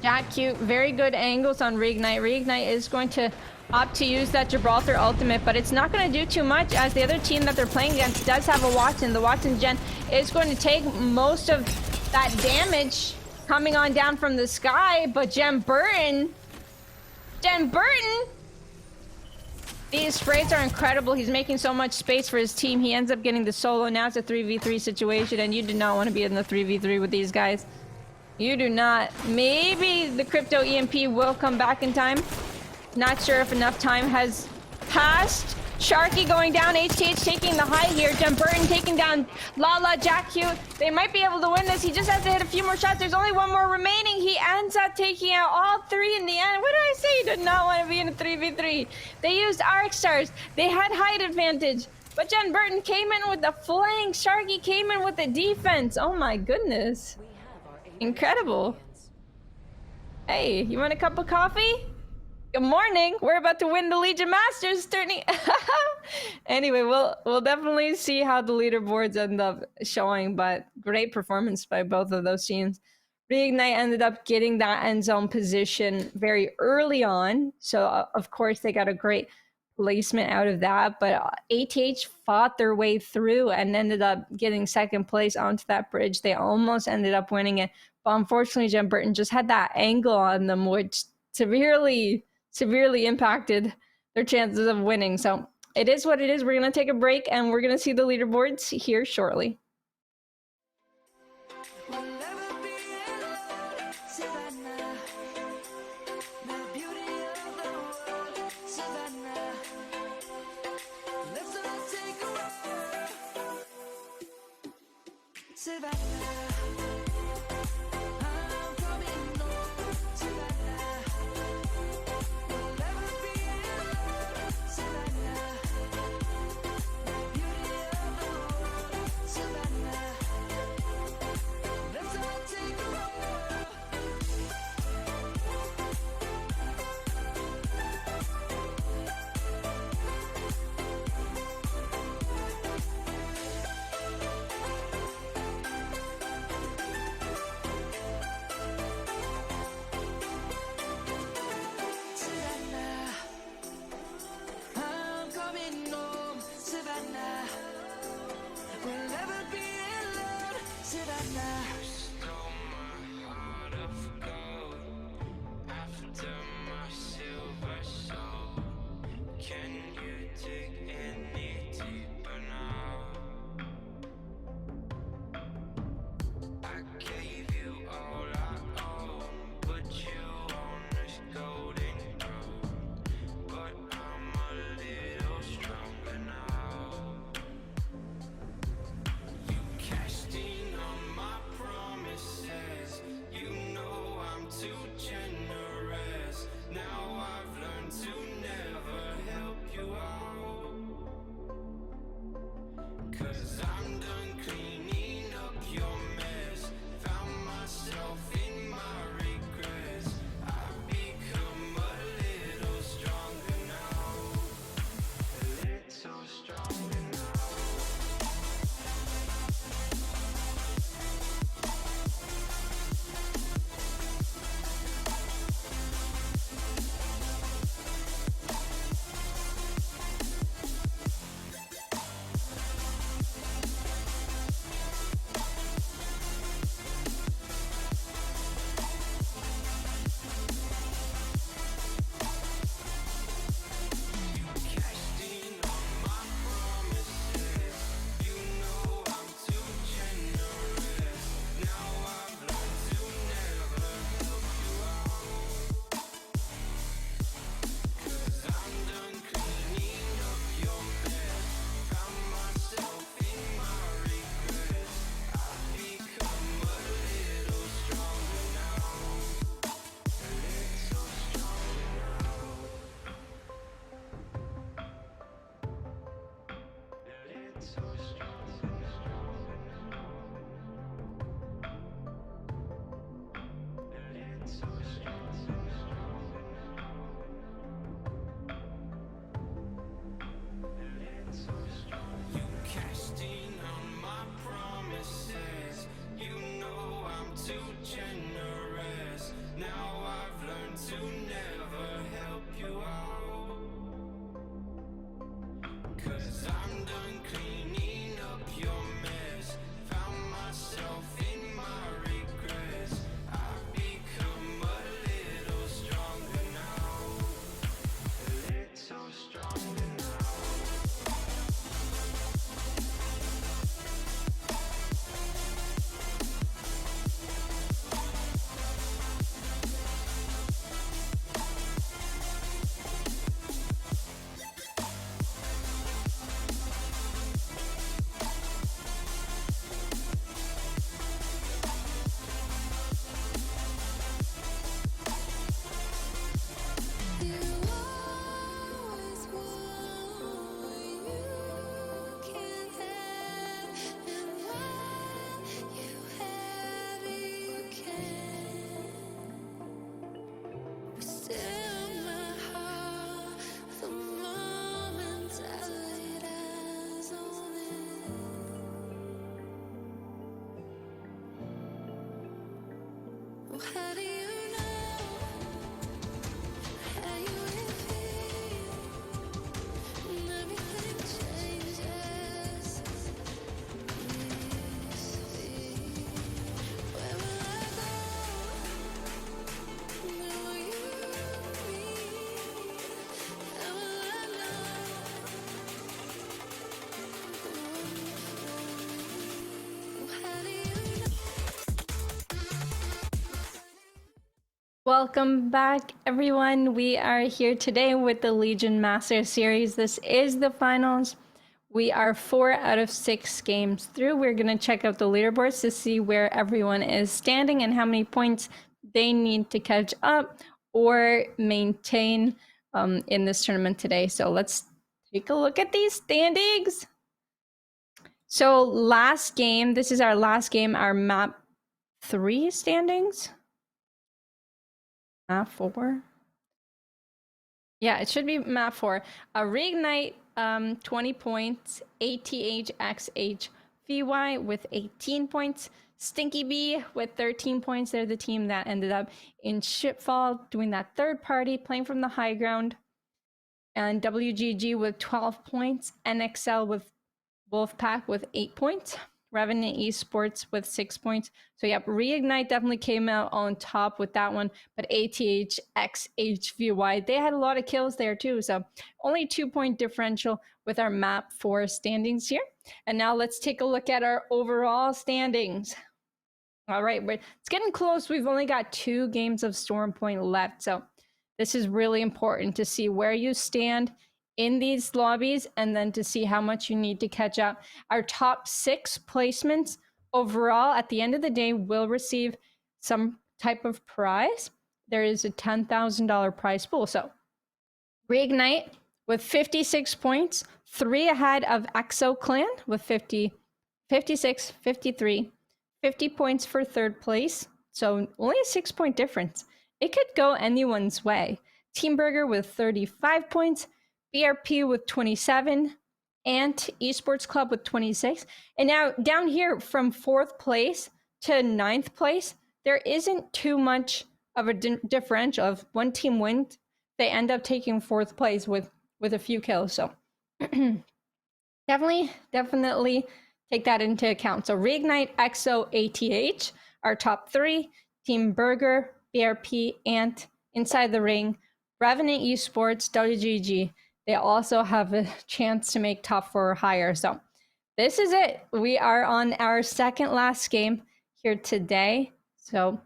Jack Cute, very good angles on Reignite. Reignite is going to opt to use that Gibraltar ultimate, but it's not going to do too much as the other team that they're playing against does have a Watson. The Watson Gen is going to take most of that damage coming on down from the sky, but Jem Burton, these sprays are incredible. He's making so much space for his team. He ends up getting the solo. Now it's a 3v3 situation, and you do not want to be in the 3v3 with these guys. You do not. Maybe the crypto EMP will come back in time. Not sure if enough time has passed. Sharky going down. HTH taking the high here. Jem Burton taking down Lala, Jack Cute. They might be able to win this. He just has to hit a few more shots. There's only 1 more remaining. He ends up taking out all 3 in the end. What did I say? He did not want to be in a 3v3. They used arc stars. They had height advantage. But Jem Burton came in with the flank. Sharky came in with the defense. Oh my goodness. Incredible. Hey, you want a cup of coffee? Good morning. We're about to win the Legion Masters tourney. Anyway, we'll definitely see how the leaderboards end up showing, but great performance by both of those teams. Reignite ended up getting that end zone position very early on, so of course they got a great placement out of that, but ATH fought their way through and ended up getting second place onto that bridge. They almost ended up winning it, but unfortunately Jen Burton just had that angle on them, which severely impacted their chances of winning. So it is what it is. We're going to take a break and we're going to see the leaderboards here shortly. We'll never be alone, Savannah. The beauty of the world, Savannah. Let's all take a walk, Savannah. I'm coming home, Savannah. We'll never be alone, Savannah. The beauty of the world, Savannah. Let's all take a walk. Savannah, I'm coming home, Savannah. We'll never be alone, Savannah. Stole my heart of gold after my silver soul. Can you dig any deeper now? I gave you all I own, put you on this golden throne, but I'm a little stronger now. You cashed in on my promises. You know I'm too generous. Now I've learned to never help you out. 'Cause I'm done cleaning up your mess. Found myself in my regrets. I've become a little stronger now. A little stronger now. Cashed in on my promises. You know I'm too generous. Now I've learned to never help you out. 'Cause I'm done cleaning up your mess. Found myself in my regrets. I've become a little stronger now. A little stronger now. It's so strong, it's so strong. You cashed in on my promises. You know I'm too generous. Now I've learned to never help you out. 'Cause I'm done cleaning up your mess. Found myself in my regrets. I've become a little stronger now. A little stronger now. Welcome back, everyone. We are here today with the Legion Master Series. This is the finals. We are 4 out of 6 games through. We're going to check out the leaderboards to see where everyone is standing and how many points they need to catch up or maintain in this tournament today. So let's take a look at these standings. So last game, this is our last game, our map 3 standings. Map 4. Yeah, it should be map 4. Reignite, 20 points. ATHXHVY with 18 points. Stinky Bee with 13 points. They're the team that ended up in Shipfall, doing that third party, playing from the high ground. And WGG with 12 points. NXL with Wolfpack with 8 points. Revenant Esports with 6 points. So yep, Reignite definitely came out on top with that one. But ATHXHVY, they had a lot of kills there too. So only 2-point differential with our map 4 standings here. And now let's take a look at our overall standings. All right, it's getting close. We've only got 2 games of Storm Point left. So this is really important to see where you stand in these lobbies and then to see how much you need to catch up. Our top 6 placements overall at the end of the day will receive some type of prize. There is a $10,000 prize pool. So Reignite with 56 points, 3 ahead of Exo Clan with 56, 53, 50 points for third place. So only a 6-point difference. It could go anyone's way. Team Burger with 35 points, BRP with 27, Ant Esports Club with 26. And now down here from 4th place to 9th place, there isn't too much of a differential. If one team wins, they end up taking 4th place with a few kills. So definitely take that into account. So Reignite, EXO, ATH, our top 3. Team Burger, BRP, Ant, Inside the Ring, Revenant Esports, WGG. They also have a chance to make top 4 or higher. So this is it. We are on our second last game here today. So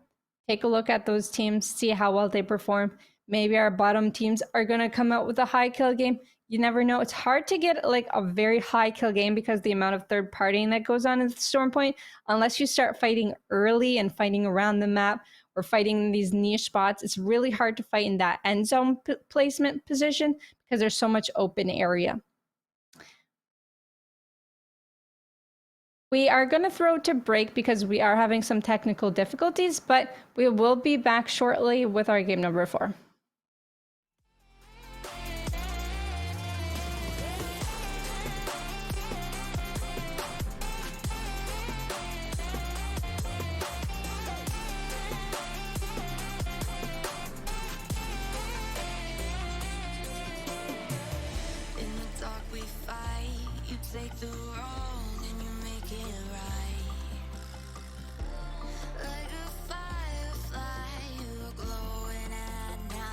take a look at those teams, see how well they perform. Maybe our bottom teams are going to come out with a high kill game. You never know. It's hard to get like a very high kill game because the amount of third partying that goes on in the Storm Point, unless you start fighting early and fighting around the map or fighting these niche spots, it's really hard to fight in that end zone placement position because there's so much open area. We are going to throw to break because we are having some technical difficulties, but we will be back shortly with our game number 4. In the dark we fight. You take the wrong and you make it right. Like a firefly, you are glowing at night.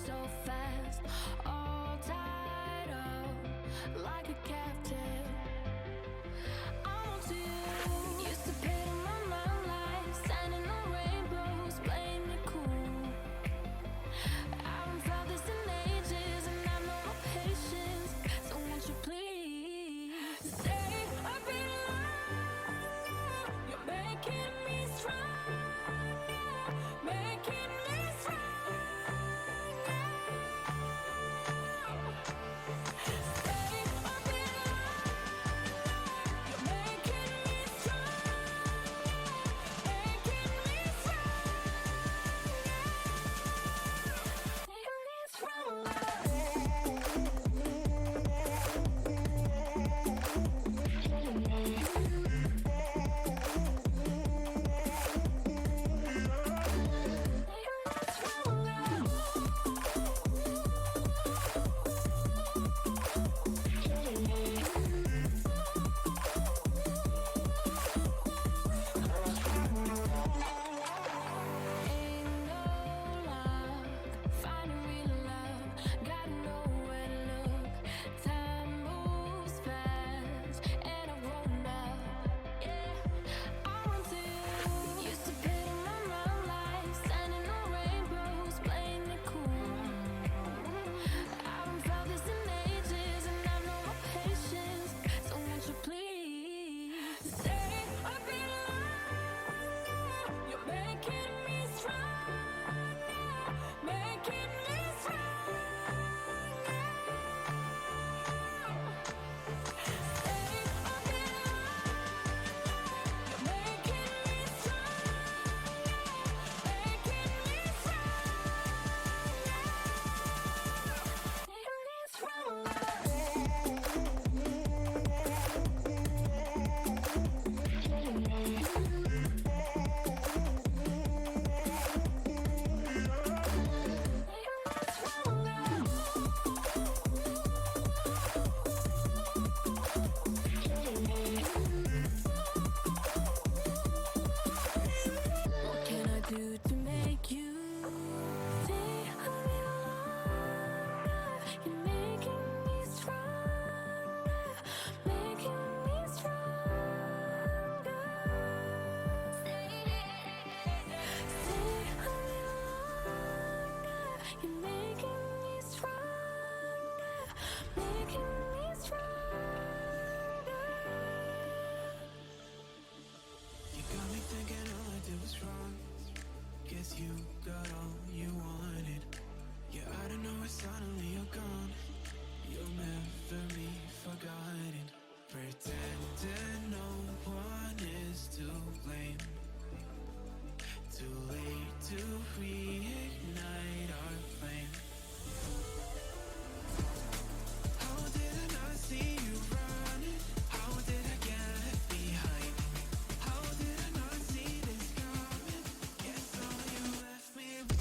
so fast, all tied up like a captive. I'm on to you. Used to pit in my mind like standing on rainbows, playing it cool. I haven't felt this in ages, and I know my patience. So won't you please stay a bit longer? You're making me stronger, making me stronger. Stay a bit longer. You're making me stronger, making me Ain't no luck finding real love. Gotta know where to look. Time moves fast, and I've grown up. Yeah, I want to. Used to pit in my mind like standing on rainbows, playing it cool. I haven't felt this in ages, and I know my patience. So won't you please stay a bit longer? You're making me stronger, making me stronger. Stay a bit longer. You're making me stronger, making me What can I do to make you stay a little longer? You're making me stronger, making me stronger. Stay a little longer. You're making me stronger, making me stronger. You got me thinking all I did was wrong. Guess you got all you wanted. Yeah, I don't know why suddenly you're gone. You'll never be forgotten. Pretending no one is to blame. Too late to reignite our flame. How did I not see you running? How did I get behind? How did I not see this coming? Guess all you left me with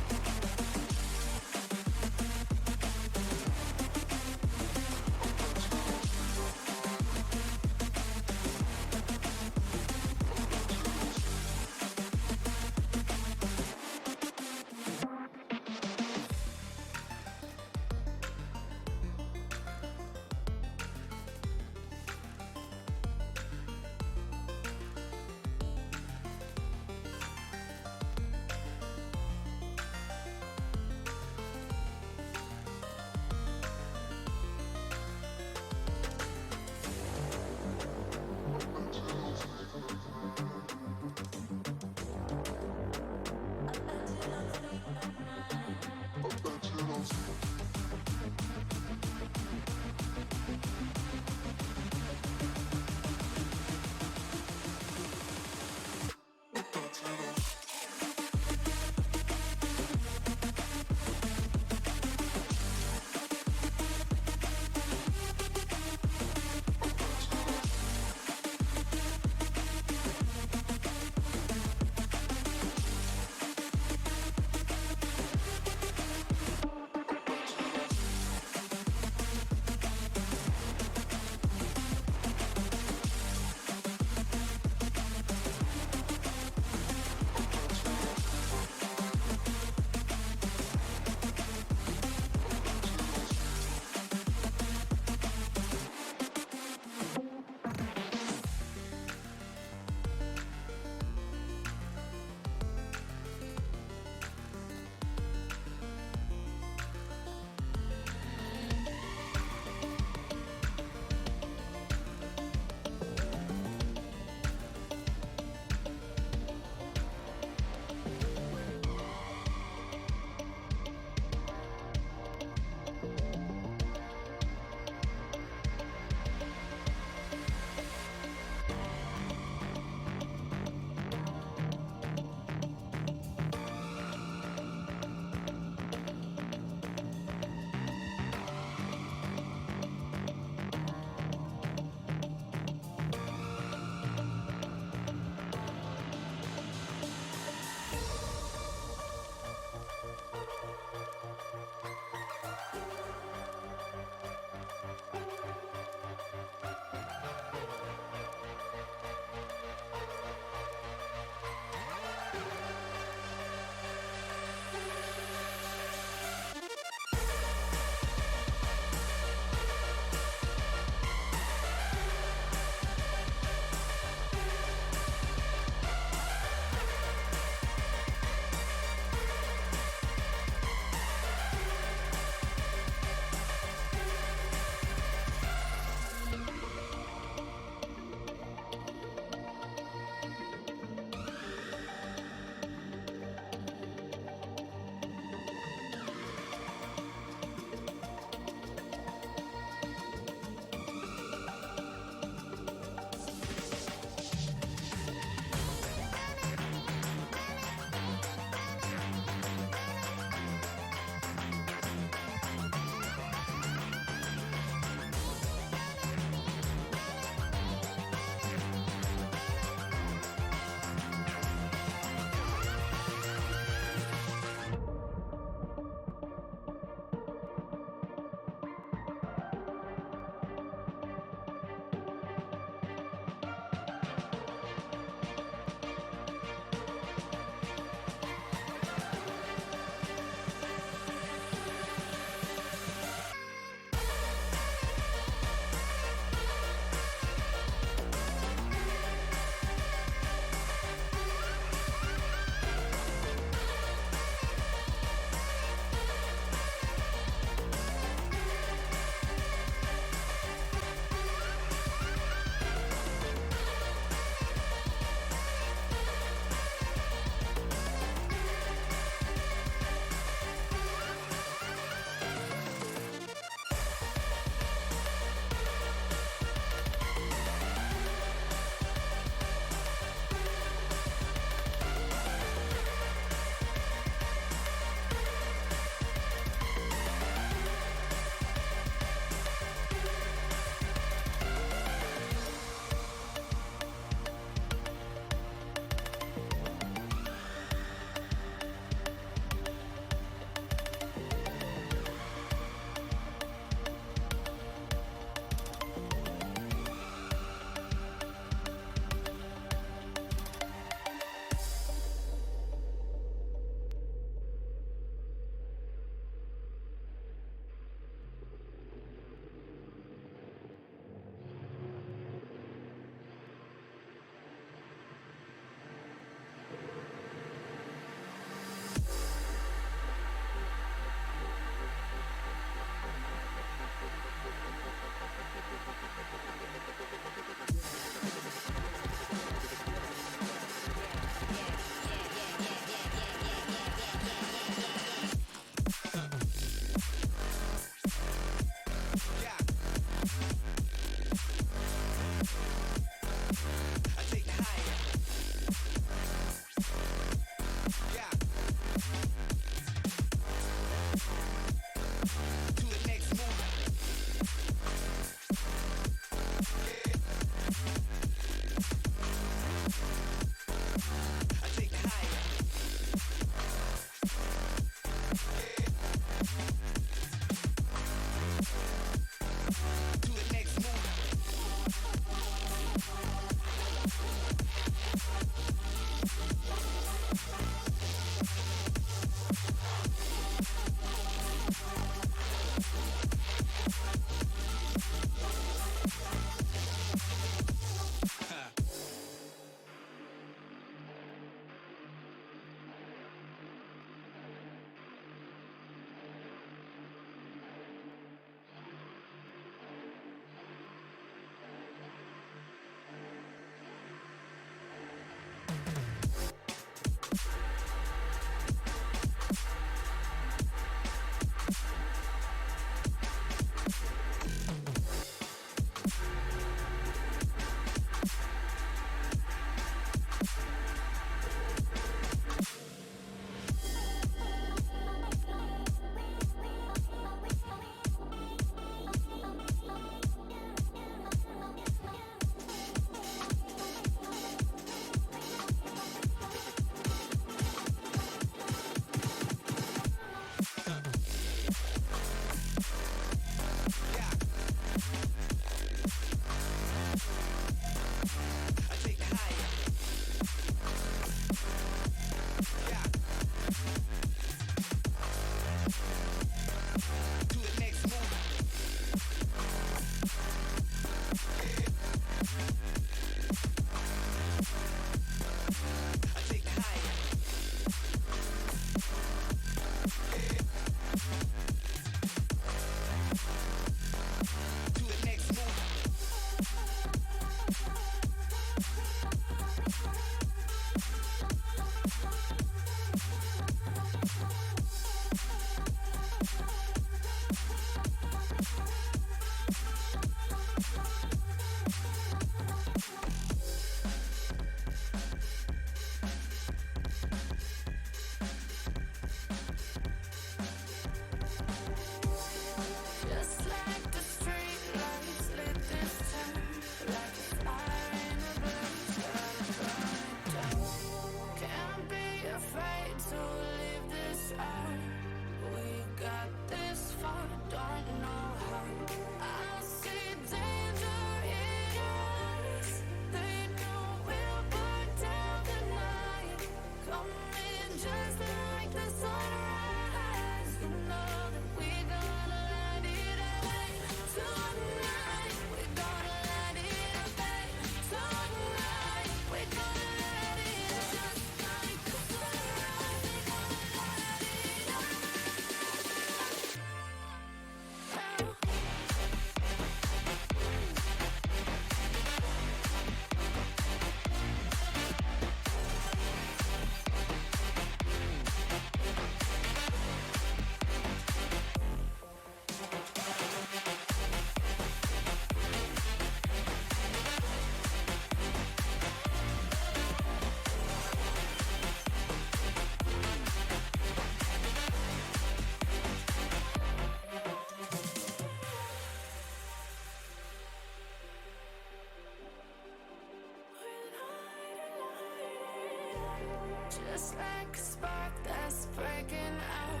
just like a spark that's breaking out.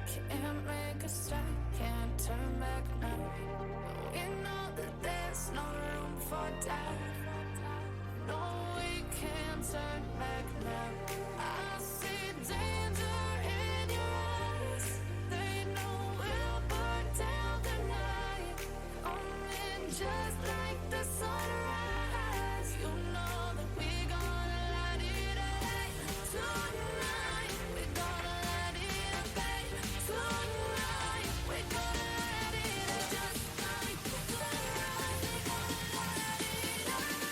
Can't make a stop, can't turn back now. We know that there's no room for doubt. No, we can't turn back now. I see danger in your eyes. They know we'll burn down the night. Coming just like the sunrise. You know that we're gonna light it up tonight. We're gonna light it up, babe. Tonight we're gonna light it up just like the sunrise. We're gonna light it up now.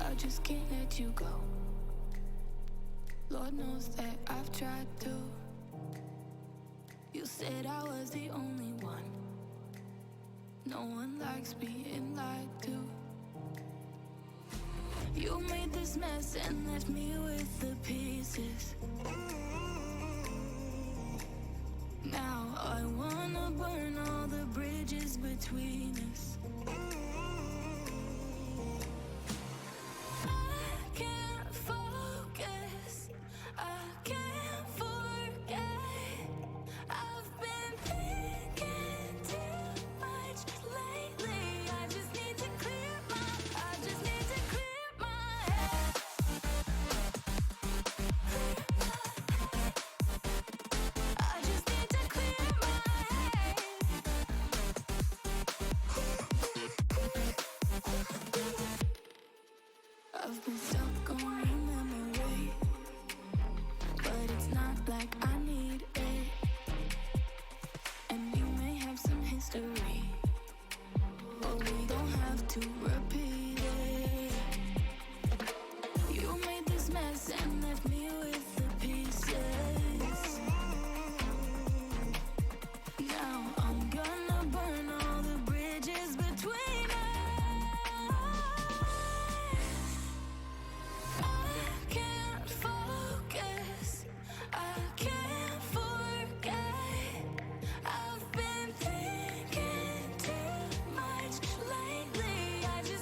I just can't let you go. Lord knows that I've tried to. You said I was the only one. No one likes being lied to. You made this mess and left me with the pieces. Now I wanna burn all the bridges between us. I can't focus, I can't forget. I've been thinking too much lately. I just need to clear my head. I just need to clear my head. I've been stuck on your memory, but it's not like I need it. And you may have some history, but we don't have to repeat it. You made this mess and left me with the pieces. Now I'm gonna burn all the bridges between us. I can't focus, I can't forget. I've been thinking too much lately. I just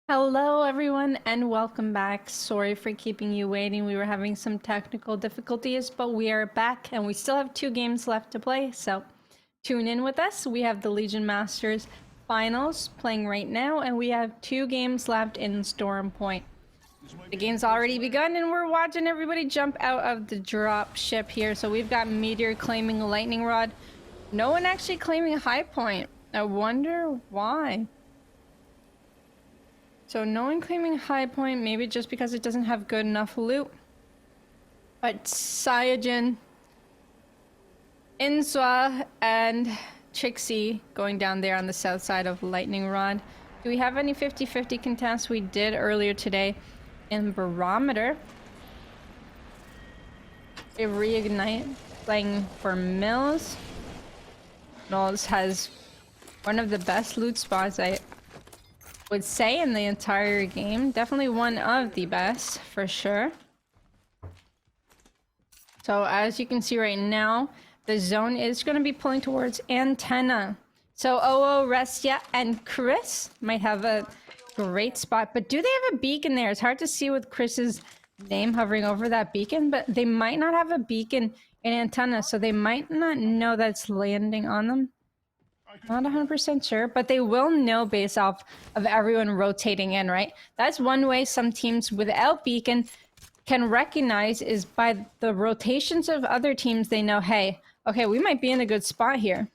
Hello, everyone, and welcome back. Sorry for keeping you waiting. We were having some technical difficulties, but we are back, and we still have 2 games left to play, so tune in with us. We have the Legion Masters Finals playing right now, and we have 2 games left in Storm Point. The game's already begun, and we're watching everybody jump out of the drop ship here. So we've got Meteor claiming a Lightning Rod. No one actually claiming a High Point. I wonder why. So no one claiming High Point, maybe just because it doesn't have good enough loot. But Cyajin, Inswa, and Trixie going down there on the south side of Lightning Rod. Do we have any 50-50 contests? We did earlier today in Barometer. A reignite playing for Mills. Mills has one of the best loot spots, I would say, in the entire game. Definitely one of the best, for sure. So as you can see right now, the zone is going to be pulling towards Antenna. So Oo, Restia, and Chris might have a great spot. But do they have a beacon there? It's hard to see with Chris's name hovering over that beacon, but they might not have a beacon in Antenna, so they might not know that's landing on them. Not 100% sure, but they will know based off of everyone rotating in, right? That's one way some teams without beacon can recognize, is by the rotations of other teams. They know, hey, okay, we might be in a good spot here.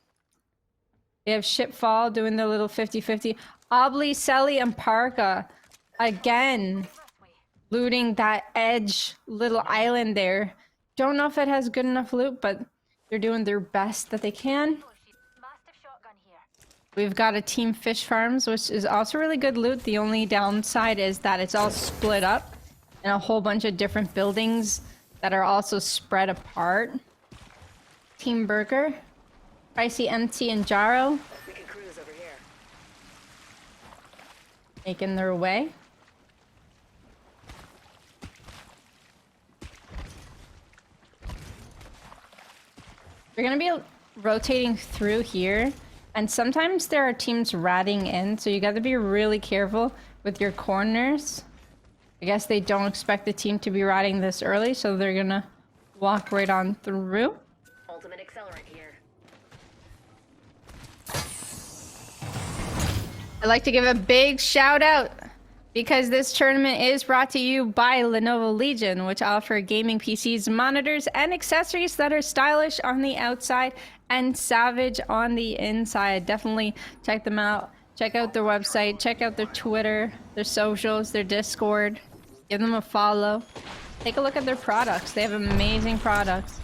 They have Shipfall doing the little 50-50. Obli, Selly, and Parka again looting that edge little island there. Don't know if it has good enough loot, but they're doing their best that they can. We've got a Team Fish Farms, which is also really good loot. The only downside is that it's all split up in a whole bunch of different buildings that are also spread apart. Team Burger, Pricey, MT, and Jaro We can cruise over here. making their way. We're gonna be rotating through here, and sometimes there are teams ratting in, so you gotta be really careful with your corners. I guess they don't expect the team to be ratting this early, so they're gonna walk right on through. Ultimate accelerant here. I'd like to give a big shout out because this tournament is brought to you by Lenovo Legion, which offer gaming PCs, monitors, and accessories that are stylish on the outside and savage on the inside. Definitely check them out. Check out their website, check out their Twitter, their socials, their Discord. Give them a follow. Take a look at their products. They have amazing products.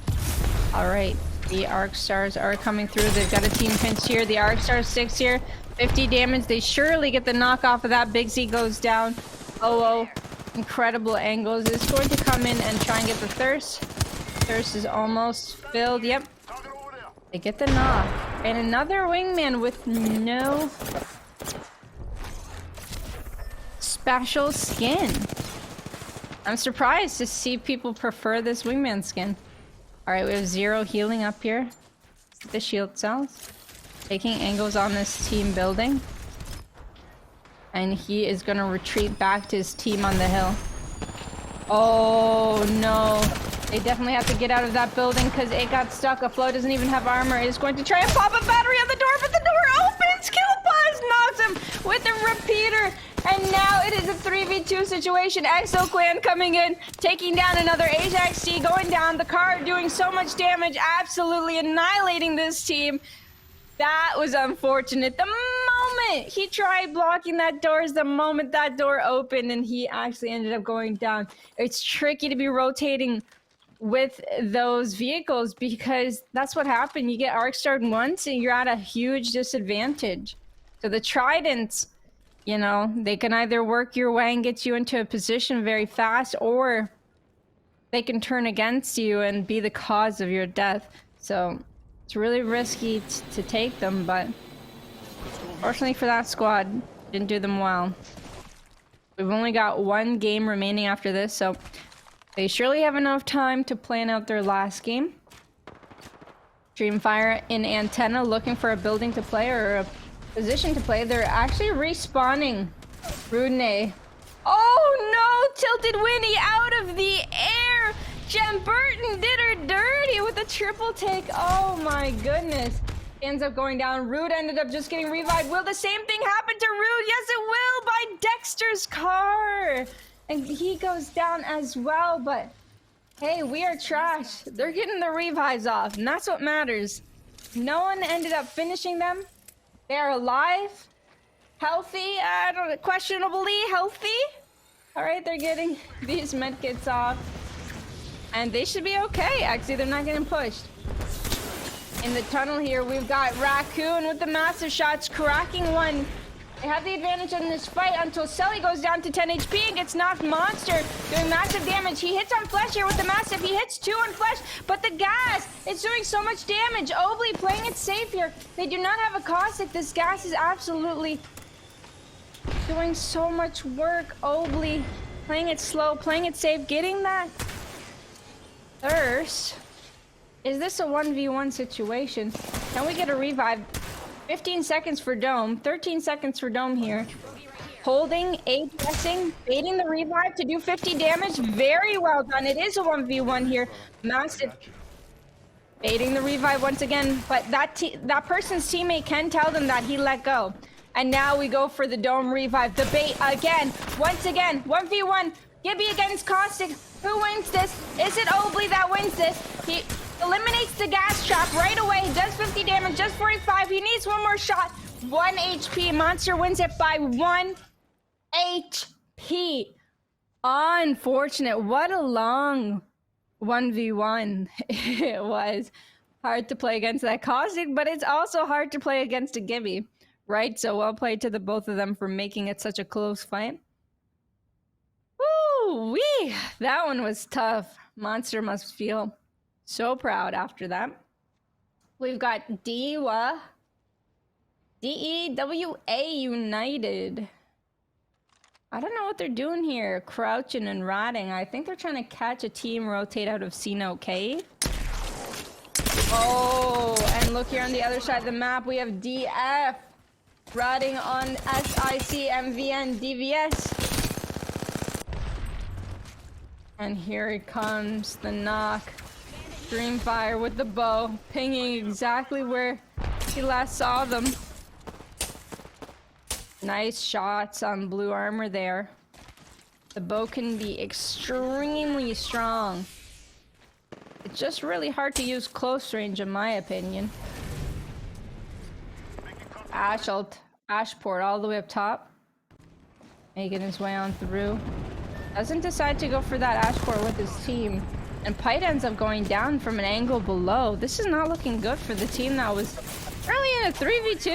All right, the Arc Stars are coming through. They've got a team pinch here. The Arc Star 6 here. 50 damage. They surely get the knock off of that. Big Z goes down. Oh, incredible angles. Is going to come in and try and get the Thirst. Thirst is almost filled. Yep. They get the knock. And another wingman with no special skin. I'm surprised to see people prefer this wingman skin. Alright, we have Zero healing up here. The shield cells. Taking angles on this team building. And he is going to retreat back to his team on the hill. Oh no. They definitely have to get out of that building because it got stuck. A Flow doesn't even have armor. It is going to try and pop a battery on the door, but the door opens! Killpaz knocks him with a repeater. And now it is a 3v2 situation. Exo Clan coming in, taking down another Ajax T, going down. The car doing so much damage, absolutely annihilating this team. That was unfortunate. The moment he tried blocking that door is the moment that door opened, and he actually ended up going down. It's tricky to be rotating with those vehicles because that's what happened. You get arc starred once and you're at a huge disadvantage. So the Tridents, you know, they can either work your way and get you into a position very fast, or they can turn against you and be the cause of your death. So it's really risky to take them, but fortunately for that squad, didn't do them well. We've only got one game remaining after this, so they surely have enough time to plan out their last game. Dreamfire in Antenna looking for a building to play or a position to play. They're actually respawning Rudney. Oh no! Tilted Winnie out of the air! Jem Burton did her dirty with a triple take. Oh my goodness. Ends up going down. Rude ended up just getting revived. Will the same thing happen to Rude? Yes, it will by Dexter's car. And he goes down as well, but hey, we are trash. They're getting the revives off, and that's what matters. No one ended up finishing them. They're alive. Healthy, I don't know, questionably healthy. All right, they're getting these medkits off. And they should be okay. Actually, they're not getting pushed. In the tunnel here, we've got Raccoon with the massive shots, cracking one. They have the advantage in this fight until Sully goes down to 10 HP and gets knocked. Monster doing massive damage. He hits on Flesh here with the massive. He hits 2 on Flesh, but the gas is doing so much damage. Obley playing it safe here. They do not have a caustic. This gas is absolutely doing so much work. Obley playing it slow, playing it safe, getting that thirst. Is this a 1v1 situation? Can we get a revive? 15 seconds for Dome, 13 seconds for Dome here. Holding, A pressing, baiting the revive to do 50 damage. Very well done. It is a 1v1 here. Massive. Baiting the revive once again, but that person's teammate can tell them that he let go. And now we go for the Dome revive. The bait again. Once again, 1v1. Gibby against Caustic. Who wins this? Is it Obley that wins this? He eliminates the gas trap right away. Does 50 damage, just 45. He needs one more shot. 1 HP. Monster wins it by 1 HP. Unfortunate. What a long 1v1 it was. Hard to play against that Caustic, but it's also hard to play against a Gibby, right? So well played to the both of them for making it such a close fight. Woo-wee! That one was tough. Monster must feel so proud after that. We've got DEWA United. I don't know what they're doing here. Crouching and ratting. I think they're trying to catch a team rotate out of Sino Cave. Oh, and look here on the other side of the map. We have DF ratting on SIC, MVN, DVS. And here it comes, the knock. Dreamfire with the bow, pinging exactly where he last saw them. Nice shots on blue armor there. The bow can be extremely strong. It's just really hard to use close range in my opinion. Ashport all the way up top. Making his way on through. Doesn't decide to go for that Ashport with his team. And Pite ends up going down from an angle below. This is not looking good for the team that was really in a 3v2.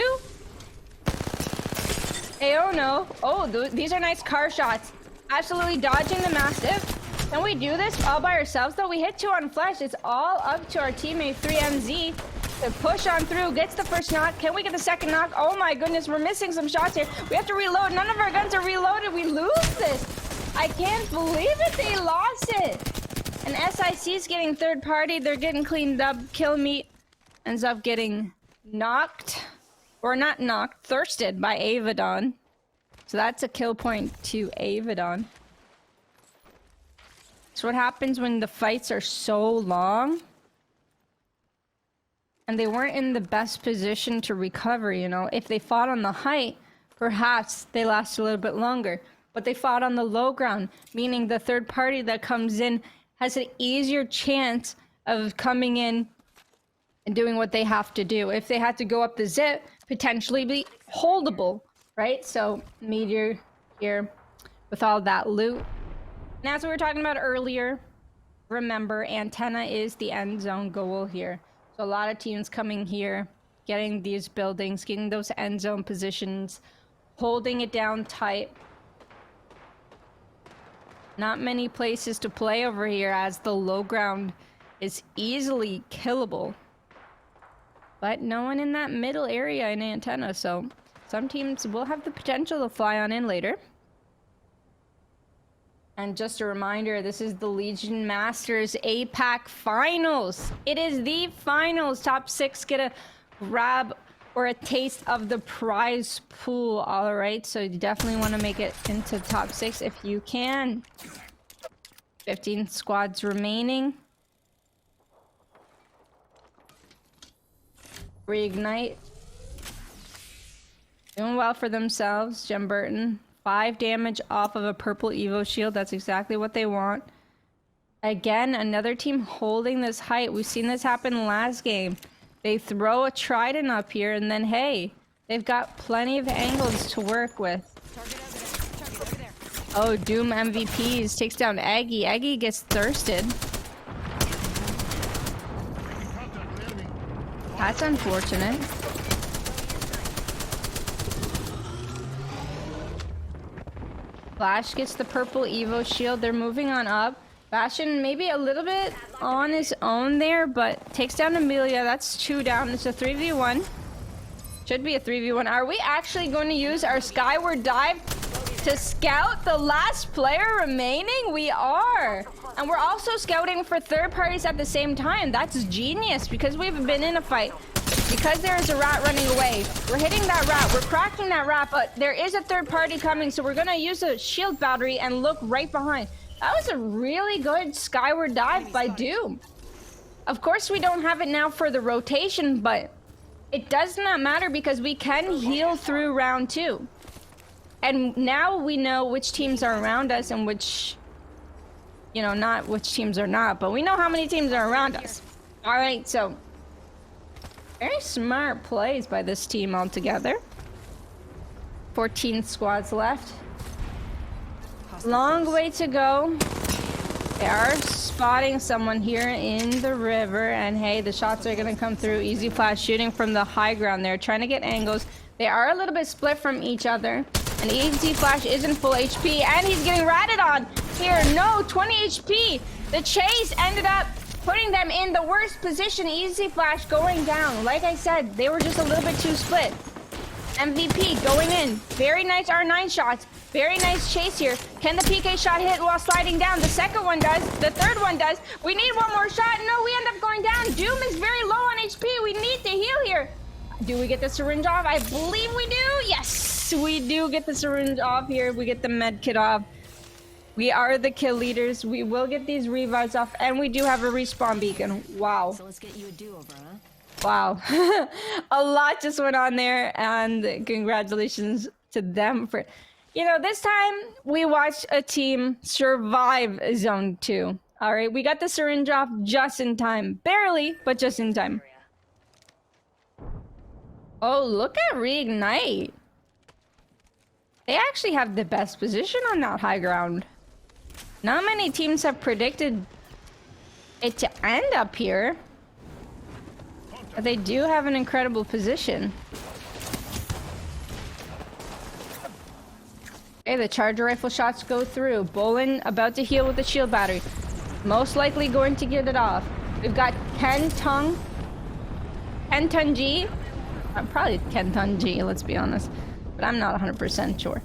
Hey, oh no. Oh, these are nice car shots. Absolutely dodging the Mastiff. Can we do this all by ourselves though? We hit 2 on Flesh. It's all up to our teammate 3MZ to push on through. Gets the first knock. Can we get the second knock? Oh my goodness, we're missing some shots here. We have to reload. None of our guns are reloaded. We lose this. I can't believe it. They lost it. And SIC's getting third party. They're getting cleaned up. Kill Meat ends up getting knocked. Or not knocked. Thirsted by Avedon. So that's a kill point to Avedon. So what happens when the fights are so long? And they weren't in the best position to recover, you know? If they fought on the height, perhaps they last a little bit longer. But they fought on the low ground, meaning the third party that comes in has an easier chance of coming in and doing what they have to do. If they had to go up the zip, potentially be holdable, right? So Meteor here with all that loot. And as we were talking about earlier, remember, Antenna is the end zone goal here. So a lot of teams coming here, getting these buildings, getting those end zone positions, holding it down tight. Not many places to play over here as the low ground is easily killable. But no one in that middle area in Antenna, so some teams will have the potential to fly on in later. And just a reminder, this is the Legion Masters APAC Finals. It is the finals. Top 6 get to grab or a taste of the prize pool. All right, so you definitely want to make it into top 6 if you can. 15 squads remaining. Reignite. Doing well for themselves, Jim Burton. 5 damage off of a purple Evo shield. That's exactly what they want. Again, another team holding this height. We've seen this happen last game. They throw a trident up here, and then, hey, they've got plenty of angles to work with. Oh, Doom MVPs takes down Aggie. Aggie gets thirsted. That's unfortunate. Flash gets the purple Evo shield. They're moving on up. Bastion maybe a little bit on his own there, but takes down Amelia. That's 2 down. It's a 3v1. Should be a 3v1. Are we actually going to use our skyward dive to scout the last player remaining? We are. And we're also scouting for third parties at the same time. That's genius because we've been in a fight. Because there is a rat running away. We're hitting that rat. We're cracking that rat, but there is a third party coming, so we're going to use a shield battery and look right behind. That was a really good skyward dive by Doom. Of course, we don't have it now for the rotation, but it does not matter because we can heal through round 2. And now we know which teams are around us and which, you know, not which teams are not, but we know how many teams are around us. All right, so very smart plays by this team altogether. 14 squads left. Long way to go. They are spotting someone here in the river, and hey, the shots are gonna come through. Easy Flash shooting from the high ground there, trying to get angles. They are a little bit split from each other, and Easy Flash isn't full HP, and he's getting ratted on here. No, 20 HP. The chase ended up putting them in the worst position. Easy Flash going down. Like I said, they were just a little bit too split. MVP going in. Very nice R9 shots. Very nice chase here. Can the PK shot hit while sliding down? The second one does. The third one does. We need one more shot. No, we end up going down. Doom is very low on HP. We need to heal here. Do we get the syringe off? I believe we do. Yes, we do get the syringe off here. We get the med kit off. We are the kill leaders. We will get these revives off, and we do have a respawn beacon. Wow. So let's get you a do-over, huh? Wow. A lot just went on there, and congratulations to them for... You know, this time we watched a team survive Zone 2. All right, we got the syringe off just in time. Barely, but just in time. Oh, look at Reignite. They actually have the best position on that high ground. Not many teams have predicted it to end up here. But they do have an incredible position. Okay, the charger rifle shots go through. Bolin about to heal with the shield battery. Most likely going to get it off. We've got Kenton G. Probably Kenton G, let's be honest. But I'm not 100% sure.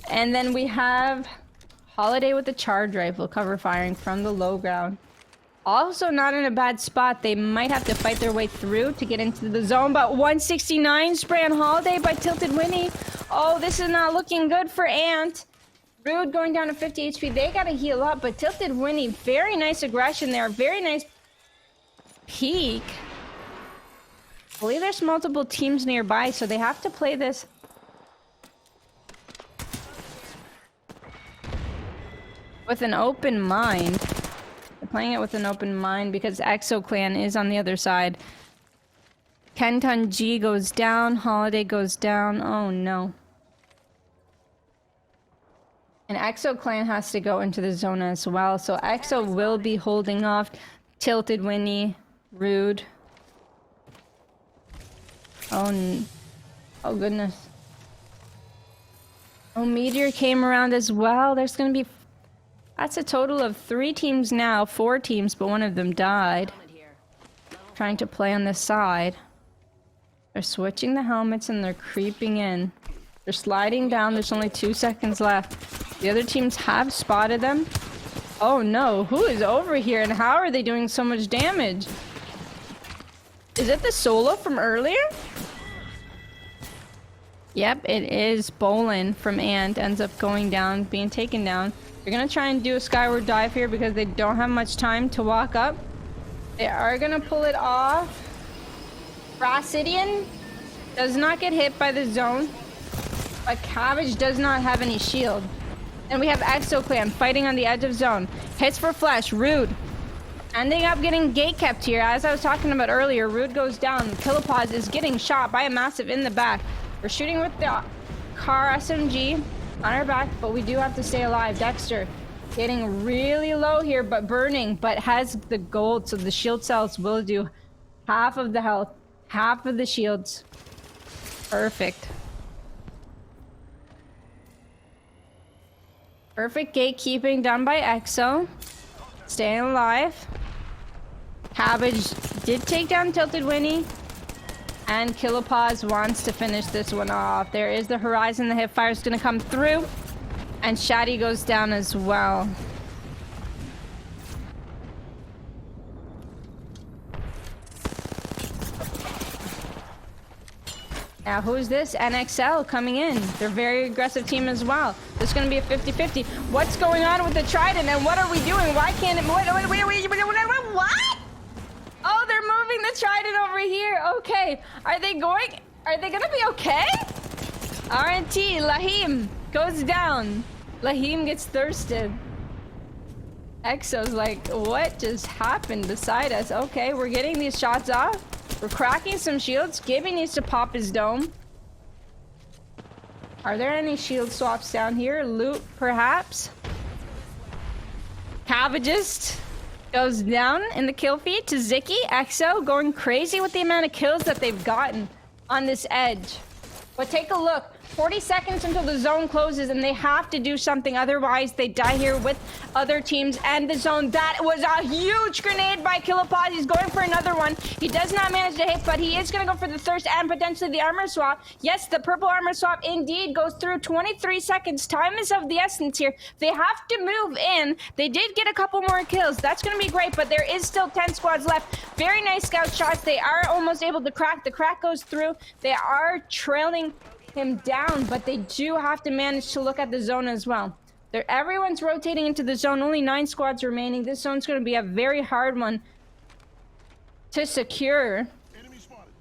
And then we have Holiday with the charge rifle, cover firing from the low ground. Also not in a bad spot. They might have to fight their way through to get into the zone. But 169 spray on Holiday by Tilted Winnie. Oh, this is not looking good for Ant. Rude going down to 50 HP. They gotta heal up, but Tilted Winnie, very nice aggression there. Very nice peek. I believe there's multiple teams nearby, so they have to play this with an open mind. They're playing it with an open mind because Exo Clan is on the other side. Kenton G goes down. Holiday goes down. Oh no. And Exo Clan has to go into the zone as well. So Exo will be holding off Tilted Winnie, Rude. Oh goodness. Oh, Meteor came around as well. There's gonna be... That's a total of 3 teams now. 4 teams, but one of them died. Trying to play on this side. They're switching the helmets and they're creeping in. They're sliding down. There's only 2 seconds left. The other teams have spotted them. Oh no, who is over here and how are they doing so much damage? Is it the solo from earlier? Yep, it is Bolin from Ant. Ends up going down, being taken down. They're gonna try and do a skyward dive here because they don't have much time to walk up. They are gonna pull it off. Brassidian does not get hit by the zone, but Cabbage does not have any shield. And we have Exoclan fighting on the edge of zone. Hits for Flesh, Rude. Ending up getting gate kept here. As I was talking about earlier, Rude goes down. Kilopause is getting shot by a massive in the back. We're shooting with the car SMG on our back, but we do have to stay alive. Dexter getting really low here, but burning, but has the gold, so the shield cells will do half of the health, half of the shields. Perfect. Perfect gatekeeping done by Exo. Staying alive. Cabbage did take down Tilted Winnie. And Kilopause wants to finish this one off. There is the Horizon. The hipfire is going to come through. And Shaddy goes down as well. Now, who's this? NXL coming in. They're a very aggressive team as well. This is going to be a 50-50. What's going on with the Trident, and what are we doing? Why can't it... What? Oh, they're moving the Trident over here. Okay. Are they going to be okay? RNT, Lahim goes down. Lahim gets thirsted. Exo's like, what just happened beside us? Okay, we're getting these shots off. We're cracking some shields. Gibby needs to pop his dome. Are there any shield swaps down here? Loot, perhaps? Cabbageist goes down in the kill feed to Ziki. Exo going crazy with the amount of kills that they've gotten on this edge. But take a look. 40 seconds until the zone closes, and they have to do something, otherwise they die here with other teams and the zone. That was a huge grenade by Kilopause. He's going for another one. He does not manage to hit, but he is going to go for the thirst and potentially the armor swap. Yes, the purple armor swap indeed goes through. 23 seconds. Time is of the essence here. They have to move in. They did get a couple more kills. That's going to be great, but there is still 10 squads left. Very nice scout shots. They are almost able to crack. The crack goes through. They are trailing him down, but they do have to manage to look at the zone as well. Everyone's rotating into the zone. Only 9 squads remaining. This zone's going to be a very hard one to secure. Enemy spotted.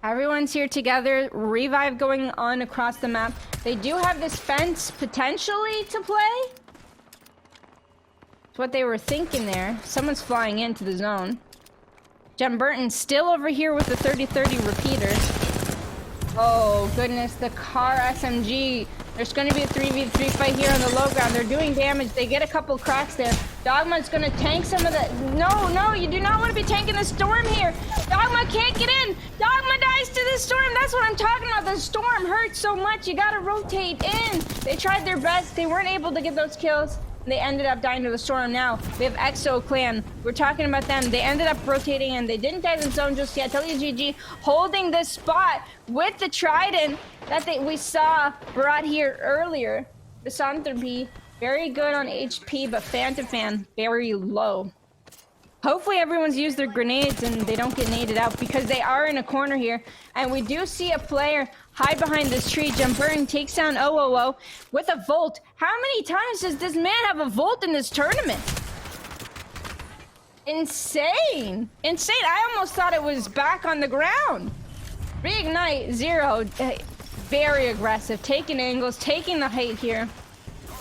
Everyone's here together. Revive going on across the map. They do have this fence potentially to play. It's what they were thinking there. Someone's flying into the zone. Jem Burton still over here with the 30-30 repeaters. Oh, goodness. The car SMG. There's going to be a 3v3 fight here on the low ground. They're doing damage. They get a couple cracks there. Dogma's going to tank some of the... No, you do not want to be tanking the storm here. Dogma can't get in. Dogma dies to the storm. That's what I'm talking about. The storm hurts so much. You got to rotate in. They tried their best. They weren't able to get those kills. They ended up dying to the storm. Now we have Exo Clan. We're talking about them. They ended up rotating and they didn't die to the zone just yet. WGG holding this spot with the Trident that we saw brought here earlier. The Santhropy, very good on HP, but fan to fan, very low. Hopefully everyone's used their grenades and they don't get naded out, because they are in a corner here. And we do see a player hide behind this tree. Jem Burton takes down OOO with a Volt. How many times does this man have a Volt in this tournament? Insane. Insane. I almost thought it was back on the ground. Reignite, 0. Very aggressive. Taking angles, taking the height here.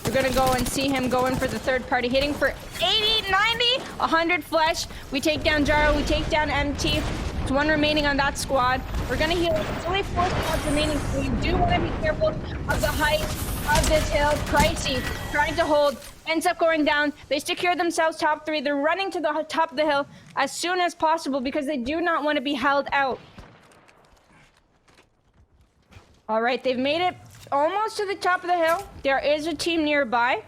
We're gonna go and see him going for the third party, hitting for 80, 90, 100 flesh. We take down Jaro, we take down MT. There's 1 remaining on that squad. We're gonna heal. There's only 4 squads remaining, so we do want to be careful of the height of this hill. Pricey trying to hold, ends up going down. They secure themselves top 3. They're running to the top of the hill as soon as possible because they do not want to be held out. All right, they've made it almost to the top of the hill. There is a team nearby.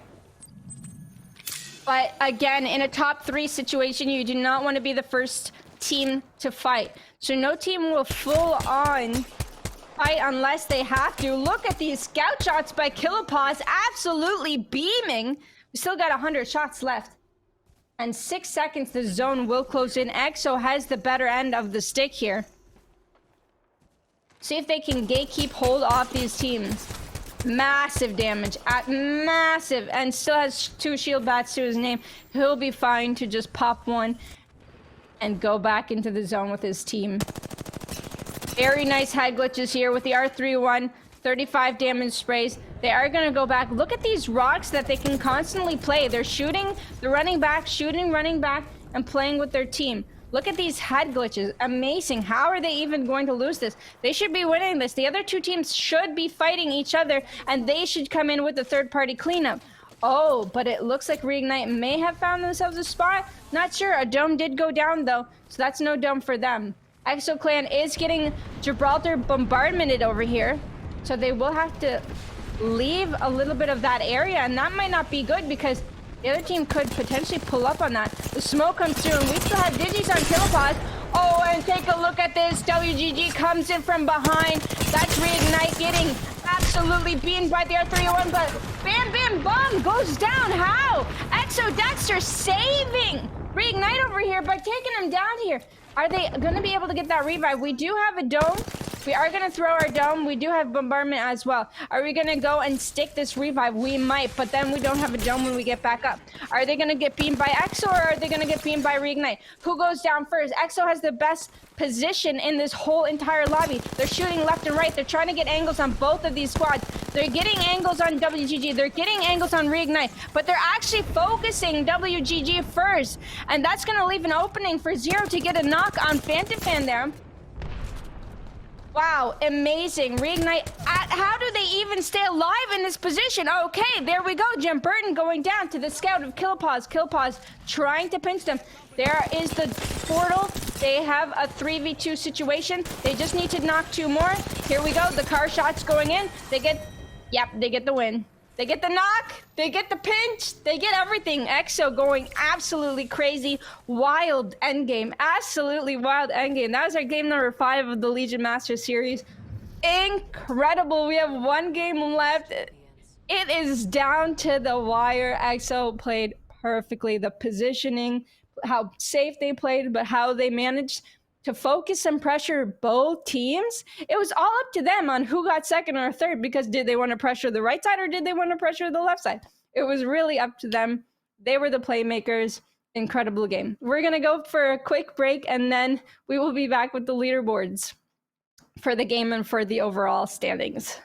But again, in a top 3 situation, you do not want to be the first team to fight. So no team will full on fight unless they have to. Look at these scout shots by Kilopause, absolutely beaming. We still got 100 shots left. And 6 seconds, the zone will close in. Exo has the better end of the stick here. See if they can gatekeep hold off these teams. Massive damage, at massive, and still has 2 shield bats to his name. He'll be fine to just pop one and go back into the zone with his team. Very nice head glitches here with the R31, 35 damage sprays. They are going to go back. Look at these rocks that they can constantly play. They're shooting, they're running back, shooting, running back, and playing with their team. Look at these head glitches. Amazing. How are they even going to lose this? They should be winning this. The other 2 teams should be fighting each other, and they should come in with the third-party cleanup. Oh, but it looks like Reignite may have found themselves a spot. Not sure. A dome did go down, though, so that's no dome for them. Exo Clan is getting Gibraltar bombardmented over here, so they will have to leave a little bit of that area, and that might not be good because the other team could potentially pull up on that. The smoke comes through, and we still have Digis on Kilopod. Oh, and take a look at this. WGG comes in from behind. That's Reignite getting absolutely beamed by the R301, but bam, bam, bomb goes down. How? Exo Dexter saving Reignite over here by taking him down here. Are they going to be able to get that revive? We do have a dome. We are going to throw our dome. We do have bombardment as well. Are we going to go and stick this revive? We might, but then we don't have a dome when we get back up. Are they going to get beamed by Exo, or are they going to get beamed by Reignite? Who goes down first? Exo has the best position in this whole entire lobby. They're shooting left and right. They're trying to get angles on both of these squads. They're getting angles on WGG. They're getting angles on Reignite, but they're actually focusing WGG first, and that's going to leave an opening for Zero to get a knock on Phantom Fan there. Wow, amazing. Reignite. How do they even stay alive in this position? Okay, there we go. Jim Burton going down to the scout of Killpause. Killpause trying to pinch them. There is the portal. They have a 3v2 situation. They just need to knock 2 more. Here we go. The car shots going in. They get the win. They get the knock, they get the pinch, they get everything. Exo going absolutely crazy, wild endgame, absolutely wild endgame. That was our game number 5 of the Legion Master Series. Incredible, we have 1 game left. It is down to the wire. Exo played perfectly. The positioning, how safe they played, but how they managed to focus and pressure both teams. It was all up to them on who got second or third, because did they want to pressure the right side or did they want to pressure the left side? It was really up to them. They were the playmakers. Incredible game. We're going to go for a quick break, and then we will be back with the leaderboards for the game and for the overall standings.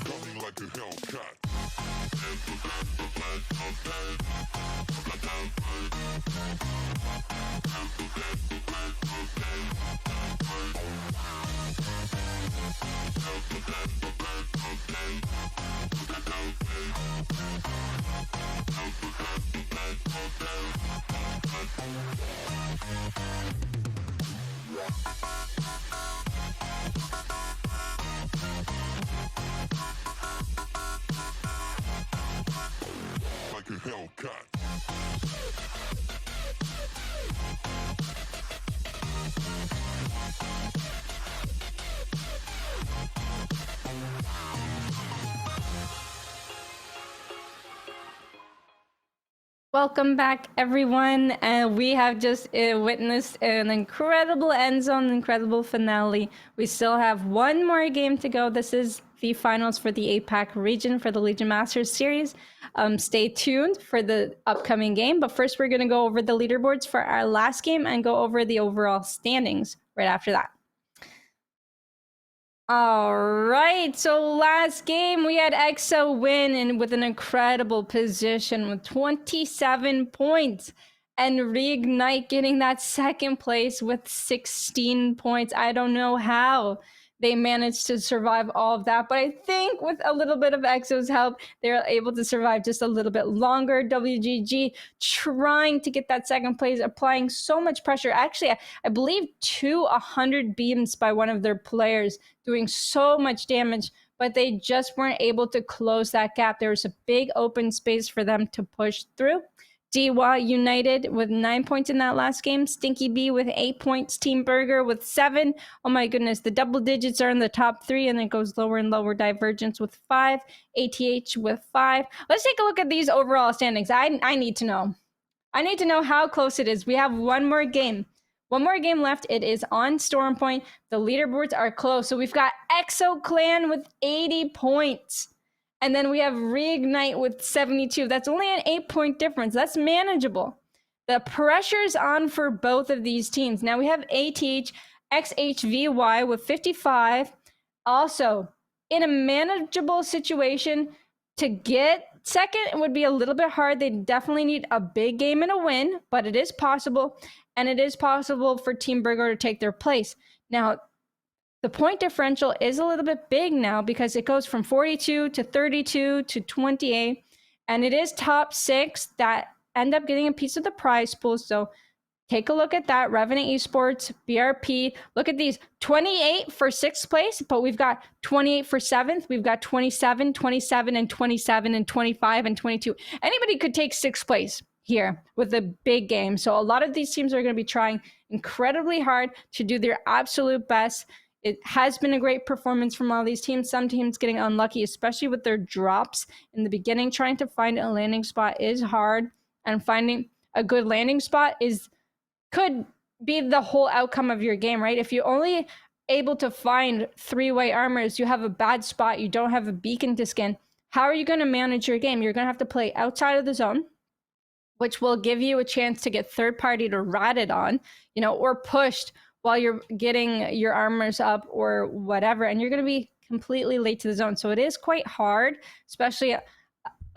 Coming like a Hellcat. Like a Hellcat. Welcome back, everyone. And we have just witnessed an incredible end zone, incredible finale. We still have one more game to go. This is the finals for the APAC region for the Legion Masters series. Stay tuned for the upcoming game. But first, we're going to go over the leaderboards for our last game and go over the overall standings right after that. All right, so last game we had EXO win and with an incredible position with 27 points, and Reignite getting that second place with 16 points. I don't know how they managed to survive all of that, but I think with a little bit of EXO's help, they're able to survive just a little bit longer. WGG trying to get that second place, applying so much pressure. Actually, I believe 100 beams by one of their players, doing so much damage, but they just weren't able to close that gap. There was a big open space for them to push through. DWA United with 9 points in that last game. Stinky B with 8 points. Team Burger with 7. Oh my goodness, the double digits are in the top 3, and it goes lower and lower. Divergence with 5. ATH with 5. Let's take a look at these overall standings. I need to know. I need to know how close it is. We have one more game. One more game left. It is on Storm Point. The leaderboards are close. So we've got EXO Clan with 80 points. And then we have Reignite with 72. That's only an 8-point difference. That's manageable. The pressure's on for both of these teams. Now we have ATH XHVY with 55. Also, in a manageable situation, to get second, it would be a little bit hard. They definitely need a big game and a win, but it is possible. And it is possible for Team Burger to take their place. Now, the point differential is a little bit big now because it goes from 42 to 32 to 28. And it is top 6 that end up getting a piece of the prize pool. So take a look at that. Revenant Esports, BRP. Look at these. 28 for 6th place, but we've got 28 for 7th. We've got 27, 27, and 27, and 25, and 22. Anybody could take 6th place here with a big game. So a lot of these teams are going to be trying incredibly hard to do their absolute best. It has been a great performance from all these teams. Some teams getting unlucky, especially with their drops in the beginning. Trying to find a landing spot is hard, and finding a good landing spot could be the whole outcome of your game, right? If you're only able to find 3-way armors, you have a bad spot, you don't have a beacon to skin, how are you going to manage your game? You're going to have to play outside of the zone, which will give you a chance to get third party to rat it on, or pushed while you're getting your armors up or whatever, and you're going to be completely late to the zone. So it is quite hard, especially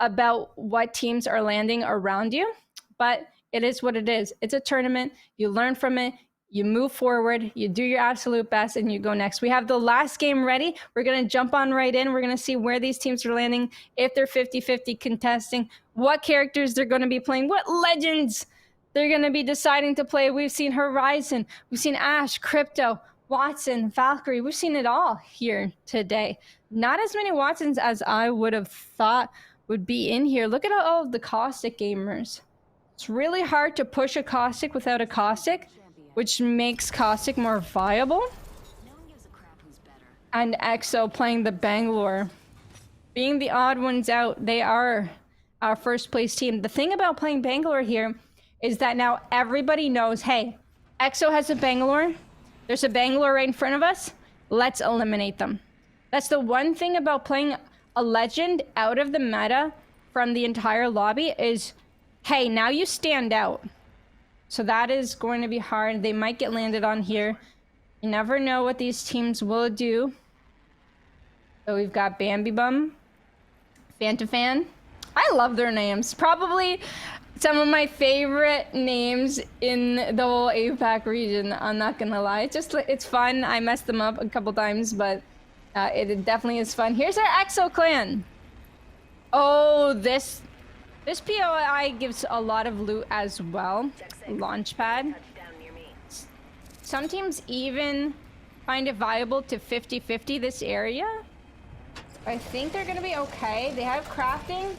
about what teams are landing around you, but it is what it is. It's a tournament. You learn from it. You move forward. You do your absolute best, and you go next. We have the last game ready. We're going to jump on right in. We're going to see where these teams are landing, if they're 50-50 contesting, what characters they're going to be playing, what legends they're going to be deciding to play. We've seen Horizon. We've seen Ashe, Crypto, Watson, Valkyrie. We've seen it all here today. Not as many Watsons as I would have thought would be in here. Look at all of the Caustic gamers. It's really hard to push a Caustic without a Caustic, which makes Caustic more viable. And EXO playing the Bangalore. Being the odd ones out, they are our first place team. The thing about playing Bangalore here is that now everybody knows, hey, EXO has a Bangalore. There's a Bangalore right in front of us. Let's eliminate them. That's the one thing about playing a legend out of the meta from the entire lobby is, hey, now you stand out. So that is going to be hard. They might get landed on here. You never know what these teams will do. So we've got Bambi Bum, Fantafan. I love their names. Probably some of my favorite names in the whole APAC region. I'm not gonna lie. It's fun. I messed them up a couple times, but it definitely is fun. Here's our EXO clan. Oh, this POI gives a lot of loot as well. Launchpad. Some teams even find it viable to 50-50 this area. I think they're gonna be okay. They have crafting.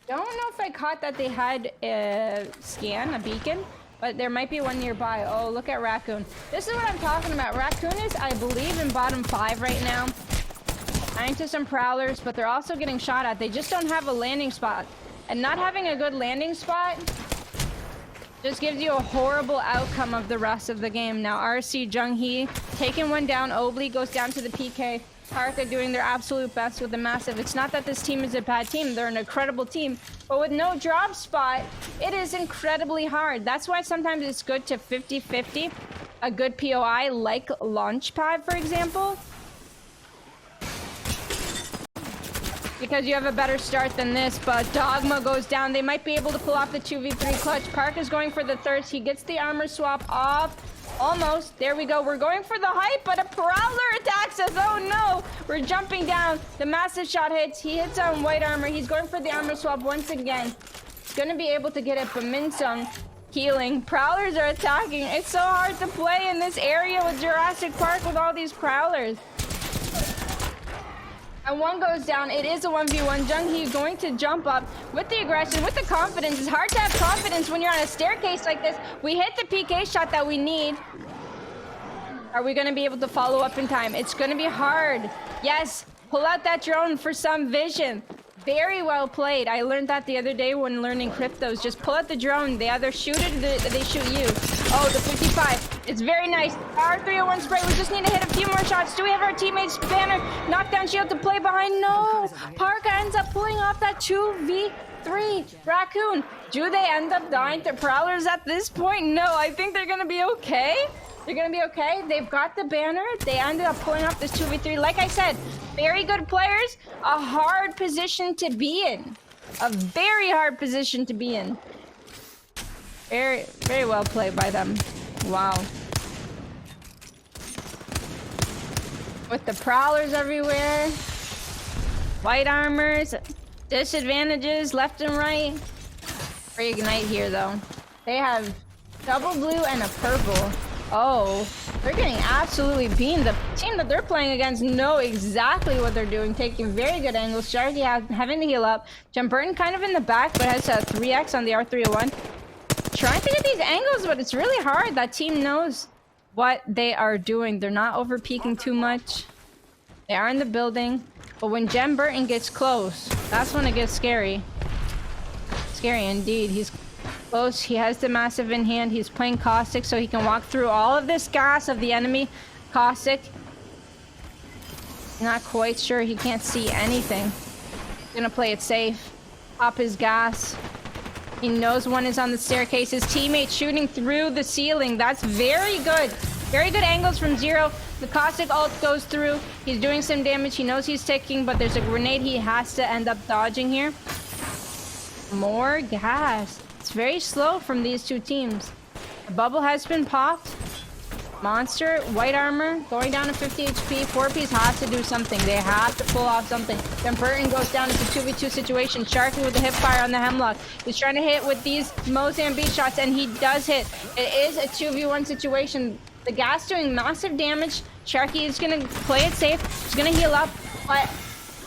Don't know if I caught that they had a scan, a beacon, but there might be one nearby. Oh, look at Raccoon. This is what I'm talking about. Raccoon is, I believe, in bottom 5 right now. Into some prowlers, but they're also getting shot at. They just don't have a landing spot. And not having a good landing spot just gives you a horrible outcome of the rest of the game. Now, RC, Jung-hee, taking one down. Obli goes down to the PK. Park are doing their absolute best with the massive. It's not that this team is a bad team. They're an incredible team. But with no drop spot, it is incredibly hard. That's why sometimes it's good to 50-50. A good POI like Launchpad, for example. Because you have a better start than this, but Dogma goes down. They might be able to pull off the 2v3 clutch. Park is going for the thirst. He gets the armor swap off. Almost. There we go. We're going for the hype, but a Prowler attacks us. Oh no! We're jumping down. The massive shot hits. He hits on white armor. He's going for the armor swap once again. He's gonna be able to get it, but Minsung healing. Prowlers are attacking. It's so hard to play in this area with Jurassic Park with all these Prowlers. And one goes down. It is a 1v1. Jung-hee going to jump up with the aggression, with the confidence. It's hard to have confidence when you're on a staircase like this. We hit the PK shot that we need. Are we going to be able to follow up in time? It's going to be hard. Yes, pull out that drone for some vision. Very well played. I learned that the other day when learning cryptos. Just pull out the drone. They either shoot it or they shoot you. Oh, the 55. It's very nice. Our 301 spray. We just need to hit a few more shots. Do we have our teammates banner? Knockdown shield to play behind? No. Parker ends up pulling off that 2v3. Raccoon. Do they end up dying to Prowlers at this point? No. I think they're going to be okay. They're going to be okay. They've got the banner. They ended up pulling off this 2v3. Like I said, very good players. A hard position to be in. A very hard position to be in. Very, very well played by them. Wow. With the Prowlers everywhere. White armors. Disadvantages left and right. Reignite here, though. They have double blue and a purple. Oh, they're getting absolutely beamed. The team that they're playing against know exactly what they're doing, taking very good angles. Sharky having to heal up. Jump Burton kind of in the back, but has a 3x on the R301. Trying to get these angles, but it's really hard. That team knows what they are doing. They're not over peeking too much. They are in the building, but when Jem Burton gets close, that's when it gets scary. Scary indeed. He's close. He has the massive in hand. He's playing Caustic so he can walk through all of this gas of the enemy. Caustic. Not quite sure. He can't see anything. He's gonna play it safe. Pop his gas. He knows one is on the staircase. His teammate shooting through the ceiling. That's very good. Very good angles from Zero. The Caustic ult goes through. He's doing some damage. He knows he's ticking, but there's a grenade he has to end up dodging here. More gas. It's very slow from these two teams. The bubble has been popped. Monster, white armor, going down to 50 HP. 4Ps has to do something. They have to pull off something. Then Burton goes down into 2v2 situation. Sharky with the hip fire on the Hemlock. He's trying to hit with these Mozambique shots, and he does hit. It is a 2v1 situation. The gas doing massive damage. Sharky is going to play it safe. He's going to heal up, but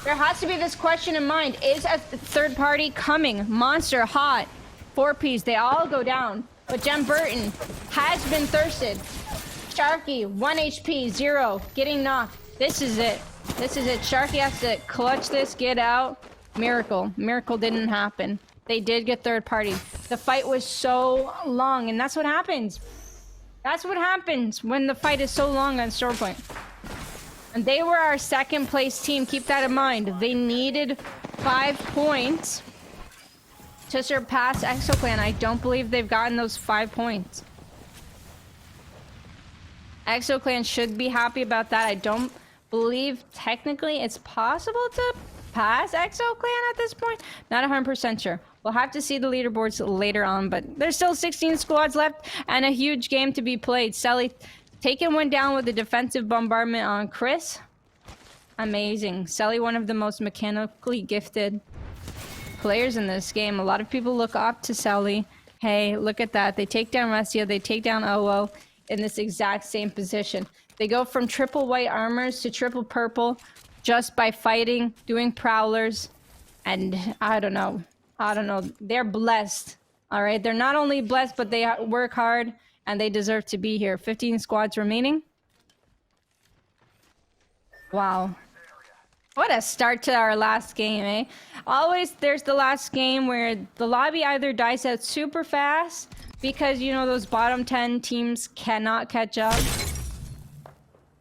there has to be this question in mind. Is a third party coming? Monster, hot. 4Ps, they all go down. But Jem Burton has been thirsted. Sharky, 1 HP, 0, getting knocked. This is it. This is it. Sharky has to clutch this, get out. Miracle. Miracle didn't happen. They did get third party. The fight was so long, and that's what happens. That's what happens when the fight is so long on Store Point. And they were our second place team. Keep that in mind. They needed 5 points to surpass ExoClan. I don't believe they've gotten those 5 points. ExoClan should be happy about that. I don't believe technically it's possible to pass ExoClan at this point. Not 100% sure. We'll have to see the leaderboards later on, but there's still 16 squads left and a huge game to be played. Selly taking one down with a defensive bombardment on Chris. Amazing. Selly, one of the most mechanically gifted players in this game. A lot of people look up to Selly. Hey, look at that. They take down Restia, they take down OO in this exact same position. They go from triple white armors to triple purple just by fighting, doing prowlers, and I don't know. They're blessed, all right? They're not only blessed, but they work hard, and they deserve to be here. 15 squads remaining. Wow. What a start to our last game, eh? Always there's the last game where the lobby either dies out super fast because, you know, those bottom 10 teams cannot catch up.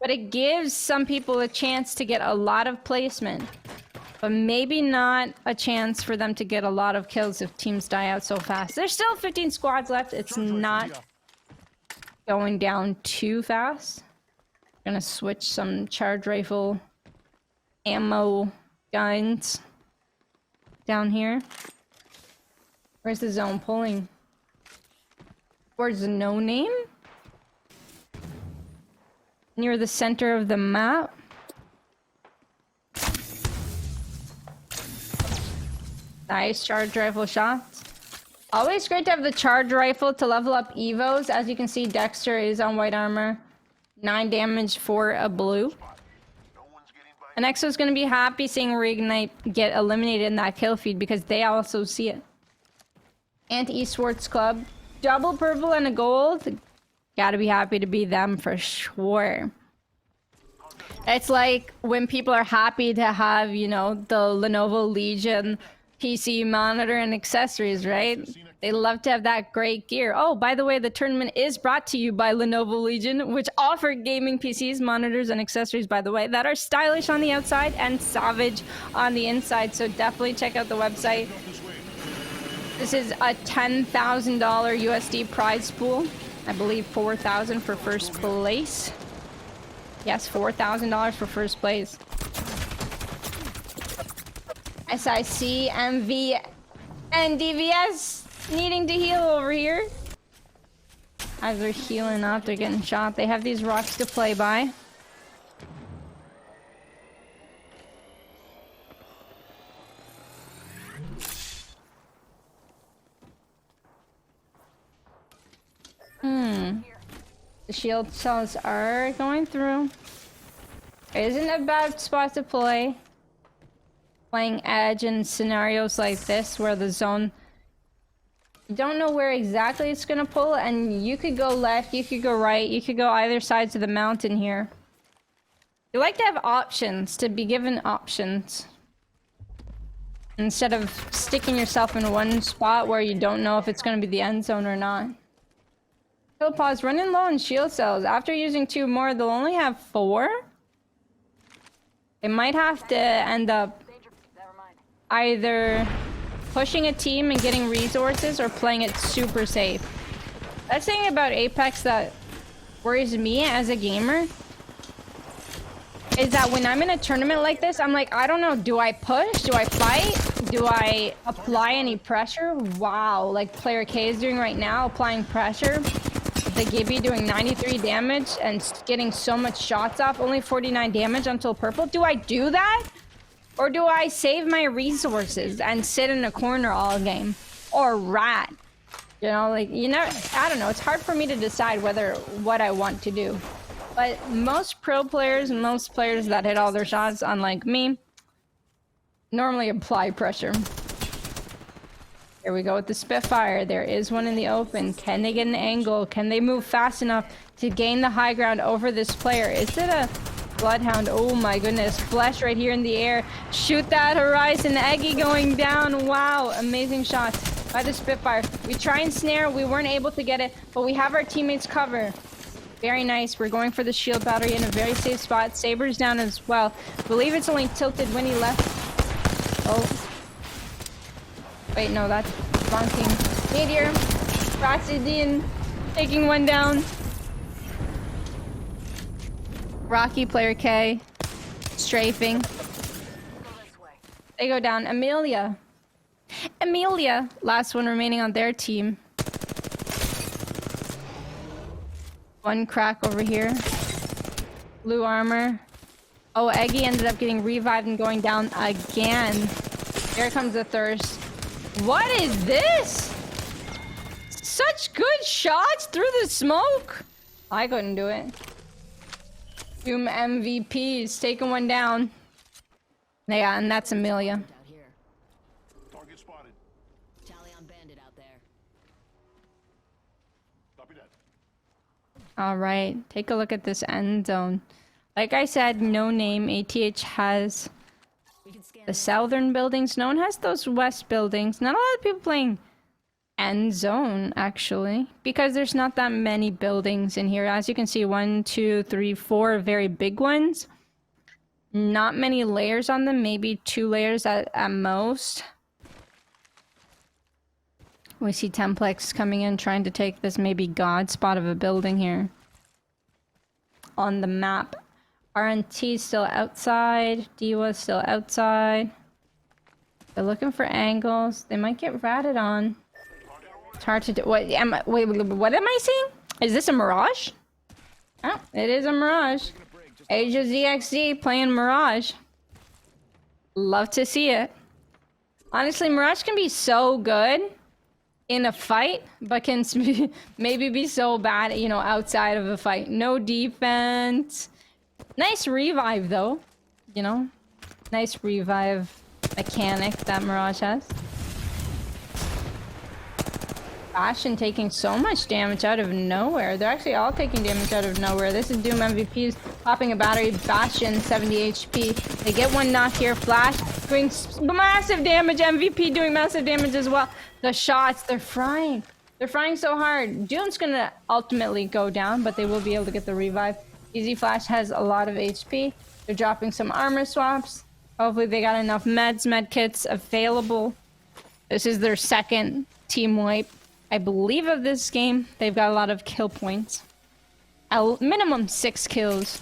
But it gives some people a chance to get a lot of placement. But maybe not a chance for them to get a lot of kills if teams die out so fast. There's still 15 squads left. It's not going down too fast. I'm gonna switch some charge rifle ammo guns down here. Where's the zone pulling? Where's the no name? Near the center of the map. Nice charge rifle shots. Always great to have the charge rifle to level up evos. As you can see, Dexter is on white armor. 9 damage for a blue. And Exo's gonna be happy seeing Reignite get eliminated in that kill feed because they also see it. Anti-Esports Club. Double purple and a gold. Gotta be happy to be them for sure. It's like when people are happy to have, you know, the Lenovo Legion PC monitor and accessories, right? They love to have that great gear. Oh, by the way, the tournament is brought to you by Lenovo Legion, which offer gaming PCs, monitors, and accessories, by the way, that are stylish on the outside and savage on the inside. So definitely check out the website. This is a $10,000 USD prize pool. I believe $4,000 for first place. Yes, $4,000 for first place. SIC, MV, and DVS needing to heal over here. As they're healing up, they're getting shot. They have these rocks to play by. The shield cells are going through. It isn't a bad spot to play. Playing edge in scenarios like this where the zone, you don't know where exactly it's gonna pull, and you could go left, you could go right, you could go either sides of the mountain here. You like to have options, to be given options. Instead of sticking yourself in one spot where you don't know if it's gonna be the end zone or not. Kill pause, running low on shield cells. After using 2 more, they'll only have 4. They might have to end up either pushing a team and getting resources or playing it super safe. That's the thing about Apex that worries me as a gamer is that when I'm in a tournament like this, I'm like, I don't know, do I push? Do I fight? Do I apply any pressure? Wow, like player K is doing right now, applying pressure. The Gibby doing 93 damage and getting so much shots off, only 49 damage until purple. Do I do that? Or do I save my resources and sit in a corner all game? Or rat? You know, like, you know, I don't know. It's hard for me to decide what I want to do. But most pro players and most players that hit all their shots, unlike me, normally apply pressure. Here we go with the Spitfire. There is one in the open. Can they get an angle? Can they move fast enough to gain the high ground over this player? Is it a Bloodhound? Oh my goodness. Flesh right here in the air. Shoot that Horizon. Eggy going down. Wow. Amazing shots by the Spitfire. We try and snare. We weren't able to get it, but we have our teammates cover. Very nice. We're going for the shield battery in a very safe spot. Saber's down as well. I believe it's only tilted when he left. Oh. Wait, no, that's wrong team. Meteor, Roxydine, taking one down. Rocky, player K, strafing. They go down. Amelia. Amelia, last one remaining on their team. One crack over here. Blue armor. Oh, Eggy ended up getting revived and going down again. Here comes the thirst. What is this? Such good shots through the smoke. I couldn't do it. Doom MVPs taking one down. Yeah, and that's Amelia. Out here. Target spotted. Tally on bandit out there. Copy that. All right, take a look at this end zone. Like I said, no name. ATH has We can scan the southern buildings. No one has those west buildings. Not a lot of people playing end zone, actually, because there's not that many buildings in here. As you can see, 1, 2, 3, 4 very big ones. Not many layers on them, maybe 2 layers at most. We see Templex coming in, trying to take this maybe god spot of a building here. On the map. RNT still outside. Diwa still outside. They're looking for angles. They might get ratted on. It's hard to do. What am I? Wait, what am I seeing? Is this a Mirage? Oh, it is a Mirage. Asia ZXZ playing Mirage. Love to see it. Honestly, Mirage can be so good in a fight, but can maybe be so bad, you know, outside of a fight. No defense. Nice revive, though. You know, nice revive mechanic that Mirage has. Bastion taking so much damage out of nowhere. They're actually all taking damage out of nowhere. This is Doom MVP's popping a battery. Bastion 70 HP. They get one knock here. Flash doing massive damage. MVP doing massive damage as well. The shots, they're frying. They're frying so hard. Doom's gonna ultimately go down, but they will be able to get the revive. Easy Flash has a lot of HP. They're dropping some armor swaps. Hopefully they got enough med kits available. This is their second team wipe, I believe, of this game. They've got a lot of kill points. Minimum 6 kills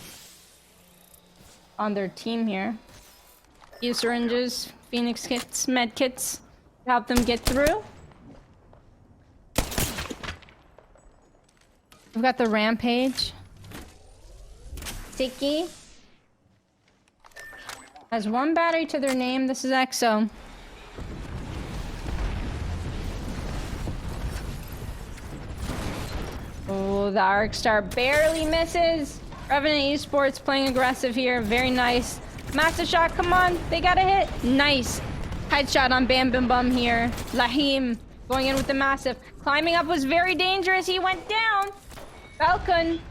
on their team here. Few syringes, Phoenix kits, med kits to help them get through. We've got the Rampage. Sticky. Has 1 battery to their name. This is EXO. Oh, the Arc Star barely misses. Revenant Esports playing aggressive here. Very nice. Massive shot. Come on. They got a hit. Nice. Headshot on Bam Bam Bum here. Lahim going in with the massive. Climbing up was very dangerous. He went down. Falcon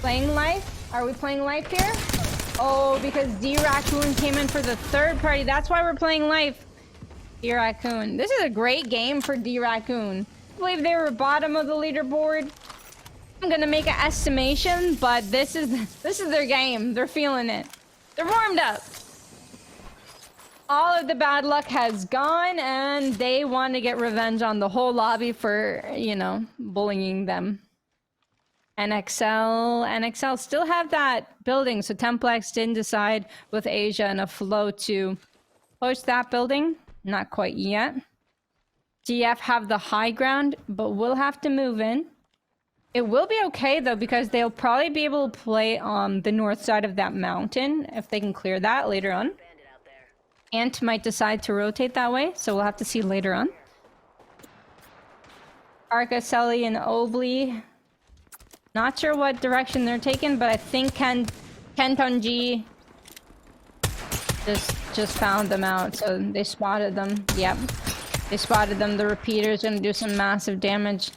playing life. Are we playing life here? Oh, because D-Raccoon came in for the third party. That's why we're playing life. D-Raccoon. This is a great game for D-Raccoon. I believe they were bottom of the leaderboard. I'm gonna make an estimation, but this is their game. They're feeling it. They're warmed up. All of the bad luck has gone, and they want to get revenge on the whole lobby for, you know, bullying them. NXL still have that building, so Templex didn't decide with Asia and a flow to push that building. Not quite yet. GF have the high ground, but we'll have to move in. It will be okay, though, because they'll probably be able to play on the north side of that mountain if they can clear that later on. bandit out there. Ant might decide to rotate that way, so we'll have to see later on. Arcaselli and Obli. Not sure what direction they're taking, but I think Kentonji just found them out, so they spotted them. Yep. They spotted them. The repeater's gonna do some massive damage.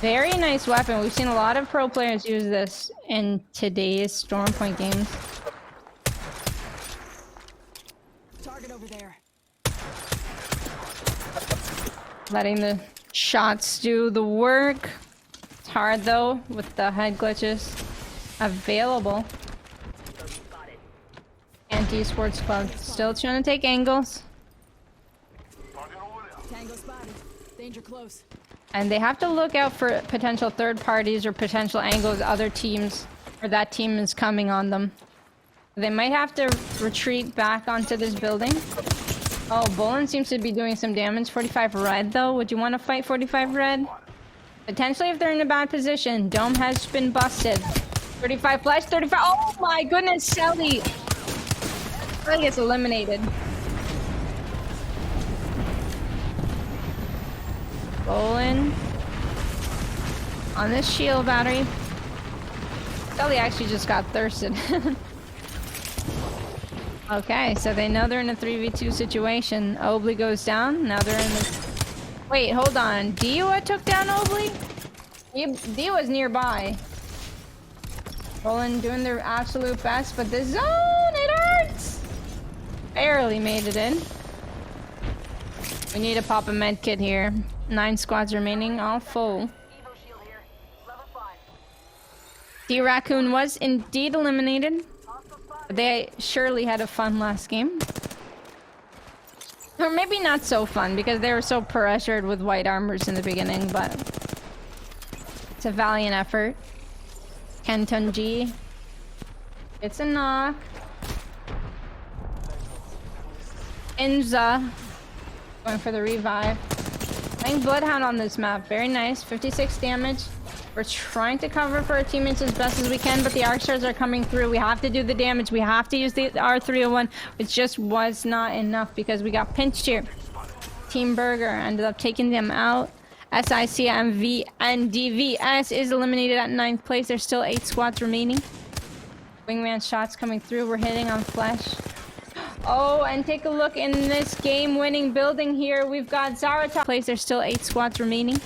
Very nice weapon. We've seen a lot of pro players use this in today's Stormpoint games. Target over there. Letting the shots do the work. It's hard though with the head glitches available. Spotted. And Esports Club still trying to take angles. Target over there. Tango spotted. Danger close. And they have to look out for potential third parties or potential angles other teams or that team is coming on them. They might have to retreat back onto this building. Oh, Bolin seems to be doing some damage. 45 red though. Would you want to fight 45 red? Potentially if they're in a bad position. Dome has been busted. 35 flash, 35. Oh my goodness, Shelly. Shelly gets eliminated. Bolin on this shield battery. Shelly actually just got thirsted. Okay, so they know they're in a 3v2 situation. Obley goes down. Now they're in the... Wait, hold on. Diwa took down Obley? Diwa's nearby. Bolin doing their absolute best, but the zone, it hurts! Barely made it in. We need to pop a med kit here. 9 squads remaining, all full. Evo shield here. Level 5. D-Raccoon was indeed eliminated. They surely had a fun last game. Or maybe not so fun because they were so pressured with white armors in the beginning, but it's a valiant effort. Kenton G. It's a knock. Inza going for the revive. Playing Bloodhound on this map. Very nice. 56 damage. We're trying to cover for our teammates as best as we can, but the arc stars are coming through. We have to do the damage. We have to use the R301. It just was not enough because we got pinched here. Team Burger ended up taking them out. SICMV and DVS is eliminated at 9th place. There's still 8 squads remaining. Wingman shots coming through. We're hitting on flesh. Oh, and take a look in this game-winning building here. We've got Zarata. Place. There's still 8 squads remaining.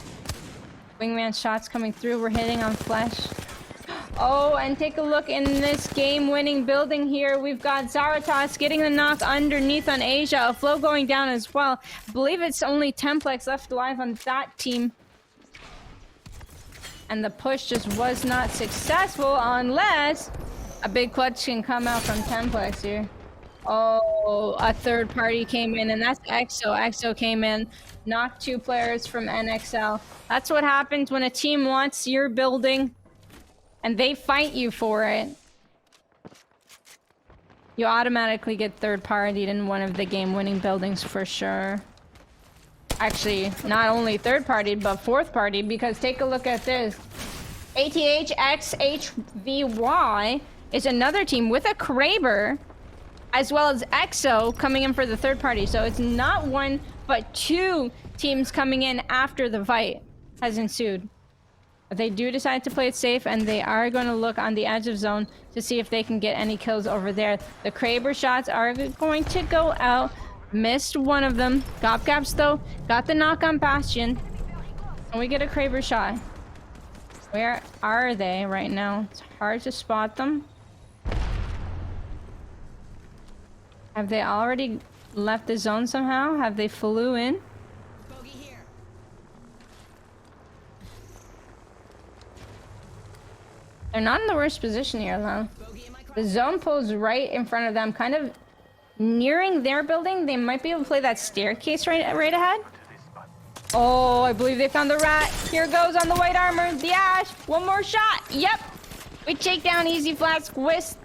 Wingman shots coming through. We're hitting on flesh. Oh, and take a look in this game-winning building here. We've got Zaratas getting the knock underneath on Asia. A flow going down as well. I believe it's only Templex left alive on that team. And the push just was not successful unless a big clutch can come out from Templex here. Oh, a third party came in, and that's EXO. EXO came in, knocked 2 players from NXL. That's what happens when a team wants your building and they fight you for it. You automatically get third partied in one of the game-winning buildings for sure. Actually, not only third partied, but fourth partied, because take a look at this. ATHXHVY is another team with a Kraber, as well as EXO coming in for the third party. So it's not 1, but 2 teams coming in after the fight has ensued. But they do decide to play it safe, and they are going to look on the edge of zone to see if they can get any kills over there. The Kraber shots are going to go out. Missed one of them. Gop Gaps, though, got the knock on Bastion. Can we get a Kraber shot? Where are they right now? It's hard to spot them. Have they already left the zone somehow? Have they flew in? Bogey here. They're not in the worst position here, though. Bogey in my The zone pulls right in front of them, kind of nearing their building. They might be able to play that staircase right ahead. Oh, I believe they found the rat. Here goes on the white armor. The Ash. One more shot. Yep. We take down Easy Flask with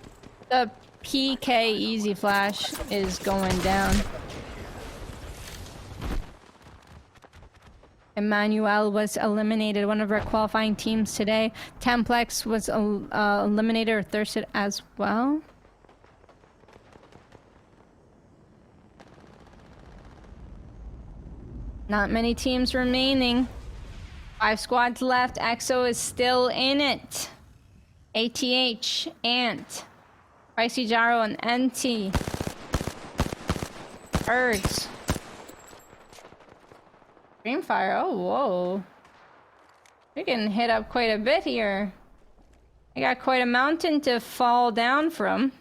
the PK. Easy Flash is going down. Emmanuel was eliminated, one of our qualifying teams today. Templex was eliminated or thirsted as well. Not many teams remaining. 5 squads left. EXO is still in it. ATH, Ant, Pricey Jaro, and NT. Birds. Dreamfire. Oh, whoa. We're getting hit up quite a bit here. I got quite a mountain to fall down from.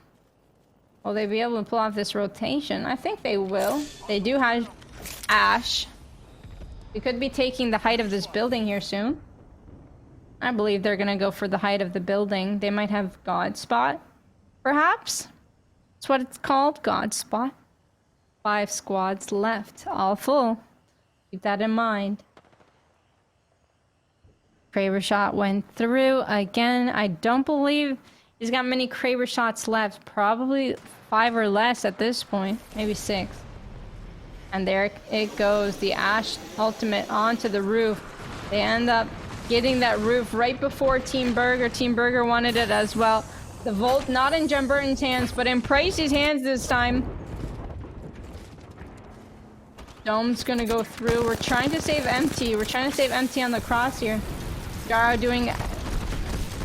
Will they be able to pull off this rotation? I think they will. They do have Ash. We could be taking the height of this building here soon. I believe they're gonna go for the height of the building. They might have God Spot, perhaps? That's what it's called, God Spot. 5 squads left, all full. Keep that in mind. Kraber shot went through again. I don't believe he's got many Kraber shots left. Probably 5 or less at this point. Maybe 6. And there it goes. The Ash ultimate onto the roof. They end up getting that roof right before Team Burger. Team Burger wanted it as well. The Volt not in John Burton's hands, but in Pricey's hands this time. Dome's gonna go through. We're trying to save Empty. We're trying to save Empty on the cross here. GuhRL doing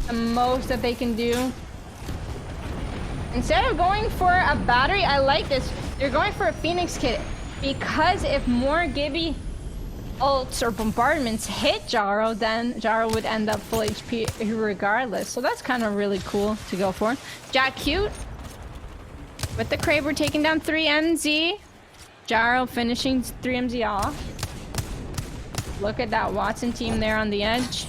the most that they can do. Instead of going for a battery, I like this. They're going for a Phoenix kit. Because if more Gibby ults or bombardments hit GuhRL, then GuhRL would end up full HP regardless. So that's kind of really cool to go for. Jack Cute with the Kraber taking down 3MZ. GuhRL finishing 3MZ off. Look at that Watson team there on the edge.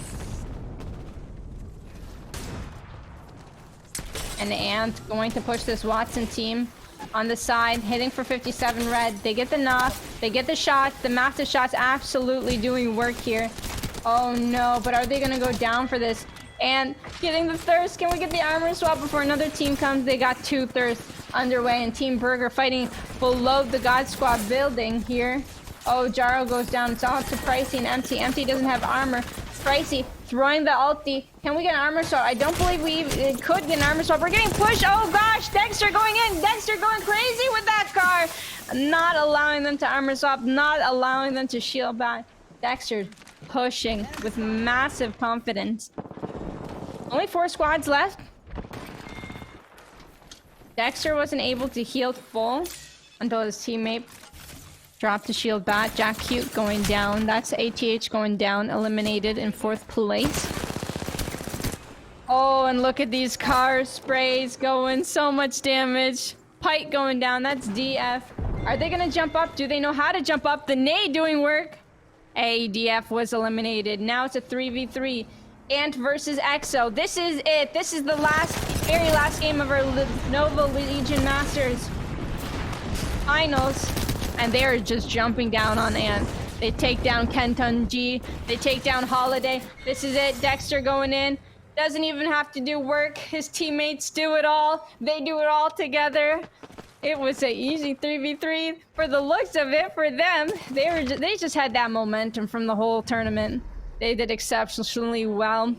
And Ant going to push this Watson team on the side, hitting for 57 red. They get the knock, they get the shots. The massive shots absolutely doing work here. Oh no, but are they gonna go down for this? And getting the thirst. Can we get the armor swap before another team comes? They got 2 thirsts underway, and Team Burger fighting below the God Squad building here. Oh, GuhRL goes down. It's all up to Pricey and Empty. Empty doesn't have armor. Pricey throwing the ulti. Can we get an armor swap? I don't believe we could get an armor swap. We're getting pushed. Oh gosh, Dexter going in. Dexter going crazy with that car. Not allowing them to armor swap. Not allowing them to shield back. Dexter pushing with massive confidence. Only 4 squads left. Dexter wasn't able to heal full until his teammate dropped the shield back. Jack Cute going down. That's ATH going down, eliminated in 4th place. Oh, and look at these car sprays going. So much damage. Pike going down. That's DF. Are they going to jump up? Do they know how to jump up? The nade doing work. DF was eliminated. Now it's a 3v3. Ant versus EXO. This is it. This is the very last game of our Nova Legion Masters finals. And they're just jumping down on Ant. They take down Kenton G. They take down Holiday. This is it. Dexter going in. Doesn't even have to do work. His teammates do it all. They do it all together. It was an easy 3v3 for the looks of it for them. They just had that momentum from the whole tournament. They did exceptionally well.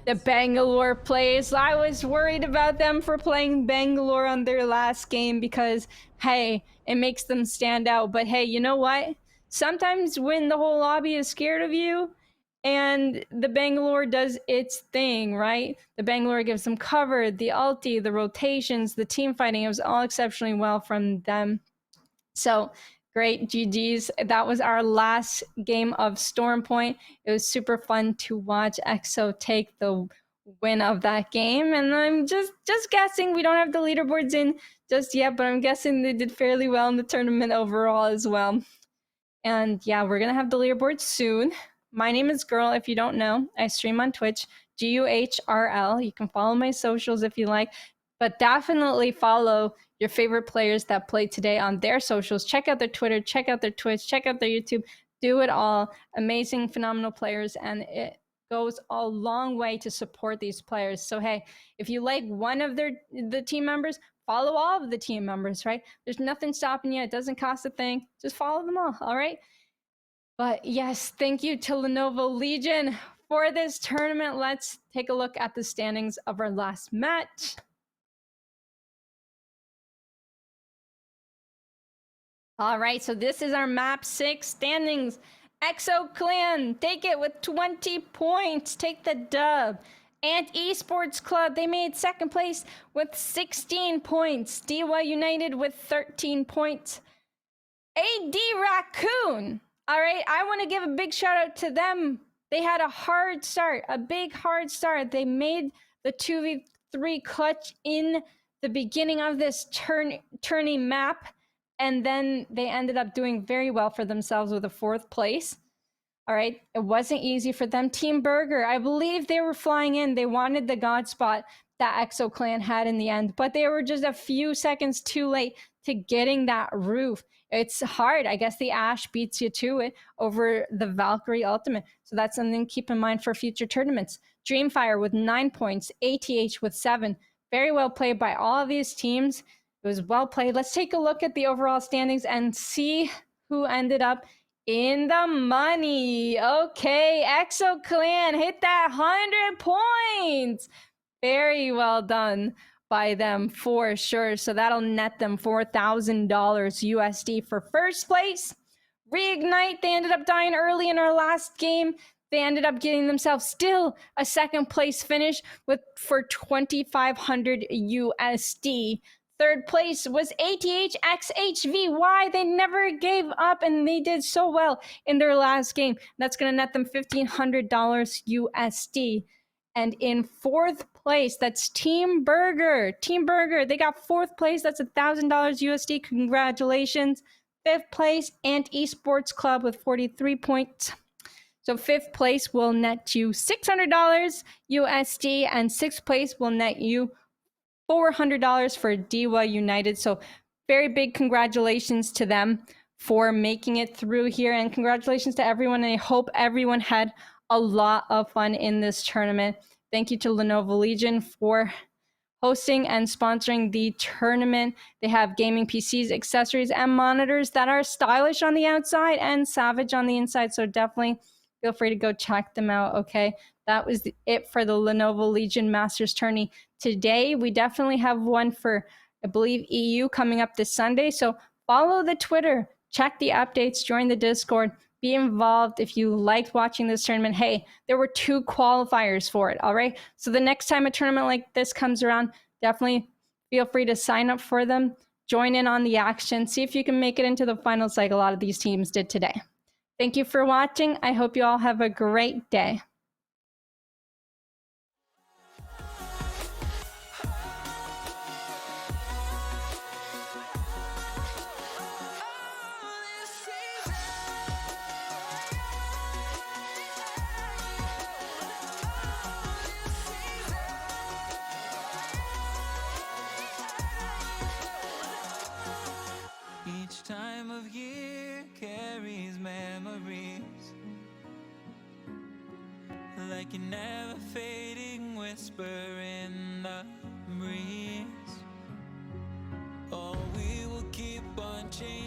The Bangalore plays. I was worried about them for playing Bangalore on their last game because, hey, it makes them stand out. But hey, you know what? Sometimes when the whole lobby is scared of you and the Bangalore does its thing, right? The Bangalore gives them cover, the ulti, the rotations, the team fighting. It was all exceptionally well from them. So great GGs. That was our last game of Storm Point. It was super fun to watch EXO take the win of that game. And I'm just guessing, we don't have the leaderboards in just yet, but I'm guessing they did fairly well in the tournament overall as well. And yeah, we're going to have the leaderboard soon. My name is GuhRL, if you don't know. I stream on Twitch, GuhRL. You can follow my socials if you like, but definitely follow your favorite players that played today on their socials. Check out their Twitter, check out their Twitch, check out their YouTube. Do it all. Amazing, phenomenal players, and it goes a long way to support these players. So hey, if you like one of the team members, follow all of the team members, right? There's nothing stopping you. It doesn't cost a thing. Just follow them all right? But yes, thank you to Lenovo Legion for this tournament. Let's take a look at the standings of our last match. All right, so this is our map 6 standings. EXO Clan, take it with 20 points. Take the dub. And Esports Club, they made 2nd place with 16 points. DY United with 13 points. AD Raccoon. All right, I want to give a big shout out to them. They had a hard start, a big hard start. They made the 2v3 clutch in the beginning of this tourney map. And then they ended up doing very well for themselves with a 4th place. All right, it wasn't easy for them. Team Burger, I believe they were flying in. They wanted the God spot that EXO Clan had in the end, but they were just a few seconds too late. to getting that roof. It's hard. I guess the Ash beats you to it over the Valkyrie Ultimate. So that's something to keep in mind for future tournaments. Dreamfire with 9 points, ATH with 7. Very well played by all of these teams. It was well played. Let's take a look at the overall standings and see who ended up in the money. Okay, Exo Clan hit that 100 points. Very well done by them for sure. So that'll net them $4,000 USD for first place. Reignite, they ended up dying early in our last game. They ended up getting themselves still a second place finish for 2,500 USD. Third place was ATHXHV. Why? They never gave up and they did so well in their last game. That's going to net them $1,500 USD. And in fourth place, that's Team Burger. Team Burger, they got fourth place. That's $1,000 USD. Congratulations. Fifth place, Ant Esports Club with 43 points. So fifth place will net you $600 USD, and sixth place will net you $400 for Diwa United. So very big congratulations to them for making it through here, and congratulations to everyone. And I hope everyone had a lot of fun in this tournament. Thank you to Lenovo Legion for hosting and sponsoring the tournament. They have gaming PCs, accessories, and monitors that are stylish on the outside and savage on the inside. So definitely feel free to go check them out, okay? That was it for the Lenovo Legion Masters Tourney. Today, we definitely have one for, I believe, EU coming up this Sunday. So follow the Twitter, check the updates, join the Discord, be involved. If you liked watching this tournament, hey, there were 2 qualifiers for it, all right? So the next time a tournament like this comes around, definitely feel free to sign up for them, join in on the action, see if you can make it into the finals like a lot of these teams did today. Thank you for watching. I hope you all have a great day. Each time of year carries memories, like a never fading whisper in the breeze. Oh, we will keep on changing.